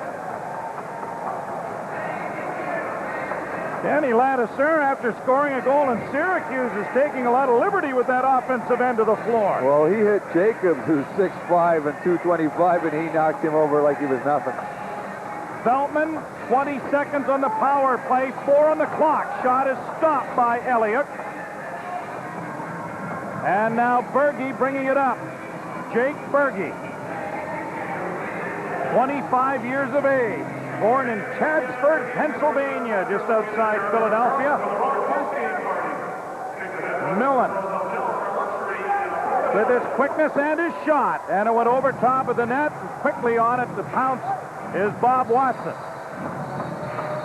Danny Ladouceur, after scoring a goal in Syracuse, is taking a lot of liberty with that offensive end of the floor. Well, he hit Jacobs, who's 6'5" and 225, and he knocked him over like he was nothing. Veltman, 20 seconds on the power play, 4 on the clock. Shot is stopped by Eliuk. And now Bergey bringing it up. Jake Bergey, 25 years of age, born in Chadsford, Pennsylvania, just outside Philadelphia. Millon with his quickness and his shot, and it went over top of the net, and quickly on it to pounce is Bob Watson.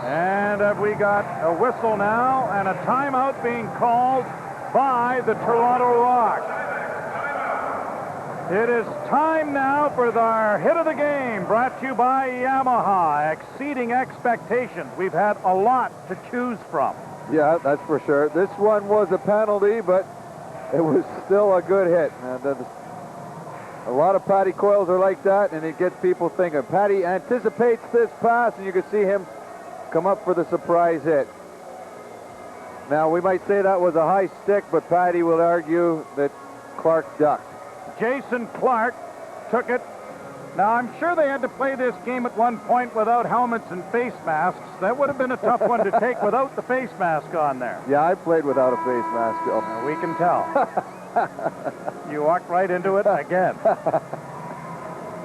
And have we got a whistle now and a timeout being called by the Toronto Rock. It is time now for our hit of the game, brought to you by Yamaha, exceeding expectations. We've had a lot to choose from. Yeah, that's for sure. This one was a penalty, but it was still a good hit. A lot of Patty Coyles are like that, and it gets people thinking. Patty anticipates this pass, and you can see him come up for the surprise hit. Now, we might say that was a high stick, but Patty will argue that Clark ducked. Jason Clark took it. Now, I'm sure they had to play this game at one point without helmets and face masks. That would have been a tough one to take without the face mask on there. Yeah, I played without a face mask, Bill. We can tell. You walked right into it again.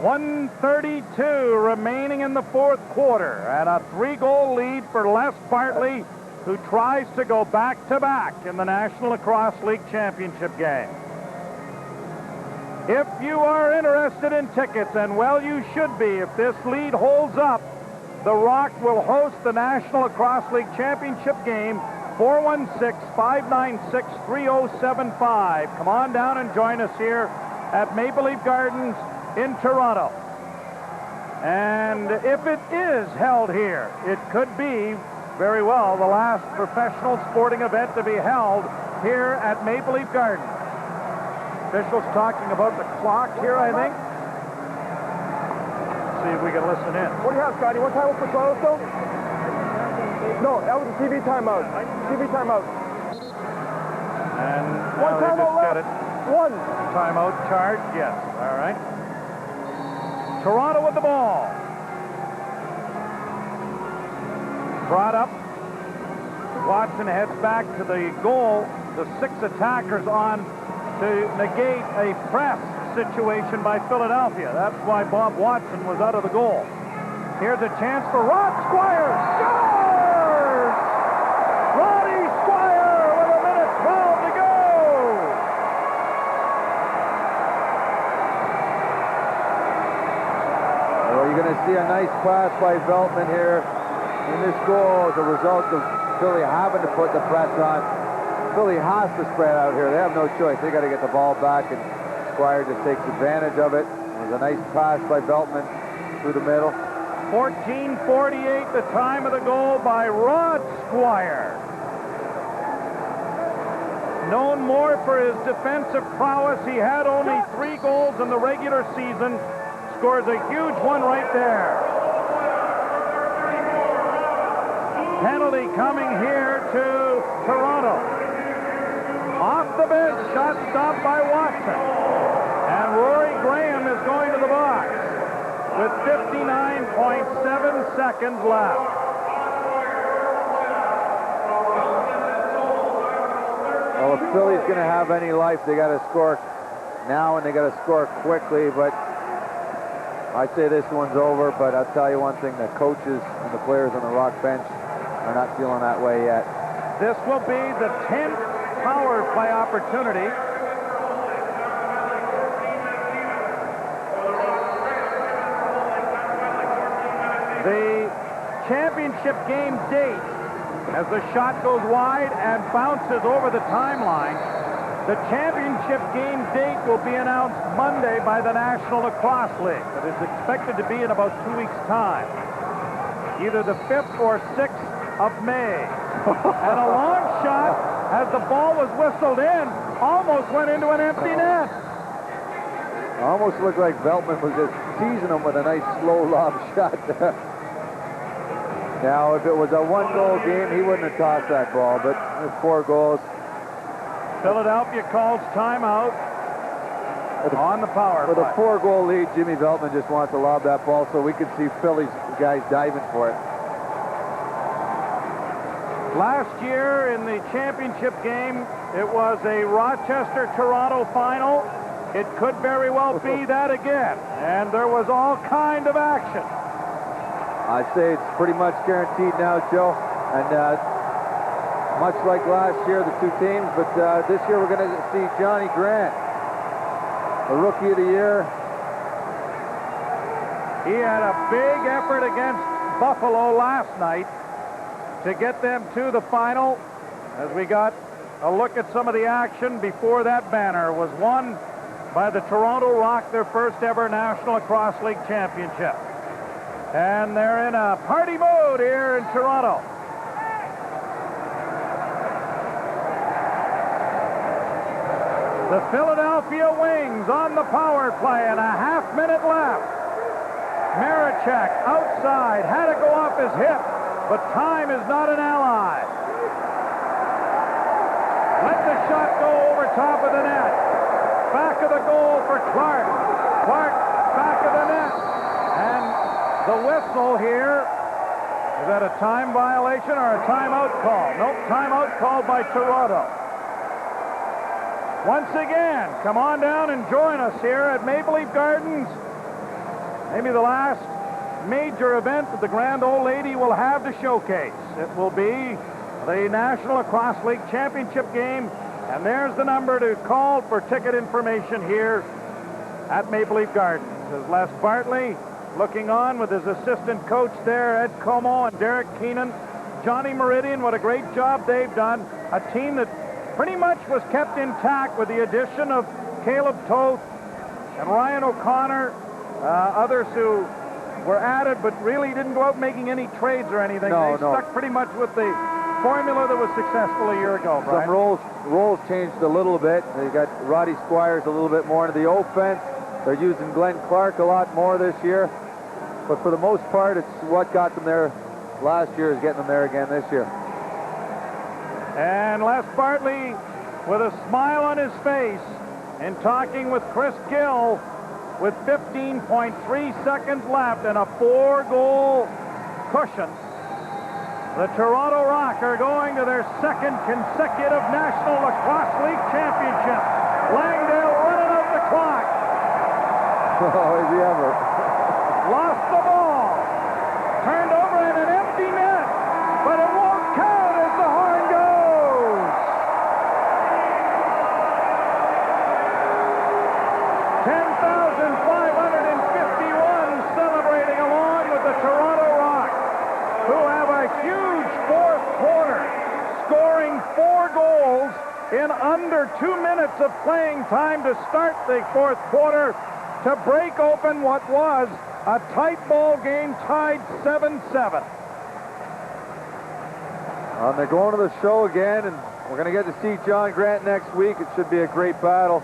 1:32 remaining in the fourth quarter, and a 3-goal lead for Les Bartley, who tries to go back-to-back in the National Lacrosse League Championship game. If you are interested in tickets, and well, you should be, if this lead holds up, the Rock will host the National Lacrosse League Championship game. 416-596-3075. Come on down and join us here at Maple Leaf Gardens in Toronto. And if it is held here, it could be very well the last professional sporting event to be held here at Maple Leaf Gardens. Officials talking about the clock here, I think. Let's see if we can listen in. What do you have, Scotty? What time was for Toronto still? No, that was a TV timeout. TV timeout. And one now they just got it. One. Timeout charge, yes. All right. Toronto with the ball. Brought up. Watson heads back to the goal. The 6 attackers on to negate a press situation by Philadelphia. That's why Bob Watson was out of the goal. Here's a chance for Rod Squire. Scores! Roddy Squire with 1:12 to go. Well, you're going to see a nice pass by Veltman here in this goal as a result of Philly having to put the press on. Philly has to spread out here. They have no choice. They got to get the ball back and Squire just takes advantage of it. It was a nice pass by Veltman through the middle. 14:48, the time of the goal by Rod Squire. Known more for his defensive prowess, he had only 3 goals in the regular season. Scores a huge one right there. Penalty coming here to Toronto. Off the bench, shot stopped by Watson. And Rory Graham is going to the box with 59.7 seconds left. Well, if Philly's going to have any life, they got to score now and they got to score quickly, but I'd say this one's over, but I'll tell you one thing, the coaches and the players on the Rock bench are not feeling that way yet. This will be the 10th power play opportunity. The championship game date, as the shot goes wide and bounces over the timeline, the championship game date will be announced Monday by the National Lacrosse League. It is expected to be in about 2 weeks' time, either the 5th or 6th of May. And a long shot, as the ball was whistled in, almost went into an empty net. Almost looked like Veltman was just teasing him with a nice slow lob shot. Now, if it was a 1-goal game, he wouldn't have tossed that ball, but with 4 goals. Philadelphia calls timeout on the power play. With a 4-goal lead, Jimmy Veltman just wants to lob that ball so we could see Philly's guys diving for it. Last year in the championship game, it was a Rochester-Toronto final. It could very well be that again, and there was all kind of action. I'd say it's pretty much guaranteed now, Joe, and much like last year, the 2 teams, but this year we're going to see Johnny Grant, the Rookie of the Year. He had a big effort against Buffalo last night to get them to the final, as we got a look at some of the action before that banner was won by the Toronto Rock, their first ever National Lacrosse League championship. And they're in a party mode here in Toronto. The Philadelphia Wings on the power play and a half-minute left. Marechek outside, had to go off his hip, but time is not an ally. Let the shot go over top of the net. Back of the goal for Clark. Clark, back of the net. And the whistle here, is that a time violation or a timeout call? Nope, timeout called by Toronto. Once again, come on down and join us here at Maple Leaf Gardens. Maybe the last major event that the Grand Old Lady will have to showcase. It will be the National Lacrosse League Championship game, and there's the number to call for ticket information here at Maple Leaf Gardens. As Les Bartley looking on with his assistant coach there, Ed Como and Derek Keenan, Johnny Meridian, what a great job they've done. A team that pretty much was kept intact with the addition of Kaleb Toth and Ryan O'Connor, others who were added but really didn't go out making any trades or anything. They stuck pretty much with the formula that was successful a year ago, Brian. Some roles changed a little bit. They got Roddy Squires a little bit more into the offense. They're using Glenn Clark a lot more this year. But for the most part, it's what got them there last year is getting them there again this year. And Les Bartley with a smile on his face and talking with Chris Gill with 15.3 seconds left and a 4-goal cushion. The Toronto Rock are going to their 2nd consecutive National Lacrosse League championship. Langdale running out the clock. Oh, is he ever? Lost the ball. Turned over in an empty net, but it won't count as the horn goes. 10,551 celebrating along with the Toronto Rock, who have a huge 4th quarter, scoring 4 goals in under 2 minutes of playing time to start the fourth quarter to break open what was a tight ball game, tied 7-7. They're going to the show again, and we're going to get to see John Grant next week. It should be a great battle.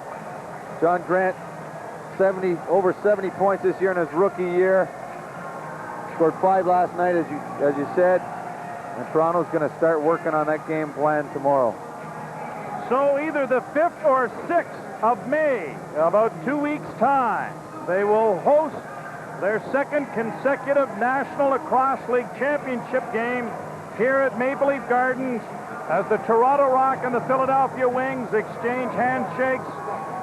John Grant, over 70 points this year in his rookie year. Scored 5 last night, as you said. And Toronto's going to start working on that game plan tomorrow. So either the 5th or 6th of May, about 2 weeks' time, they will host their second consecutive National Lacrosse League Championship game here at Maple Leaf Gardens as the Toronto Rock and the Philadelphia Wings exchange handshakes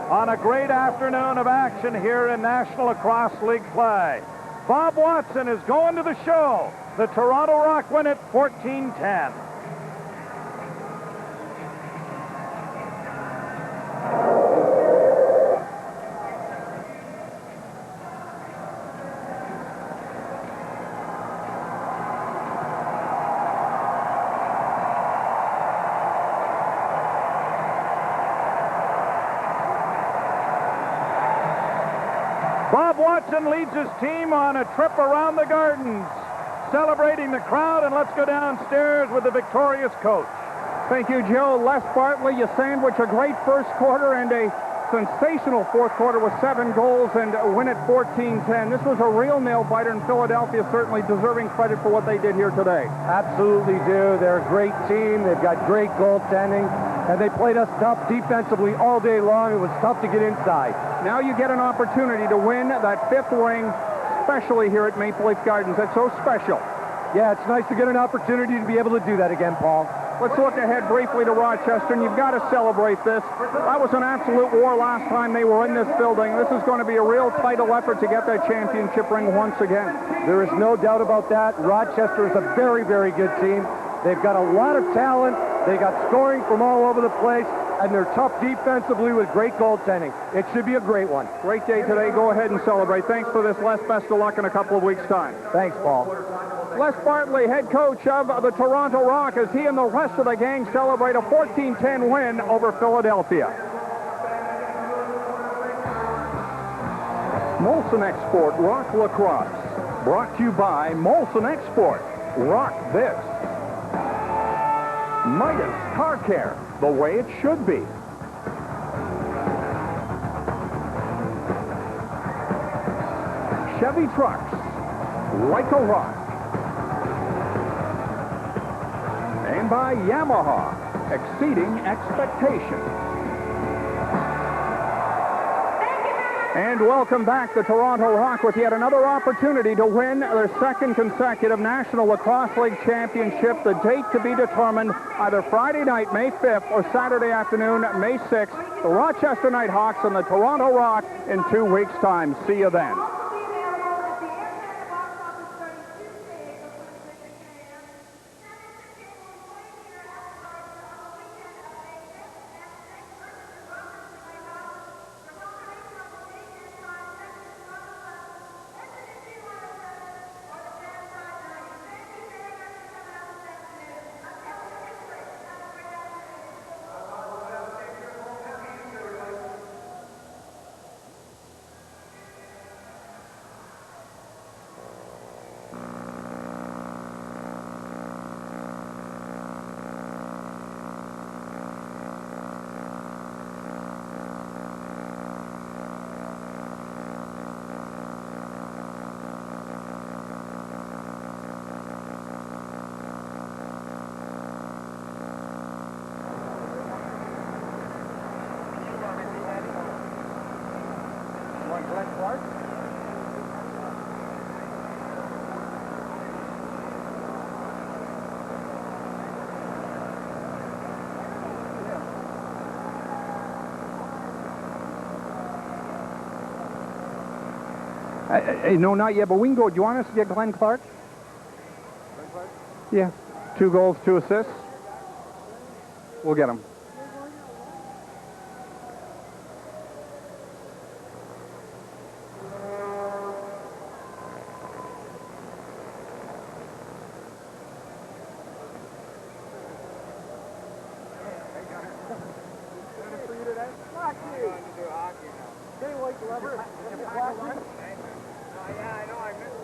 on a great afternoon of action here in National Lacrosse League play. Bob Watson is going to the show. The Toronto Rock win it 14-10. Bob Watson leads his team on a trip around the Gardens, celebrating the crowd, and let's go downstairs with the victorious coach. Thank you, Joe. Les Bartley, you sandwich a great first quarter and a sensational fourth quarter with 7 goals and win it 14-10. This was a real nail-biter, and Philadelphia certainly deserving credit for what they did here today. Absolutely do. They're a great team. They've got great goaltending, and they played us tough defensively all day long. It was tough to get inside. Now you get an opportunity to win that 5th ring, especially here at Maple Leaf Gardens. That's so special. Yeah, it's nice to get an opportunity to be able to do that again, Paul. Let's look ahead briefly to Rochester, and you've got to celebrate this. That was an absolute war last time they were in this building. This is going to be a real title effort to get that championship ring once again. There is no doubt about that. Rochester is a very, very good team. They've got a lot of talent. They got scoring from all over the place, and they're tough defensively with great goaltending. It should be a great one. Great day today. Go ahead and celebrate. Thanks for this, Les. Best of luck in a couple of weeks' time. Thanks, Paul. Les Bartley, head coach of the Toronto Rock, as he and the rest of the gang celebrate a 14-10 win over Philadelphia. Molson Export Rock Lacrosse, brought to you by Molson Export. Rock this. Midas Car Care, the way it should be. Chevy Trucks, like a rock. And by Yamaha, exceeding expectation. And welcome back to Toronto Rock with yet another opportunity to win their second consecutive National Lacrosse League Championship. The date to be determined either Friday night, May 5th, or Saturday afternoon, May 6th. The Rochester Nighthawks and the Toronto Rock in 2 weeks' time. See you then. No, not yet, but we can go. Do you want us to get Glenn Clark? Glenn Clark? Yeah. 2 goals, 2 assists. We'll get him. Yeah, I know. I missed